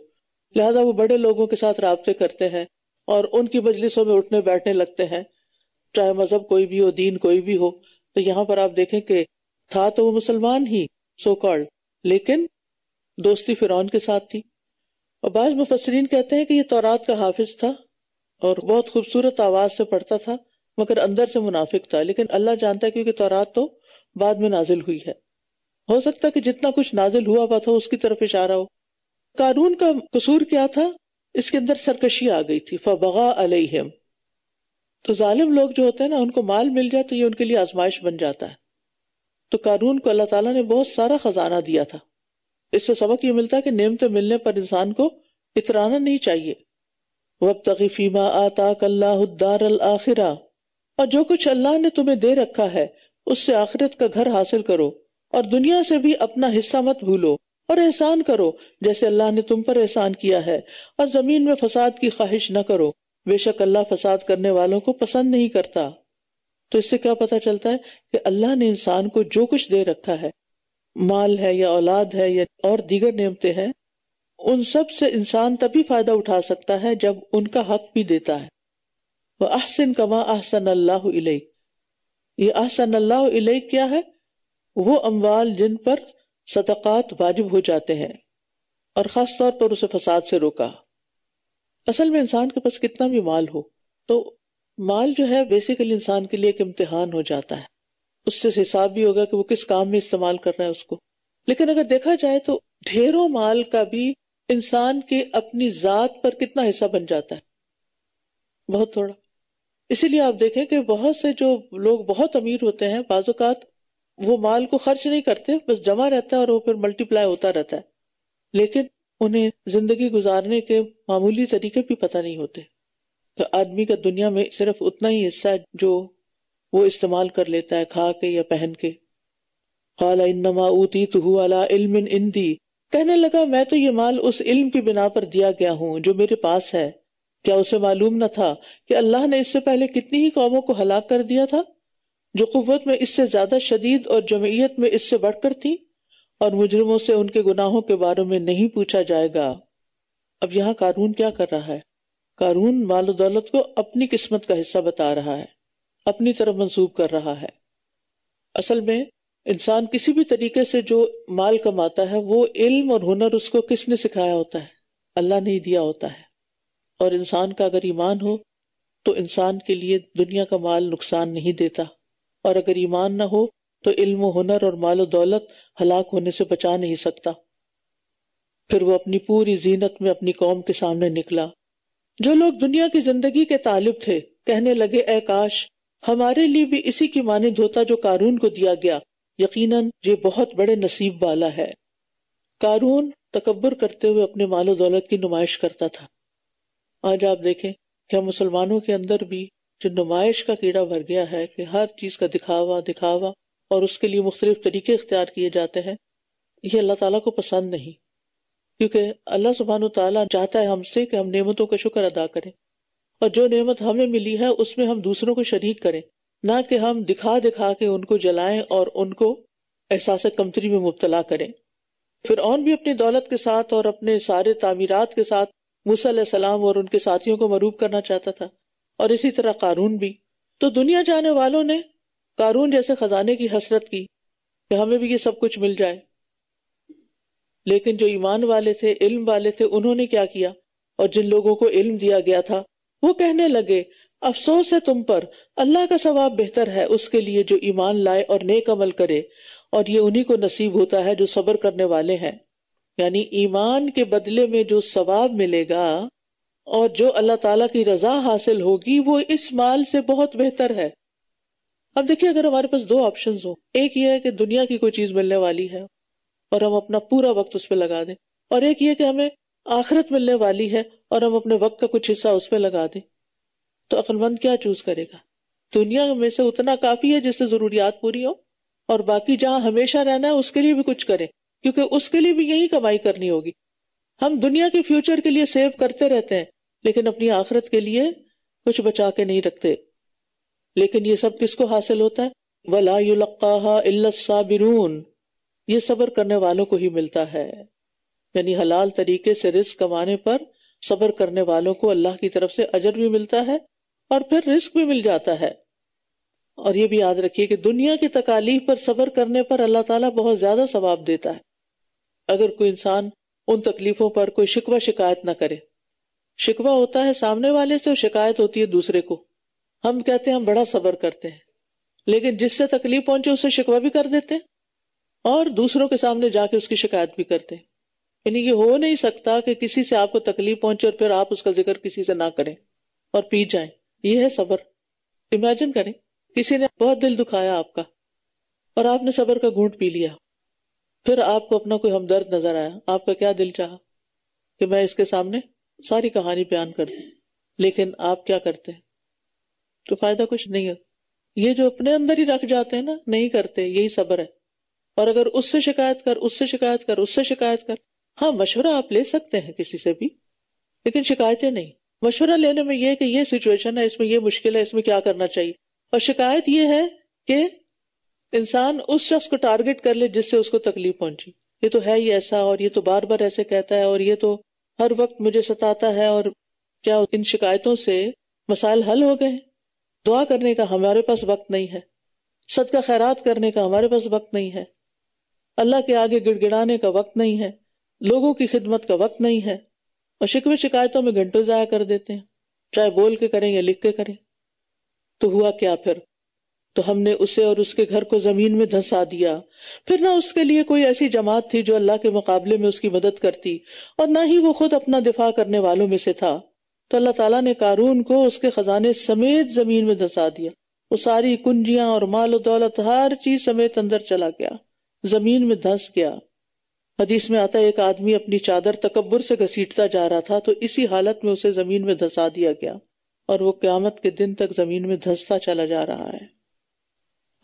لہذا وہ بڑے لوگوں کے ساتھ رابطے کرتے ہیں اور ان کی مجلسوں میں اٹھنے بیٹھنے لگتے ہیں، چاہے مذہب کوئی بھی ہو، دین کوئی بھی ہو۔ تو یہاں پر آپ دیکھیں کہ تھا تو وہ مسلمان ہی سو کالڈ، لیکن دوستی فرعون کے ساتھ تھی۔ اور بعض مفسرین کہتے ہیں کہ یہ تورات کا حافظ تھا اور بہت خوبصورت آواز سے پڑھتا تھا، مگر اندر سے منافق تھا، لیکن اللہ جانتا ہے کیونکہ تورات تو بعد میں نازل ہوئی ہے، ہو سکتا ہے کہ جتنا کچھ نازل ہوا تھا اس کی طرف اشارہ ہو۔ قارون کا قصور کیا تھا؟ اس کے اندر سرکشی آ گئی تھی، فبغى علیہم۔ تو ظالم لوگ جو ہوتے ہیں نا، ان کو مال مل جائے تو یہ ان کے لیے آزمائش بن جاتا ہے۔ تو قارون کو اللہ تعالیٰ نے بہت سارا خزانہ دیا تھا۔ اس سے سبق یہ ملتا ہے کہ نعمتیں ملنے پر انسان کو اترانا نہیں چاہیے۔ وَابْتَغِ فِي مَا آتَاكَ اللَّهُ الدَّارَ الْآخِرَةَ، اور جو کچھ اللہ نے تمہیں دے رکھا ہے اس سے آخرت کا گھر حاصل کرو، اور دنیا سے بھی اپنا حصہ مت بھولو، اور احسان کرو جیسے اللہ نے تم پر احسان کیا ہے، اور زمین میں فساد کی خواہش نہ کرو، بے شک اللہ فساد کرنے والوں کو پسند نہیں کرتا۔ تو اس سے کیا پتہ چلتا ہے کہ اللہ نے انسان کو جو کچھ دے رکھا ہے، مال ہے یا اولاد ہے یا اور دیگر نعمتیں ہیں، ان سب سے انسان تبھی فائدہ اٹھا سکتا ہے جب ان کا حق بھی دیتا ہے۔ وَأَحْسِن كَمَا أَحْسَنَ اللَّهُ إِلَيْكَ، یہ احسن اللہ الیک کیا ہے؟ وہ اموال جن پر صدقات واجب ہو جاتے ہیں، اور خاص طور پر اسے فساد سے روکا۔ اصل میں انسان کے پاس کتنا بھی مال ہو تو مال جو ہے بیسیکلی انسان کے لیے ایک امتحان ہو جاتا ہے، اس سے حساب بھی ہوگا کہ وہ کس کام میں استعمال کر رہا ہے اس کو۔ لیکن اگر دیکھا جائے تو ڈھیروں مال کا بھی انسان کے اپنی ذات پر کتنا حصہ بن جاتا ہے، بہت تھوڑا۔ اسی لیے آپ دیکھیں کہ بہت سے جو لوگ بہت امیر ہوتے ہیں بعض اوقات وہ مال کو خرچ نہیں کرتے، بس جمع رہتا ہے اور وہ پھر ملٹی پلائی ہوتا رہتا ہے، لیکن انہیں زندگی گزارنے کے معمولی طریقے بھی پتہ نہیں ہوتے. تو آدمی کا دنیا میں صرف اتنا ہی حصہ ہے جو وہ استعمال کر لیتا ہے کھا کے یا پہن کے. قال انما اوتیتہ علی علم عندی، کہنے لگا میں تو یہ مال اس علم کی بنا پر دیا گیا ہوں جو میرے پاس ہے. کیا اسے معلوم نہ تھا کہ اللہ نے اس سے پہلے کتنی ہی قوموں کو ہلاک کر دیا تھا جو قوت میں اس سے زیادہ شدید اور جمعیت میں اس سے بڑھ کر تھی، اور مجرموں سے ان کے گناہوں کے بارے میں نہیں پوچھا جائے گا. اب یہاں قارون کیا کر رہا ہے؟ قارون مال و دولت کو اپنی قسمت کا حصہ بتا رہا ہے، اپنی طرف منسوب کر رہا ہے. اصل میں انسان کسی بھی طریقے سے جو مال کماتا ہے وہ علم اور ہنر اس کو کس نے سکھایا ہوتا ہے؟ اللہ نے ہی دیا ہوتا ہے. اور انسان کا اگر ایمان ہو تو انسان کے لیے دنیا کا مال نقصان نہیں دیتا، اور اگر ایمان نہ ہو تو علم و ہنر اور مال و دولت ہلاک ہونے سے بچا نہیں سکتا. پھر وہ اپنی پوری زینت میں اپنی قوم کے سامنے نکلا. جو لوگ دنیا کی زندگی کے طالب تھے کہنے لگے اے کاش ہمارے لیے بھی اسی کی مانند ہوتا جو قارون کو دیا گیا، یقیناً یہ بہت بڑے نصیب والا ہے. قارون تکبر کرتے ہوئے اپنے مال و دولت کی نمائش کرتا تھا. آج آپ دیکھیں کہ مسلمانوں کے اندر بھی جو نمائش کا کیڑا بھر گیا ہے کہ ہر چیز کا دکھاوا اور اس کے لیے مختلف طریقے اختیار کیے جاتے ہیں، یہ اللہ تعالیٰ کو پسند نہیں. کیونکہ اللہ سبحانہ وتعالیٰ چاہتا ہے ہم سے کہ ہم نعمتوں کا شکر ادا کریں، اور جو نعمت ہمیں ملی ہے اس میں ہم دوسروں کو شریک کریں، نہ کہ ہم دکھا کے ان کو جلائیں اور ان کو احساس کمتری میں مبتلا کریں. فرعون بھی اپنی دولت کے ساتھ اور اپنے سارے تعمیرات کے ساتھ موسیٰ علیہ السلام اور ان کے ساتھیوں کو مروب کرنا چاہتا تھا، اور اسی طرح قارون بھی. تو دنیا جانے والوں نے قارون جیسے خزانے کی حسرت کی کہ ہمیں بھی یہ سب کچھ مل جائے، لیکن جو ایمان والے تھے، علم والے تھے، انہوں نے کیا کیا؟ اور جن لوگوں کو علم دیا گیا تھا وہ کہنے لگے افسوس ہے تم پر، اللہ کا ثواب بہتر ہے اس کے لیے جو ایمان لائے اور نیک عمل کرے، اور یہ انہی کو نصیب ہوتا ہے جو صبر کرنے والے ہیں. یعنی ایمان کے بدلے میں جو ثواب ملے گا اور جو اللہ تعالیٰ کی رضا حاصل ہوگی وہ اس مال سے بہت بہتر ہے. اب دیکھیے اگر ہمارے پاس دو آپشنز ہوں، ایک یہ ہے کہ دنیا کی کوئی چیز ملنے والی ہے اور ہم اپنا پورا وقت اس پہ لگا دیں، اور ایک یہ کہ ہمیں آخرت ملنے والی ہے اور ہم اپنے وقت کا کچھ حصہ اس پہ لگا دیں، تو عقل مند کیا چوز کرے گا؟ دنیا میں سے اتنا کافی ہے جس سے ضروریات پوری ہو، اور باقی جہاں ہمیشہ رہنا ہے اس کے لیے بھی کچھ کرے، کیونکہ اس کے لیے بھی یہی کمائی کرنی ہوگی. ہم دنیا کے فیوچر کے لیے سیو کرتے رہتے ہیں لیکن اپنی آخرت کے لیے کچھ بچا کے نہیں رکھتے. لیکن یہ سب کس کو حاصل ہوتا ہے؟ وَلَا يُلَقَّاهَا إِلَّا الصَّابِرُونَ، یہ صبر کرنے والوں کو ہی ملتا ہے. یعنی حلال طریقے سے رزق کمانے پر صبر کرنے والوں کو اللہ کی طرف سے اجر بھی ملتا ہے اور پھر رزق بھی مل جاتا ہے. اور یہ بھی یاد رکھیے کہ دنیا کی تکالیف پر صبر کرنے پر اللہ تعالیٰ بہت زیادہ ثواب دیتا ہے. اگر کوئی انسان ان تکلیفوں پر کوئی شکوہ شکایت نہ کرے. شکوہ ہوتا ہے سامنے والے سے اور شکایت ہوتی ہے دوسرے کو. ہم کہتے ہیں ہم بڑا صبر کرتے ہیں، لیکن جس سے تکلیف پہنچے اسے شکوہ بھی کر دیتے ہیں اور دوسروں کے سامنے جا کے اس کی شکایت بھی کرتے ہیں. یعنی یہ ہو نہیں سکتا کہ کسی سے آپ کو تکلیف پہنچے اور پھر آپ اس کا ذکر کسی سے نہ کریں اور پی جائیں. یہ ہے صبر. امیجن کریں کسی نے بہت دل دکھایا آپ کا اور آپ نے صبر کا گھونٹ پی لیا، پھر آپ کو اپنا کوئی ہمدرد نظر آیا، آپ کا کیا دل چاہا کہ میں اس کے سامنے ساری کہانی بیان کر دوں، لیکن آپ کیا کرتے ہیں؟ تو فائدہ کچھ نہیں ہے. یہ جو اپنے اندر ہی رکھ جاتے ہیں نا، نہیں کرتے، یہی صبر ہے. اور اگر اس سے شکایت کر، اس سے شکایت کر، اس سے شکایت کر، ہاں مشورہ آپ لے سکتے ہیں کسی سے بھی، لیکن شکایتیں نہیں. مشورہ لینے میں یہ کہ یہ سچویشن ہے، اس میں یہ مشکل ہے، اس میں کیا کرنا چاہیے. اور شکایت یہ ہے کہ انسان اس شخص کو ٹارگٹ کر لے جس سے اس کو تکلیف پہنچی. یہ تو ہے ہی ایسا، اور یہ تو بار بار ایسے کہتا ہے، اور یہ تو ہر وقت مجھے ستاتا ہے، اور کیا ان شکایتوں سے مسائل حل ہو گئے؟ دعا کرنے کا ہمارے پاس وقت نہیں ہے، صدقہ خیرات کرنے کا ہمارے پاس وقت نہیں ہے، اللہ کے آگے گڑ گڑانے کا وقت نہیں ہے، لوگوں کی خدمت کا وقت نہیں ہے، اور شکوے شکایتوں میں گھنٹوں ضائع کر دیتے ہیں، چاہے بول کے کریں یا لکھ کے کریں. تو ہوا کیا پھر؟ تو ہم نے اسے اور اس کے گھر کو زمین میں دھنسا دیا. پھر نہ اس کے لیے کوئی ایسی جماعت تھی جو اللہ کے مقابلے میں اس کی مدد کرتی، اور نہ ہی وہ خود اپنا دفاع کرنے والوں میں سے تھا. تو اللہ تعالیٰ نے قارون کو اس کے خزانے سمیت زمین میں دھنسا دیا. وہ ساری کنجیاں اور مال و دولت ہر چیز سمیت اندر چلا گیا، زمین میں دھنس گیا۔ حدیث میں آتا ہے ایک آدمی اپنی چادر تکبر سے گھسیٹتا جا رہا تھا تو اسی حالت میں اسے زمین میں دھسا دیا گیا، اور وہ قیامت کے دن تک زمین میں دھستا چلا جا رہا ہے۔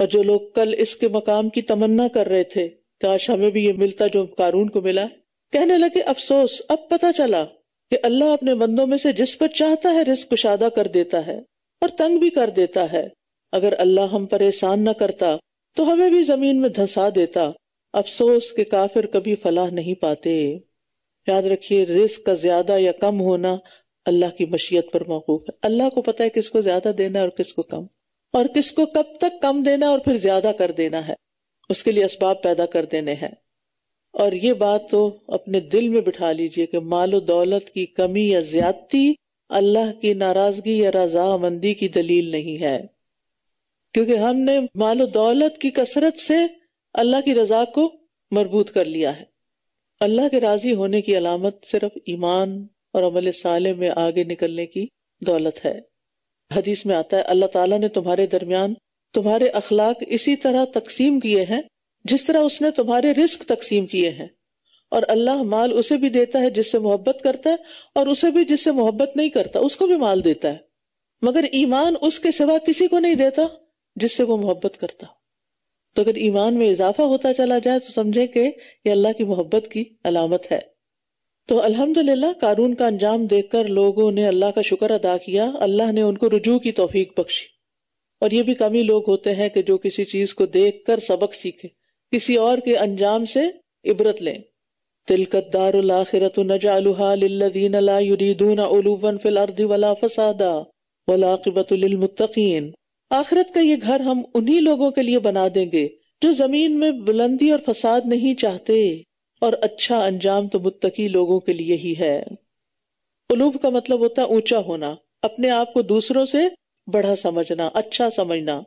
اور جو لوگ کل اس کے مقام کی تمنا کر رہے تھے کاش ہمیں بھی یہ ملتا جو قارون کو ملا ہے، کہنے لگے افسوس، اب پتہ چلا کہ اللہ اپنے بندوں میں سے جس پر چاہتا ہے رزق کشادہ کر دیتا ہے اور تنگ بھی کر دیتا ہے۔ اگر اللہ ہم پر احسان نہ کرتا تو ہمیں بھی زمین میں دھسا دیتا، افسوس کہ کافر کبھی فلاح نہیں پاتے۔ یاد رکھیے رزق کا زیادہ یا کم ہونا اللہ کی مشیت پر موقوف ہے۔ اللہ کو پتہ ہے کس کو زیادہ دینا ہے اور کس کو کم، اور کس کو کب تک کم دینا اور پھر زیادہ کر دینا ہے، اس کے لیے اسباب پیدا کر دینے ہیں۔ اور یہ بات تو اپنے دل میں بٹھا لیجئے کہ مال و دولت کی کمی یا زیادتی اللہ کی ناراضگی یا رضامندی کی دلیل نہیں ہے، کیونکہ ہم نے مال و دولت کی کثرت سے اللہ کی رضا کو مربوط کر لیا ہے۔ اللہ کے راضی ہونے کی علامت صرف ایمان اور عمل صالح میں آگے نکلنے کی دولت ہے۔ حدیث میں آتا ہے اللہ تعالیٰ نے تمہارے درمیان تمہارے اخلاق اسی طرح تقسیم کیے ہیں جس طرح اس نے تمہارے رزق تقسیم کیے ہیں، اور اللہ مال اسے بھی دیتا ہے جس سے محبت کرتا ہے اور اسے بھی جس سے محبت نہیں کرتا اس کو بھی مال دیتا ہے، مگر ایمان اس کے سوا کسی کو نہیں دیتا جس سے وہ محبت کرتا۔ تو اگر ایمان میں اضافہ ہوتا چلا جائے تو سمجھے کہ یہ اللہ کی محبت کی علامت ہے۔ تو الحمدللہ قارون کا انجام دیکھ کر لوگوں نے اللہ کا شکر ادا کیا، اللہ نے ان کو رجوع کی توفیق بخشی۔ اور یہ بھی کم ہی لوگ ہوتے ہیں کہ جو کسی چیز کو دیکھ کر سبق سیکھے، کسی اور کے انجام سے عبرت لیں۔ تلک الدار الآخرۃ نجعلها للذین لا یریدون علوا فی الارض ولا فسادا والعاقبۃ للمتقین۔ آخرت کا یہ گھر ہم انہی لوگوں کے لیے بنا دیں گے جو زمین میں بلندی اور فساد نہیں چاہتے، اور اچھا انجام تو متقی لوگوں کے لیے ہی ہے۔ علو کا مطلب ہوتا ہے اونچا ہونا، اپنے آپ کو دوسروں سے بڑا سمجھنا، اچھا سمجھنا،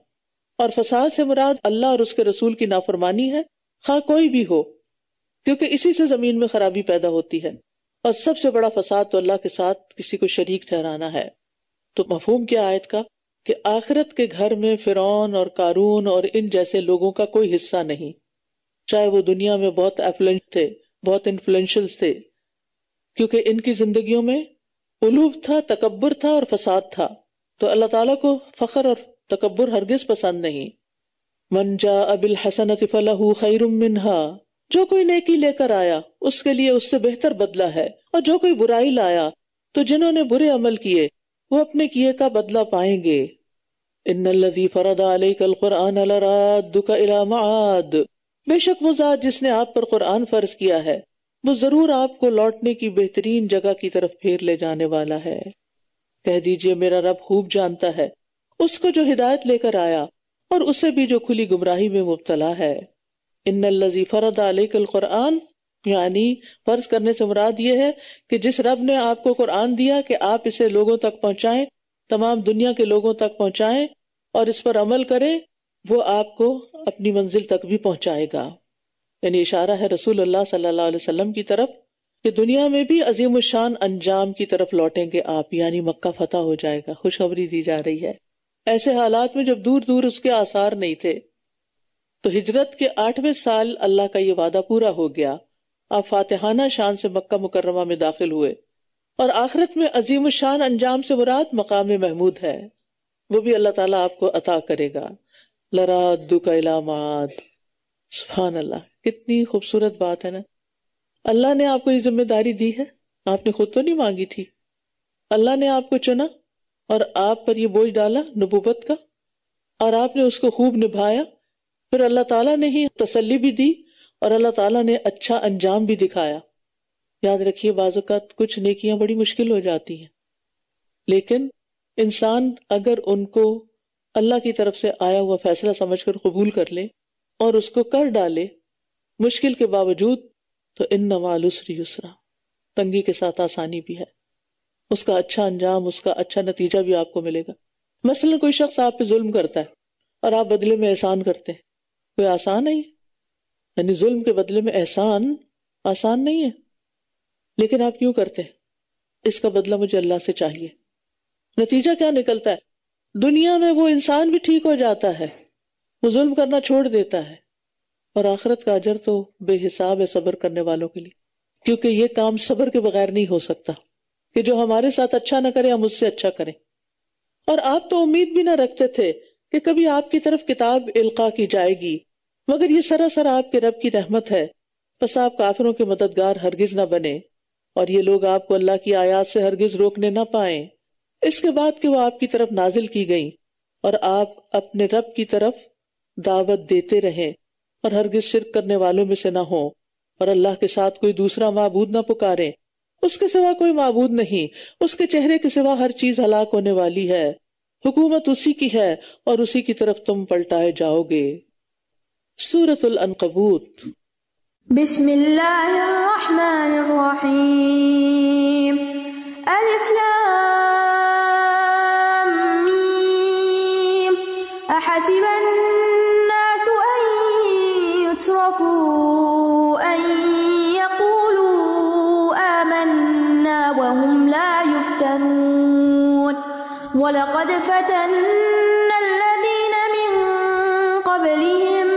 اور فساد سے مراد اللہ اور اس کے رسول کی نافرمانی ہے، خواہ کوئی بھی ہو، کیونکہ اسی سے زمین میں خرابی پیدا ہوتی ہے، اور سب سے بڑا فساد تو اللہ کے ساتھ کسی کو شریک ٹھہرانا ہے۔ تو مفہوم کیا آیت کا کہ آخرت کے گھر میں فرعون اور قارون اور ان جیسے لوگوں کا کوئی حصہ نہیں، چاہے وہ دنیا میں بہت ایفلوئنٹ تھے، بہت انفلوئنشل تھے، کیونکہ ان کی زندگیوں میں علو تھا، تکبر تھا اور فساد تھا۔ تو اللہ تعالیٰ کو فخر اور تکبر ہرگز پسند نہیں۔ من جاء بالحسنۃ فلہ خیر منہا، جو کوئی نیکی لے کر آیا اس کے لیے اس سے بہتر بدلہ ہے، اور جو کوئی برائی لایا تو جنہوں نے برے عمل کیے وہ اپنے کیے کا بدلہ پائیں گے۔ ان الذی فرض علیک القرآن لرادک الی معاد، بے شک وہ ذات جس نے آپ پر قرآن فرض کیا ہے وہ ضرور آپ کو لوٹنے کی بہترین جگہ کی طرف پھیر لے جانے والا ہے۔ کہہ دیجئے میرا رب خوب جانتا ہے اس کو جو ہدایت لے کر آیا اور اسے بھی جو کھلی گمراہی میں مبتلا ہے۔ ان الذی فرض علیک القرآن، یعنی فرض کرنے سے مراد یہ ہے کہ جس رب نے آپ کو قرآن دیا کہ آپ اسے لوگوں تک پہنچائیں، تمام دنیا کے لوگوں تک پہنچائیں اور اس پر عمل کریں، وہ آپ کو اپنی منزل تک بھی پہنچائے گا۔ یعنی اشارہ ہے رسول اللہ صلی اللہ علیہ وسلم کی طرف کہ دنیا میں بھی عظیم الشان انجام کی طرف لوٹیں گے آپ، یعنی مکہ فتح ہو جائے گا۔ خوشخبری دی جا رہی ہے ایسے حالات میں جب دور دور اس کے آثار نہیں تھے۔ تو ہجرت کے 8ویں سال اللہ کا یہ وعدہ پورا ہو گیا، آپ فاتحانہ شان سے مکہ مکرمہ میں داخل ہوئے، اور آخرت میں عظیم الشان انجام سے مراد مقام محمود ہے، وہ بھی اللہ تعالیٰ آپ کو عطا کرے گا۔ لرادک الی معاد، سبحان اللہ، کتنی خوبصورت بات ہے نا۔ اللہ نے آپ کو یہ ذمہ داری دی ہے، آپ نے خود تو نہیں مانگی تھی، اللہ نے آپ کو چنا اور آپ پر یہ بوجھ ڈالا نبوت کا، اور آپ نے اس کو خوب نبھایا، پھر اللہ تعالیٰ نے ہی تسلی بھی دی اور اللہ تعالیٰ نے اچھا انجام بھی دکھایا۔ یاد رکھیے بعض اوقات کچھ نیکیاں بڑی مشکل ہو جاتی ہیں، لیکن انسان اگر ان کو اللہ کی طرف سے آیا ہوا فیصلہ سمجھ کر قبول کر لے اور اس کو کر ڈالے مشکل کے باوجود، تو ان مع العسر یسرا، تنگی کے ساتھ آسانی بھی ہے، اس کا اچھا انجام، اس کا اچھا نتیجہ بھی آپ کو ملے گا۔ مثلا کوئی شخص آپ پہ ظلم کرتا ہے اور آپ بدلے میں احسان کرتے ہیں، کوئی آسان نہیں ہے، یعنی ظلم کے بدلے میں احسان آسان نہیں ہے، لیکن آپ کیوں کرتے ہیں؟ اس کا بدلہ مجھے اللہ سے چاہیے۔ نتیجہ کیا نکلتا ہے؟ دنیا میں وہ انسان بھی ٹھیک ہو جاتا ہے، وہ ظلم کرنا چھوڑ دیتا ہے، اور آخرت کا اجر تو بے حساب ہے صبر کرنے والوں کے لیے، کیونکہ یہ کام صبر کے بغیر نہیں ہو سکتا کہ جو ہمارے ساتھ اچھا نہ کرے ہم اس سے اچھا کریں۔ اور آپ تو امید بھی نہ رکھتے تھے کہ کبھی آپ کی طرف کتاب القا کی جائے گی، مگر یہ سراسر آپ کے رب کی رحمت ہے، بس آپ کافروں کے مددگار ہرگز نہ بنے، اور یہ لوگ آپ کو اللہ کی آیات سے ہرگز روکنے نہ پائیں۔ اس کے بعد کہ وہ آپ کی طرف نازل کی گئیں اور آپ اپنے رب کی طرف دعوت دیتے رہیں اور ہرگز شرک کرنے والوں میں سے نہ ہوں، اور اللہ کے ساتھ کوئی دوسرا معبود نہ پکاریں، اس کے سوا کوئی معبود نہیں، اس کے چہرے کے سوا ہر چیز ہلاک ہونے والی ہے، حکومت اسی کی ہے اور اسی کی طرف تم پلٹائے جاؤ گے۔ سورۃ العنکبوت۔ بسم اللہ الرحمن الرحیم۔ الف لام میم۔ احسب الناس ان يتركوا ان يقولوا آمنا وهم لا يفتنون وَلَقَدْ فَتَنَّا الَّذِينَ مِن قَبْلِهِمْ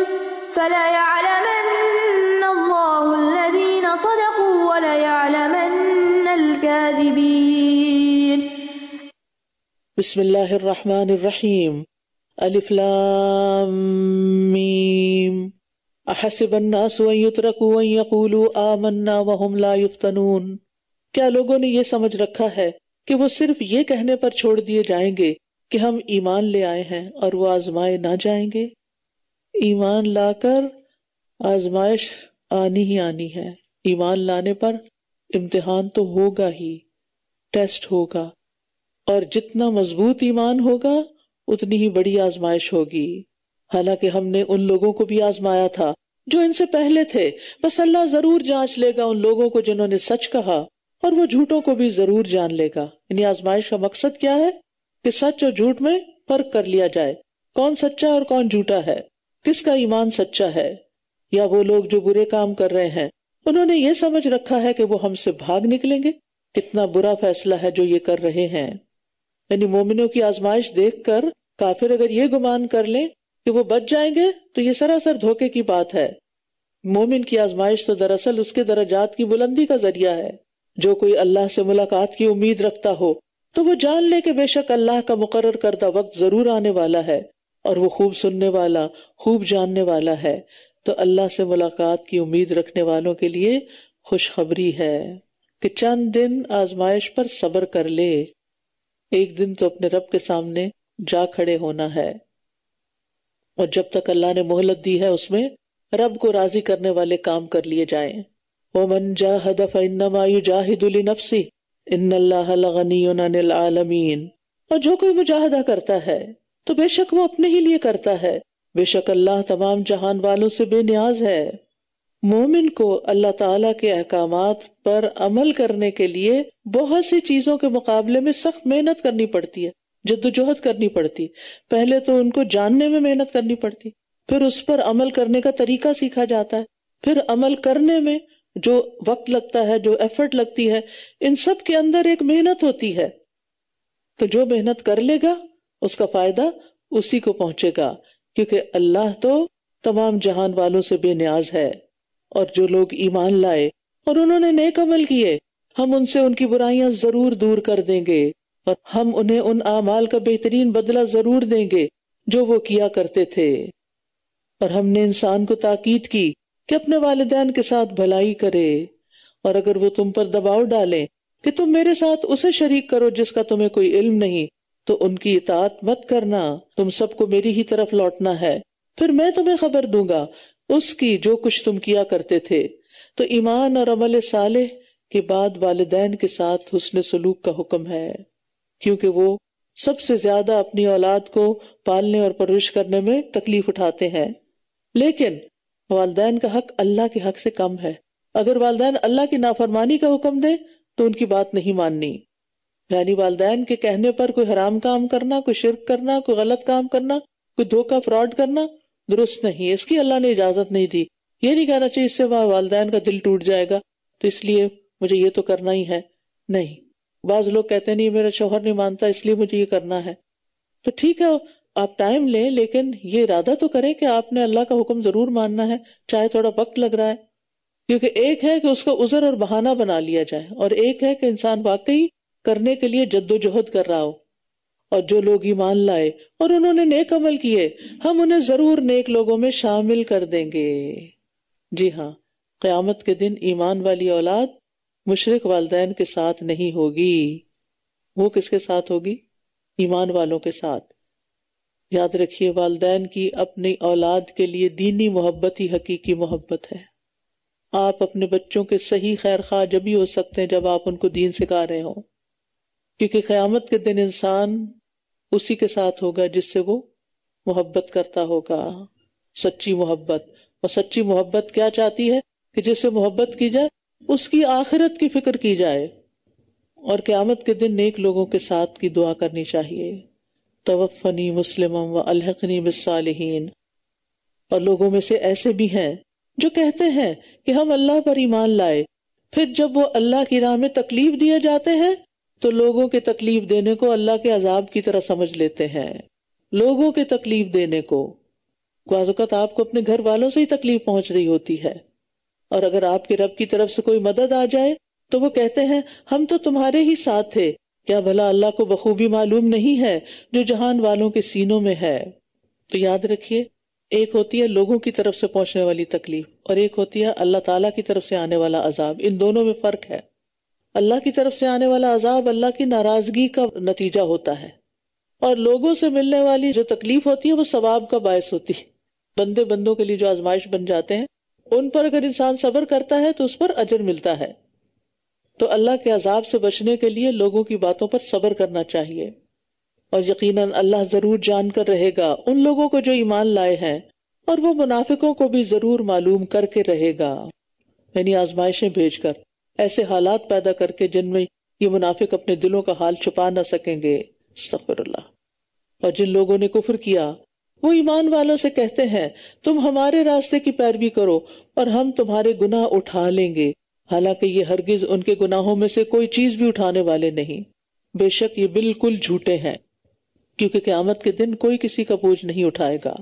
فَلَيَعْلَمَنَّ اللَّهُ الَّذِينَ صَدَقُوا وَلَيَعْلَمَنَّ الْكَاذِبِينَ۔ بسم اللہ الرحمن الرحیم۔ الف لام میم۔ احسب الناس ان يتركوا ان يقولوا آمنا وهم لا يفتنون۔ کیا لوگوں نے یہ سمجھ رکھا ہے کہ وہ صرف یہ کہنے پر چھوڑ دیے جائیں گے کہ ہم ایمان لے آئے ہیں اور وہ آزمائے نہ جائیں گے؟ ایمان لا کر آزمائش آنی ہی آنی ہے، ایمان لانے پر امتحان تو ہوگا ہی، ٹیسٹ ہوگا، اور جتنا مضبوط ایمان ہوگا اتنی ہی بڑی آزمائش ہوگی۔ حالانکہ ہم نے ان لوگوں کو بھی آزمایا تھا جو ان سے پہلے تھے، بس اللہ ضرور جانچ لے گا ان لوگوں کو جنہوں نے سچ کہا، اور وہ جھوٹوں کو بھی ضرور جان لے گا۔ یعنی آزمائش کا مقصد کیا ہے کہ سچ اور جھوٹ میں فرق کر لیا جائے، کون سچا اور کون جھوٹا ہے، کس کا ایمان سچا ہے۔ یا وہ لوگ جو برے کام کر رہے ہیں انہوں نے یہ سمجھ رکھا ہے کہ وہ ہم سے بھاگ نکلیں گے، کتنا برا فیصلہ ہے جو یہ کر رہے ہیں۔ یعنی مومنوں کی آزمائش دیکھ کر کافر اگر یہ گمان کر لیں کہ وہ بچ جائیں گے تو یہ سراسر دھوکے کی بات ہے۔ مومن کی آزمائش تو دراصل اس کے درجات کی بلندی کا ذریعہ ہے۔ جو کوئی اللہ سے ملاقات کی امید رکھتا ہو تو وہ جان لے کہ بے شک اللہ کا مقرر کردہ وقت ضرور آنے والا ہے، اور وہ خوب سننے والا، خوب جاننے والا ہے۔ تو اللہ سے ملاقات کی امید رکھنے والوں کے لیے خوشخبری ہے کہ چند دن آزمائش پر صبر کر لے، ایک دن تو اپنے رب کے سامنے جا کھڑے ہونا ہے، اور جب تک اللہ نے مہلت دی ہے اس میں رب کو راضی کرنے والے کام کر لیے جائیں۔ وَمَن جَاهَدَ فَإِنَّمَا يُجَاهِدُ لِنَفْسِهِ إِنَّ اللَّهَ لَغَنِيٌّ عَنِ الْعَالَمِينَ۔ اور جو کوئی مجاہدہ کرتا ہے تو بے شک وہ اپنے ہی لیے کرتا ہے، بے شک اللہ تمام جہان والوں سے بے نیاز ہے۔ مومن کو اللہ تعالیٰ کے احکامات پر عمل کرنے کے لیے بہت سی چیزوں کے مقابلے میں سخت محنت کرنی پڑتی ہے، جدوجہد کرنی پڑتی۔ پہلے تو ان کو جاننے میں محنت کرنی پڑتی، پھر اس پر عمل کرنے کا طریقہ سیکھا جاتا ہے، پھر عمل کرنے میں جو وقت لگتا ہے، جو ایفرٹ لگتی ہے، ان سب کے اندر ایک محنت ہوتی ہے۔ تو جو محنت کر لے گا اس کا فائدہ اسی کو پہنچے گا، کیونکہ اللہ تو تمام جہان والوں سے بے نیاز ہے۔ اور جو لوگ ایمان لائے اور انہوں نے نیک عمل کیے، ہم ان سے ان کی برائیاں ضرور دور کر دیں گے، اور ہم انہیں ان اعمال کا بہترین بدلہ ضرور دیں گے جو وہ کیا کرتے تھے۔ اور ہم نے انسان کو تاکید کی کہ اپنے والدین کے ساتھ بھلائی کرے، اور اگر وہ تم پر دباؤ ڈالیں کہ تم میرے ساتھ اسے شریک کرو جس کا تمہیں کوئی علم نہیں، تو ان کی اطاعت مت کرنا، تم سب کو میری ہی طرف لوٹنا ہے، پھر میں تمہیں خبر دوں گا اس کی جو کچھ تم کیا کرتے تھے۔ تو ایمان اور عمل صالح کے بعد والدین کے ساتھ حسن سلوک کا حکم ہے، کیونکہ وہ سب سے زیادہ اپنی اولاد کو پالنے اور پرورش کرنے میں تکلیف اٹھاتے ہیں، لیکن والدین کا حق اللہ کے حق سے کم ہے۔ اگر والدین اللہ کی نافرمانی کا حکم دیں تو ان کی بات نہیں ماننی، یعنی والدین کے کہنے پر کوئی حرام کام کرنا، کوئی شرک کرنا، کوئی غلط کام کرنا، کوئی دھوکہ فراڈ کرنا درست نہیں، اس کی اللہ نے اجازت نہیں دی۔ یہ نہیں کہنا چاہیے اس سے والدین کا دل ٹوٹ جائے گا تو اس لیے مجھے یہ تو کرنا ہی ہے، نہیں۔ بعض لوگ کہتے نہیں میرا شوہر نہیں مانتا اس لیے مجھے یہ کرنا ہے، تو ٹھیک ہے آپ ٹائم لیں، لیکن یہ ارادہ تو کریں کہ آپ نے اللہ کا حکم ضرور ماننا ہے، چاہے تھوڑا وقت لگ رہا ہے. کیونکہ ایک ہے کہ اس کو عذر اور بہانہ بنا لیا جائے، اور ایک ہے کہ انسان واقعی کرنے کے لیے جد و جہد کر رہا ہو. اور جو لوگ ایمان لائے اور انہوں نے نیک عمل کیے، ہم انہیں ضرور نیک لوگوں میں شامل کر دیں گے. جی ہاں، قیامت کے دن ایمان والی اولاد مشرک والدین کے ساتھ نہیں ہوگی. وہ کس کے ساتھ ہوگی؟ ایمان والوں کے ساتھ. یاد رکھیے، والدین کی اپنی اولاد کے لیے دینی محبت ہی حقیقی محبت ہے. آپ اپنے بچوں کے صحیح خیر خواہ جبھی ہو سکتے ہیں جب آپ ان کو دین سکھا رہے ہوں، کیونکہ قیامت کے دن انسان اسی کے ساتھ ہوگا جس سے وہ محبت کرتا ہوگا، سچی محبت. اور سچی محبت کیا چاہتی ہے؟ کہ جس سے محبت کی جائے اس کی آخرت کی فکر کی جائے. اور قیامت کے دن نیک لوگوں کے ساتھ کی دعا کرنی چاہیے، توفنی مسلما والحقنی بالصالحین. اور لوگوں میں سے ایسے بھی ہیں جو کہتے ہیں کہ ہم اللہ پر ایمان لائے، پھر جب وہ اللہ کی راہ میں تکلیف دیے جاتے ہیں تو لوگوں کے تکلیف دینے کو اللہ کے عذاب کی طرح سمجھ لیتے ہیں. لوگوں کے تکلیف دینے کو، بعض اوقات آپ کو اپنے گھر والوں سے ہی تکلیف پہنچ رہی ہوتی ہے، اور اگر آپ کے رب کی طرف سے کوئی مدد آ جائے تو وہ کہتے ہیں ہم تو تمہارے ہی ساتھ تھے. کیا بھلا اللہ کو بخوبی معلوم نہیں ہے جو جہان والوں کے سینوں میں ہے؟ تو یاد رکھیے، ایک ہوتی ہے لوگوں کی طرف سے پہنچنے والی تکلیف، اور ایک ہوتی ہے اللہ تعالیٰ کی طرف سے آنے والا عذاب. ان دونوں میں فرق ہے. اللہ کی طرف سے آنے والا عذاب اللہ کی ناراضگی کا نتیجہ ہوتا ہے، اور لوگوں سے ملنے والی جو تکلیف ہوتی ہے وہ ثواب کا باعث ہوتی ہے. بندوں کے لیے جو آزمائش بن جاتے ہیں ان پر اگر انسان صبر کرتا ہے تو اس پر اجر ملتا ہے. تو اللہ کے عذاب سے بچنے کے لیے لوگوں کی باتوں پر صبر کرنا چاہیے. اور یقیناً اللہ ضرور جان کر رہے گا ان لوگوں کو جو ایمان لائے ہیں، اور وہ منافقوں کو بھی ضرور معلوم کر کے رہے گا. یعنی آزمائشیں بھیج کر، ایسے حالات پیدا کر کے جن میں یہ منافق اپنے دلوں کا حال چھپا نہ سکیں گے. استغفر اللہ. اور جن لوگوں نے کفر کیا وہ ایمان والوں سے کہتے ہیں تم ہمارے راستے کی پیروی کرو اور ہم تمہارے گناہ اٹھا لیں گے، حالانکہ یہ ہرگز ان کے گناہوں میں سے کوئی چیز بھی اٹھانے والے نہیں. بے شک یہ بالکل جھوٹے ہیں، کیونکہ قیامت کے دن کوئی کسی کا بوجھ نہیں اٹھائے گا،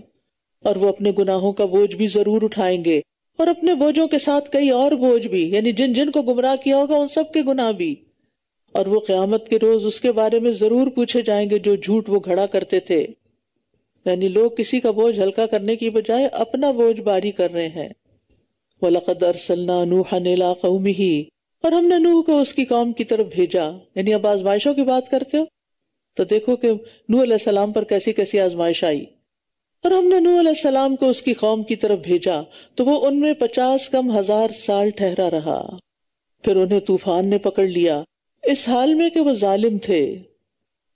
اور وہ اپنے گناہوں کا بوجھ بھی ضرور اٹھائیں گے، اور اپنے بوجھوں کے ساتھ کئی اور بوجھ بھی، یعنی جن جن کو گمراہ کیا ہوگا ان سب کے گناہ بھی. اور وہ قیامت کے روز اس کے بارے میں ضرور پوچھے جائیں گے جو جھوٹ وہ گھڑا کرتے تھے. یعنی لوگ کسی کا بوجھ ہلکا کرنے کی بجائے اپنا بوجھ باری کر رہے ہیں. وَلَقَدْ أَرْسَلْنَا نُوحًا إِلَىٰ قَوْمِهِ، اور ہم نے نوح کو اس کی قوم کی طرف بھیجا. یعنی اب آزمائشوں کی بات کرتے ہو تو دیکھو کہ نوح علیہ السلام پر کیسی کیسی آزمائش آئی. اور ہم نے نوح علیہ السلام کو اس کی قوم کی طرف بھیجا تو وہ ان میں 50 کم ہزار سال ٹھہرا رہا. پھر انہیں طوفان نے پکڑ لیا اس حال میں کہ وہ ظالم تھے.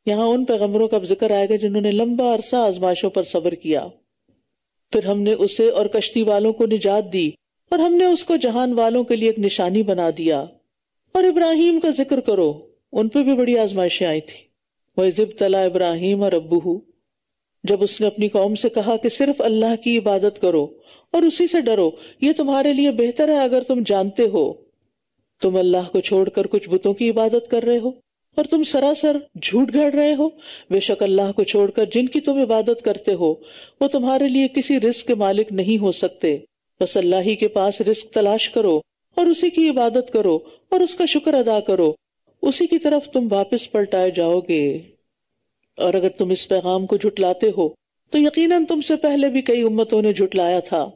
یہاں ان پیغمبروں کا ذکر آئے گا جنہوں نے لمبا عرصہ آزمائشوں پر صبر کیا. پھر ہم نے اسے اور کشتی والوں کو نجات دی، اور ہم نے اس کو جہان والوں کے لیے ایک نشانی بنا دیا. اور ابراہیم کا ذکر کرو، ان پہ بھی بڑی آزمائشیں آئی تھی. وَإِذِ ابْتَلَىٰ إِبْرَاهِيمَ رَبُّهُ، جب اس نے اپنی قوم سے کہا کہ صرف اللہ کی عبادت کرو اور اسی سے ڈرو، یہ تمہارے لیے بہتر ہے اگر تم جانتے ہو. تم اللہ کو چھوڑ کر کچھ بتوں کی عبادت کر رہے ہو اور تم سراسر جھوٹ گھڑ رہے ہو. بے شک اللہ کو چھوڑ کر جن کی تم عبادت کرتے ہو وہ تمہارے لیے کسی رزق کے مالک نہیں ہو سکتے. بس اللہ ہی کے پاس رزق تلاش کرو اور اسی کی عبادت کرو اور اس کا شکر ادا کرو، اسی کی طرف تم واپس پلٹائے جاؤ گے. اور اگر تم اس پیغام کو جھٹلاتے ہو تو یقیناً تم سے پہلے بھی کئی امتوں نے جھٹلایا تھا،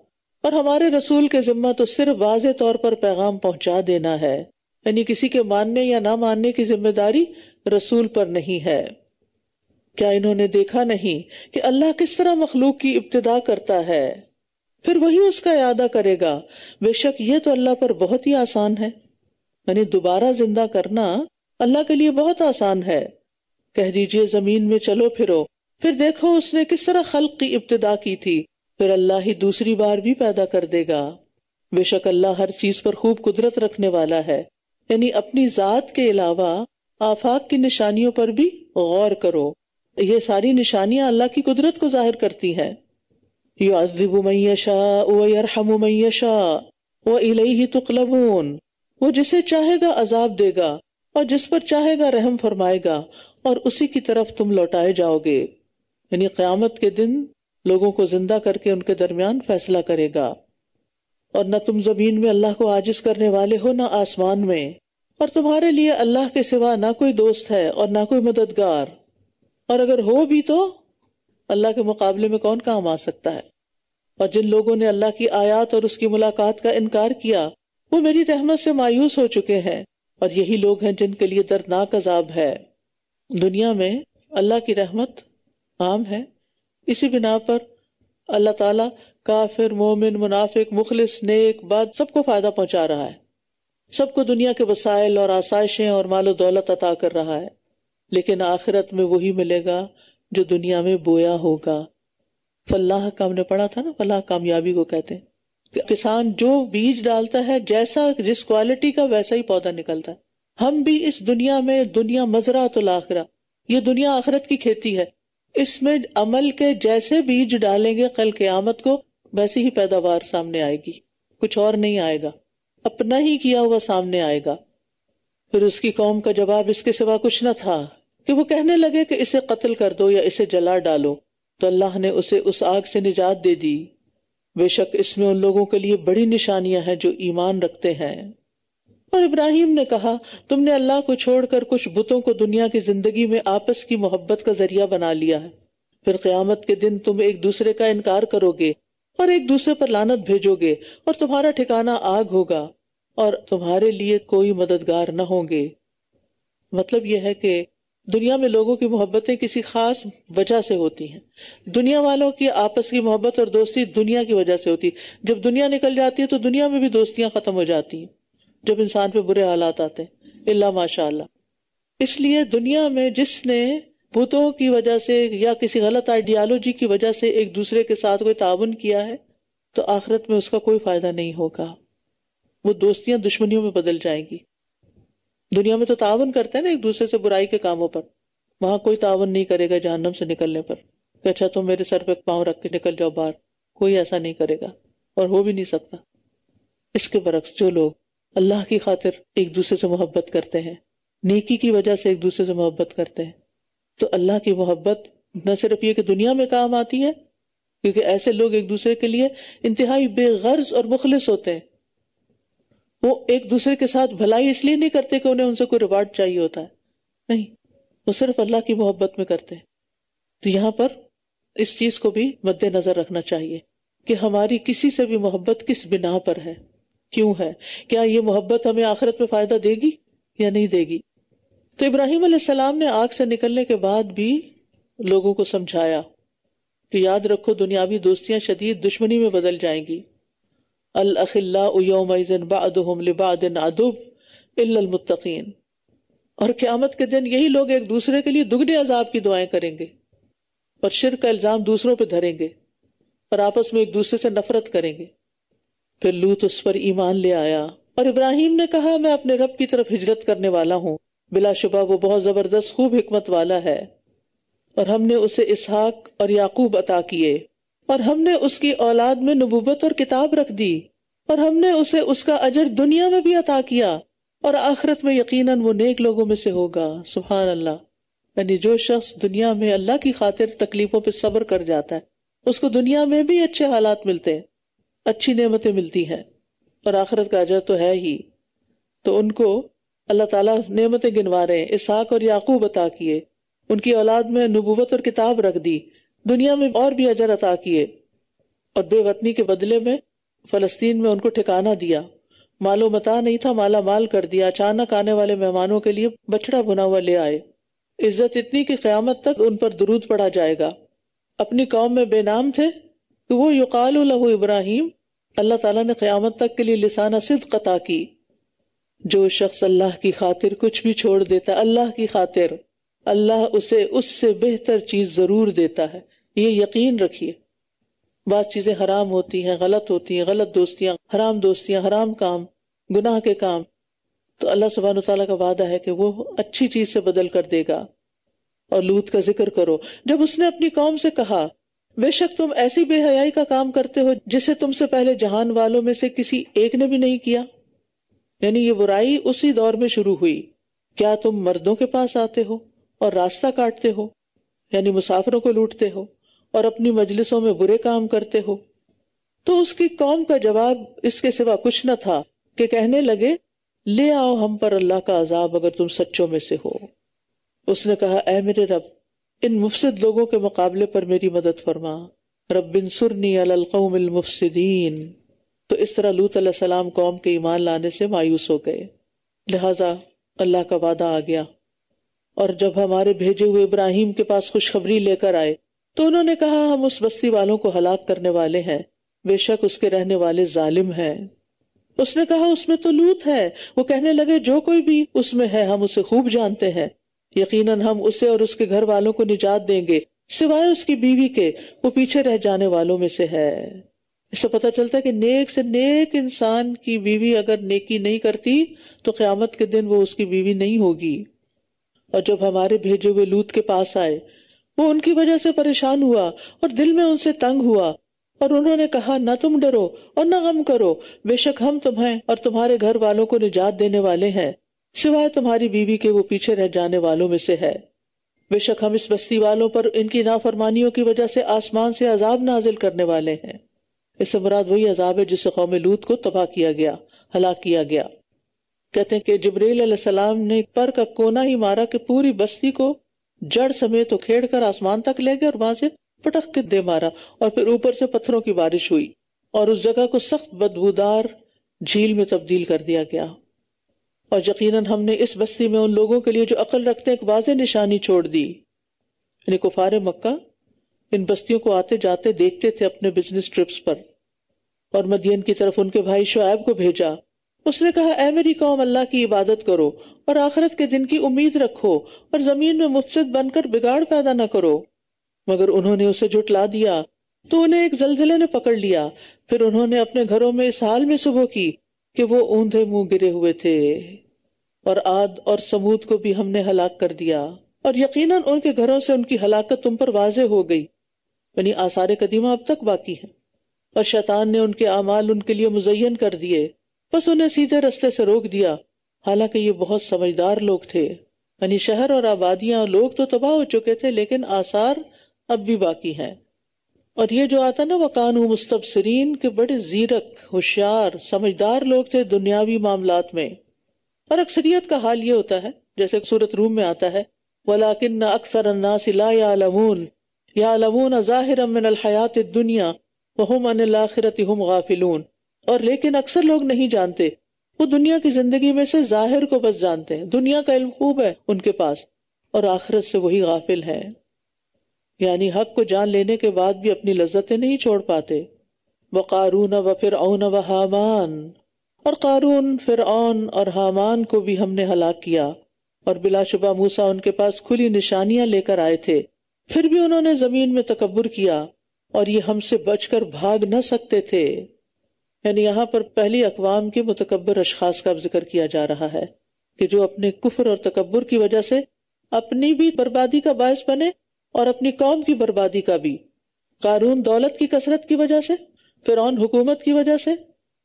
اور ہمارے رسول کے ذمہ تو صرف واضح طور پر پیغام پہنچا دینا ہے. یعنی کسی کے ماننے یا نہ ماننے کی ذمہ داری رسول پر نہیں ہے. کیا انہوں نے دیکھا نہیں کہ اللہ کس طرح مخلوق کی ابتدا کرتا ہے، پھر وہی اس کا اعادہ کرے گا. بے شک یہ تو اللہ پر بہت ہی آسان ہے. یعنی دوبارہ زندہ کرنا اللہ کے لیے بہت آسان ہے. کہہ دیجئے زمین میں چلو پھرو، پھر دیکھو اس نے کس طرح خلق کی ابتدا کی تھی، پھر اللہ ہی دوسری بار بھی پیدا کر دے گا. بے شک اللہ ہر چیز پر خوب قدرت رکھنے والا ہے. یعنی اپنی ذات کے علاوہ آفاق کی نشانیوں پر بھی غور کرو. یہ ساری نشانیاں اللہ کی قدرت کو ظاہر کرتی ہیں. یعذب من یشاء ویرحم من یشاء والیہ تقلبون، وہ جسے چاہے گا عذاب دے گا اور جس پر چاہے گا رحم فرمائے گا اور اسی کی طرف تم لوٹائے جاؤ گے. یعنی قیامت کے دن لوگوں کو زندہ کر کے ان کے درمیان فیصلہ کرے گا. اور نہ تم زمین میں اللہ کو عاجز کرنے والے ہو نہ آسمان میں، اور تمہارے لیے اللہ کے سوا نہ کوئی دوست ہے اور نہ کوئی مددگار، اور اگر ہو بھی تو اللہ کے مقابلے میں کون کام آ سکتا ہے. اور جن لوگوں نے اللہ کی آیات اور اس کی ملاقات کا انکار کیا وہ میری رحمت سے مایوس ہو چکے ہیں، اور یہی لوگ ہیں جن کے لیے دردناک عذاب ہے. دنیا میں اللہ کی رحمت عام ہے، اسی بنا پر اللہ تعالیٰ کافر، مومن، منافق، مخلص، نیک، بد سب کو فائدہ پہنچا رہا ہے، سب کو دنیا کے وسائل اور آسائشیں اور مال و دولت عطا کر رہا ہے. لیکن آخرت میں وہی ملے گا جو دنیا میں بویا ہوگا. فلاح کا ہم نے پڑھا تھا نا، فلاح کامیابی کو کہتے ہیں کہ کسان جو بیج ڈالتا ہے جیسا جس کوالٹی کا ویسا ہی پودا نکلتا ہے. ہم بھی اس دنیا میں، دنیا مزرعۃ الآخرہ، یہ دنیا آخرت کی کھیتی ہے، اس میں عمل کے جیسے بیج ڈالیں گے کل قیامت کو ویسی ہی پیداوار سامنے آئے گی، کچھ اور نہیں آئے گا، اپنا ہی کیا ہوا سامنے آئے گا. پھر اس کی قوم کا جواب اس کے سوا کچھ نہ تھا کہ وہ کہنے لگے کہ اسے قتل کر دو یا اسے جلا ڈالو، تو اللہ نے اسے اس آگ سے نجات دے دی. بے شک اس میں ان لوگوں کے لیے بڑی نشانیاں ہیں جو ایمان رکھتے ہیں. اور ابراہیم نے کہا تم نے اللہ کو چھوڑ کر کچھ بتوں کو دنیا کی زندگی میں آپس کی محبت کا ذریعہ بنا لیا ہے، پھر قیامت کے دن تم ایک دوسرے کا انکار کرو گے اور ایک دوسرے پر لعنت بھیجو گے، اور تمہارا ٹھکانہ آگ ہوگا اور تمہارے لیے کوئی مددگار نہ ہوں گے. مطلب یہ ہے کہ دنیا میں لوگوں کی محبتیں کسی خاص وجہ سے ہوتی ہیں. دنیا والوں کی آپس کی محبت اور دوستی دنیا کی وجہ سے ہوتی ہے. جب دنیا نکل جاتی ہے تو دنیا میں بھی دوستیاں ختم ہو جاتی ہیں جب انسان پہ برے حالات آتے ہیں، الا ماشاء اللہ. اس لیے دنیا میں جس نے بتوں کی وجہ سے یا کسی غلط آئیڈیالوجی کی وجہ سے ایک دوسرے کے ساتھ کوئی تعاون کیا ہے تو آخرت میں اس کا کوئی فائدہ نہیں ہوگا، وہ دوستیاں دشمنیوں میں بدل جائیں گی. دنیا میں تو تعاون کرتے ہیں نا ایک دوسرے سے برائی کے کاموں پر، وہاں کوئی تعاون نہیں کرے گا جہنم سے نکلنے پر کہ اچھا تم میرے سر پہ پاؤں رکھ کے نکل جاؤ باہر، کوئی ایسا نہیں کرے گا اور ہو بھی نہیں سکتا. اس کے برعکس جو لوگ اللہ کی خاطر ایک دوسرے سے محبت کرتے ہیں، نیکی کی وجہ سے ایک دوسرے سے محبت کرتے ہیں، تو اللہ کی محبت نہ صرف یہ کہ دنیا میں کام آتی ہے، کیونکہ ایسے لوگ ایک دوسرے کے لیے انتہائی بے غرض اور مخلص ہوتے ہیں. وہ ایک دوسرے کے ساتھ بھلائی اس لیے نہیں کرتے کہ انہیں ان سے کوئی ریوارڈ چاہیے ہوتا ہے، نہیں، وہ صرف اللہ کی محبت میں کرتے ہیں. تو یہاں پر اس چیز کو بھی مد نظر رکھنا چاہیے کہ ہماری کسی سے بھی محبت کس بنا پر ہے، کیوں ہے، کیا یہ محبت ہمیں آخرت میں فائدہ دے گی یا نہیں دے گی. تو ابراہیم علیہ السلام نے آگ سے نکلنے کے بعد بھی لوگوں کو سمجھایا کہ یاد رکھو دنیاوی دوستیاں شدید دشمنی میں بدل جائیں گی. الاخلاء یومئذ بعضهم لبعض عدو الا المتقین. اور قیامت کے دن یہی لوگ ایک دوسرے کے لیے دگنے عذاب کی دعائیں کریں گے اور شرک کا الزام دوسروں پہ دھریں گے اور آپس میں ایک دوسرے سے نفرت کریں گے. پھر لوط اس پر ایمان لے آیا اور ابراہیم نے کہا میں اپنے رب کی طرف ہجرت کرنے والا ہوں، بلا شبہ وہ بہت زبردست خوب حکمت والا ہے. اور ہم نے اسے اسحاق اور یعقوب عطا کیے، اور ہم نے اس کی اولاد میں نبوت اور کتاب رکھ دی، اور ہم نے اسے اس کا اجر دنیا میں بھی عطا کیا، اور آخرت میں یقیناً وہ نیک لوگوں میں سے ہوگا. سبحان اللہ. یعنی جو شخص دنیا میں اللہ کی خاطر تکلیفوں پہ صبر کر جاتا ہے اس کو دنیا میں بھی اچھے حالات ملتے ہیں، اچھی نعمتیں ملتی ہیں، اور آخرت کا اجر تو ہے ہی. تو ان کو اللہ تعالیٰ نعمتیں گنوا رہے ہیں، اسحاق اور یعقوب عطا کیے، ان کی اولاد میں نبوت اور کتاب رکھ دی، دنیا میں اور بھی اجر عطا کیے، اور بے وطنی کے بدلے میں فلسطین میں ان کو ٹھکانہ دیا. مال و متاع نہیں تھا، مالا مال کر دیا. اچانک آنے والے مہمانوں کے لیے بچڑا بنا ہوا لے آئے. عزت اتنی کہ قیامت تک ان پر درود پڑھا جائے گا. اپنی قوم میں بے نام تھے کہ وہ یقال لہ ابراہیم. اللہ تعالیٰ نے قیامت تک کے لیے لسانہ صدق عطا کی. جو شخص اللہ کی خاطر کچھ بھی چھوڑ دیتا، اللہ کی خاطر، اللہ اسے اس سے بہتر چیز ضرور دیتا ہے. یہ یقین رکھیے. بعض چیزیں حرام ہوتی ہیں، غلط ہوتی ہیں، غلط دوستیاں، حرام کام، گناہ کے کام، تو اللہ سبحانہ وتعالیٰ کا وعدہ ہے کہ وہ اچھی چیز سے بدل کر دے گا. اور لوط کا ذکر کرو، جب اس نے اپنی قوم سے کہا بے شک تم ایسی بے حیائی کا کام کرتے ہو جسے تم سے پہلے جہان والوں میں سے کسی ایک نے بھی نہیں کیا. یعنی یہ برائی اسی دور میں شروع ہوئی. کیا تم مردوں کے پاس آتے ہو اور راستہ کاٹتے ہو؟ یعنی مسافروں کو لوٹتے ہو اور اپنی مجلسوں میں برے کام کرتے ہو۔ تو اس کی قوم کا جواب اس کے سوا کچھ نہ تھا کہ کہنے لگے لے آؤ ہم پر اللہ کا عذاب اگر تم سچوں میں سے ہو۔ اس نے کہا اے میرے رب ان مفسد لوگوں کے مقابلے پر میری مدد فرما، رب انصرنی علی القوم المفسدین۔ تو اس طرح لوط علیہ السلام قوم کے ایمان لانے سے مایوس ہو گئے، لہٰذا اللہ کا وعدہ آ گیا، اور جب ہمارے بھیجے ہوئے ابراہیم کے پاس خوشخبری لے کر آئے تو انہوں نے کہا ہم اس بستی والوں کو ہلاک کرنے والے ہیں، بے شک اس کے رہنے والے ظالم ہیں۔ اس نے کہا اس میں تو لوط ہے۔ وہ کہنے لگے جو کوئی بھی اس میں ہے ہم اسے خوب جانتے ہیں، یقیناً ہم اسے اور اس کے گھر والوں کو نجات دیں گے سوائے اس کی بیوی کے، وہ پیچھے رہ جانے والوں میں سے ہے۔ اس سے پتہ چلتا ہے کہ نیک سے نیک انسان کی بیوی اگر نیکی نہیں کرتی تو قیامت کے دن وہ اس کی بیوی نہیں ہوگی۔ اور جب ہمارے بھیجے ہوئے لوط کے پاس آئے وہ ان کی وجہ سے پریشان ہوا اور دل میں ان سے تنگ ہوا، اور انہوں نے کہا نہ تم ڈرو اور نہ غم کرو، بے شک ہم تمہیں اور تمہارے گھر والوں کو نجات دینے والے ہیں سوائے تمہاری بیوی کے، وہ پیچھے رہ جانے والوں میں سے ہے۔ بے شک ہم اس بستی والوں پر ان کی نافرمانیوں کی وجہ سے آسمان سے عذاب نازل کرنے والے ہیں۔ اس سے مراد وہی عذاب ہے جس سے قوم لوط کو تباہ کیا گیا، ہلاک کیا گیا۔ کہتے ہیں کہ جبریل علیہ السلام نے پر کا کونا ہی مارا کہ پوری بستی کو جڑ سمیت کھیڑ کر آسمان تک لے گئے اور وہاں سے پٹک کے دے مارا، اور پھر اوپر سے پتھروں کی بارش ہوئی اور اس جگہ کو سخت بدبودار جھیل میں تبدیل کر دیا گیا۔ اور یقیناً ہم نے اس بستی میں ان لوگوں کے لیے جو عقل رکھتے ہیں ایک واضح نشانی چھوڑ دی، یعنی کفار مکہ ان بستیوں کو آتے جاتے دیکھتے تھے اپنے بزنس ٹرپس پر۔ اور مدین کی طرف ان کے بھائی شعیب کو بھیجا، اس نے کہا اے میری قوم اللہ کی عبادت کرو اور آخرت کے دن کی امید رکھو اور زمین میں مفسد بن کر بگاڑ پیدا نہ کرو۔ مگر انہوں نے اسے جھٹلا دیا تو انہیں ایک زلزلے نے پکڑ لیا، پھر انہوں نے اپنے گھروں میں اس حال میں صبح کی کہ وہ اوندھے منہ گرے ہوئے تھے۔ اور عاد اور سمود کو بھی ہم نے ہلاک کر دیا، اور یقیناً ان کے گھروں سے ان کی ہلاکت تم پر واضح ہو گئی، یعنی آثار قدیمہ اب تک باقی ہیں۔ اور شیطان نے ان کے اعمال ان کے لیے مزین کر دیے، بس انہیں سیدھے رستے سے روک دیا، حالانکہ یہ بہت سمجھدار لوگ تھے۔ یعنی شہر اور آبادیاں اور لوگ تو تباہ ہو چکے تھے لیکن آثار اب بھی باقی ہیں۔ اور یہ جو آتا نا وَقَانُوا مُسْتَبْصِرِينَ کہ بڑے زیرک، ہوشیار، سمجھدار لوگ تھے دنیاوی معاملات میں۔ اور اکثریت کا حال یہ ہوتا ہے جیسے سورۃ روم میں آتا ہے وَلَٰكِنَّ أَكْثَرَ النَّاسِ لَا يَعْلَمُونَ يَعْلَمُونَ ظَاهِرًا مِنَ الْحَيَاةِ الدُّنْيَا وَهُمْ عَنِ الْآخِرَةِ هُمْ غَافِلُونَ۔ اور لیکن اکثر لوگ نہیں جانتے، وہ دنیا کی زندگی میں سے ظاہر کو بس جانتے ہیں، دنیا کا علم خوب ہے ان کے پاس اور آخرت سے وہی غافل ہے، یعنی حق کو جان لینے کے بعد بھی اپنی لذتیں نہیں چھوڑ پاتے۔ وَقَارُونَ وَفِرْعَوْنَ وَحَامَانَ، اور قارون، فرعون اور حامان کو بھی ہم نے ہلاک کیا، اور بلا شبہ موسیٰ ان کے پاس کھلی نشانیاں لے کر آئے تھے، پھر بھی انہوں نے زمین میں تکبر کیا اور یہ ہم سے بچ کر بھاگ نہ سکتے تھے۔ یعنی یہاں پر پہلی اقوام کے متکبر اشخاص کا ذکر کیا جا رہا ہے کہ جو اپنے کفر اور تکبر کی وجہ سے اپنی بھی بربادی کا باعث بنے اور اپنی قوم کی بربادی کا بھی۔ قارون دولت کی کثرت کی وجہ سے، فرعون حکومت کی وجہ سے،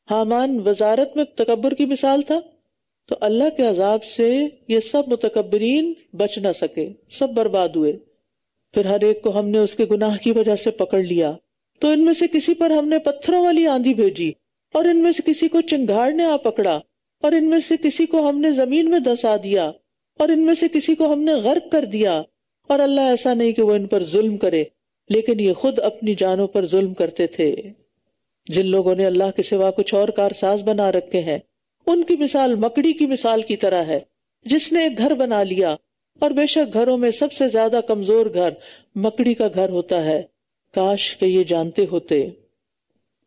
حامان وزارت میں تکبر کی مثال تھا۔ تو اللہ کے عذاب سے یہ سب متکبرین بچ نہ سکے، سب برباد ہوئے۔ پھر ہر ایک کو ہم نے اس کے گناہ کی وجہ سے پکڑ لیا، تو ان میں سے کسی پر ہم نے پتھروں والی آندھی بھیجی، اور ان میں سے کسی کو چنگھاڑ نے آ پکڑا، اور ان میں سے کسی کو ہم نے زمین میں دسا دیا، اور ان میں سے کسی کو ہم نے غرق کر دیا۔ اور اللہ ایسا نہیں کہ وہ ان پر ظلم کرے، لیکن یہ خود اپنی جانوں پر ظلم کرتے تھے۔ جن لوگوں نے اللہ کے سوا کچھ اور کارساز بنا رکھے ہیں ان کی مثال مکڑی کی مثال کی طرح ہے جس نے ایک گھر بنا لیا، اور بے شک گھروں میں سب سے زیادہ کمزور گھر مکڑی کا گھر ہوتا ہے، کاش کہ یہ جانتے ہوتے۔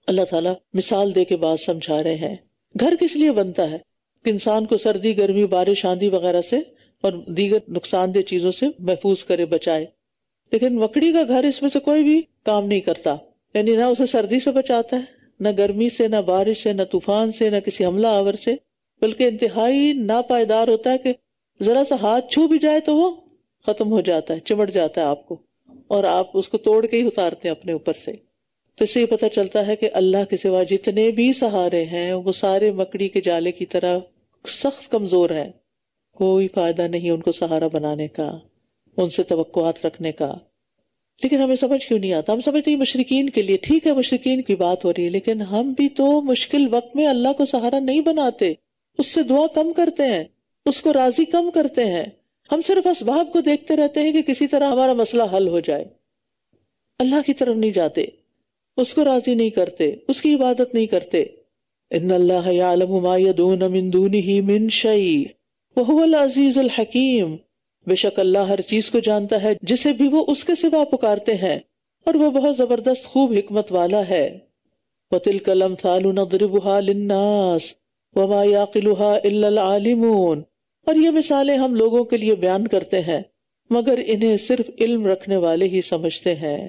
اللہ تعالیٰ مثال دے کے بات سمجھا رہے ہیں۔ گھر کس لیے بنتا ہے؟ کہ انسان کو سردی، گرمی، بارش، آندھی وغیرہ سے اور دیگر نقصان دہ چیزوں سے محفوظ کرے، بچائے۔ لیکن مکڑی کا گھر اس میں سے کوئی بھی کام نہیں کرتا، یعنی نہ اسے سردی سے بچاتا ہے، نہ گرمی سے، نہ بارش سے، نہ طوفان سے، نہ کسی حملہ آور سے، بلکہ انتہائی ناپائیدار ہوتا ہے کہ ذرا سا ہاتھ چھو بھی جائے تو وہ ختم ہو جاتا ہے، چمٹ جاتا ہے آپ کو، اور آپ اس کو توڑ کے ہی اتارتے ہیں اپنے اوپر سے۔ تو اس سے یہ پتہ چلتا ہے کہ اللہ کے سوا جتنے بھی سہارے ہیں وہ سارے مکڑی کے جالے کی طرح سخت کمزور ہیں، کوئی فائدہ نہیں ان کو سہارا بنانے کا، ان سے توقعات رکھنے کا۔ لیکن ہمیں سمجھ کیوں نہیں آتا؟ ہم سمجھتے ہیں مشرکین کے لیے، ٹھیک ہے مشرکین کی بات ہو رہی ہے، لیکن ہم بھی تو مشکل وقت میں اللہ کو سہارا نہیں بناتے، اس سے دعا کم کرتے ہیں، اس کو راضی کم کرتے ہیں. ہم صرف اسباب کو دیکھتے رہتے ہیں کہ کسی طرح ہمارا مسئلہ حل ہو جائے، اللہ کی طرف نہیں جاتے، اس کو راضی نہیں کرتے، اس کی عبادت نہیں کرتے. ان اللہ یعلم ما یدعون من دونہ من شیء وہو العزیز الحکیم، بے شک اللہ ہر چیز کو جانتا ہے جسے بھی وہ اس کے سوا پکارتے ہیں، اور وہ بہت زبردست خوب حکمت والا ہے. وَتِلْكَ الْأَمْثَالُ نَضْرِبُهَا لِلنَّاسِ وَمَا يَعْقِلُهَا إِلَّا الْعَالِمُونَ، اور یہ مثالیں ہم لوگوں کے لیے بیان کرتے ہیں مگر انہیں صرف علم رکھنے والے ہی سمجھتے ہیں.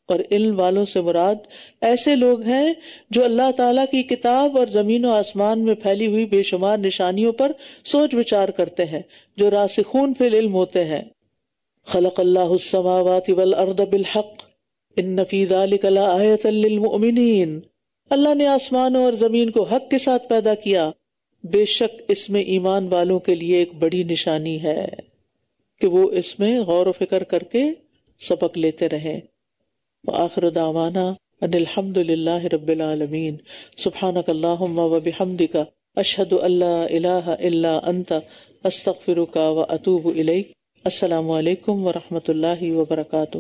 اور علم والوں سے مراد ایسے لوگ ہیں جو اللہ تعالیٰ کی کتاب اور زمین و آسمان میں پھیلی ہوئی بے شمار نشانیوں پر سوچ وچار کرتے ہیں، جو راسخون فی العلم ہوتے ہیں. خلق اللہ السماوات والارض بالحق ان فی ذلک لآیۃ للمؤمنین، اللہ نے آسمانوں اور زمین کو حق کے ساتھ پیدا کیا، بے شک اس میں ایمان والوں کے لیے ایک بڑی نشانی ہے کہ وہ اس میں غور و فکر کر کے سبق لیتے رہیں. وآخر دعوانا ان الحمد للہ رب العالمین. سبحانک اللہم وبحمدک اشہد ان لا الہ الا انت استغفرک واتوب الیک. السلام علیکم ورحمۃ اللہ وبرکاتہ.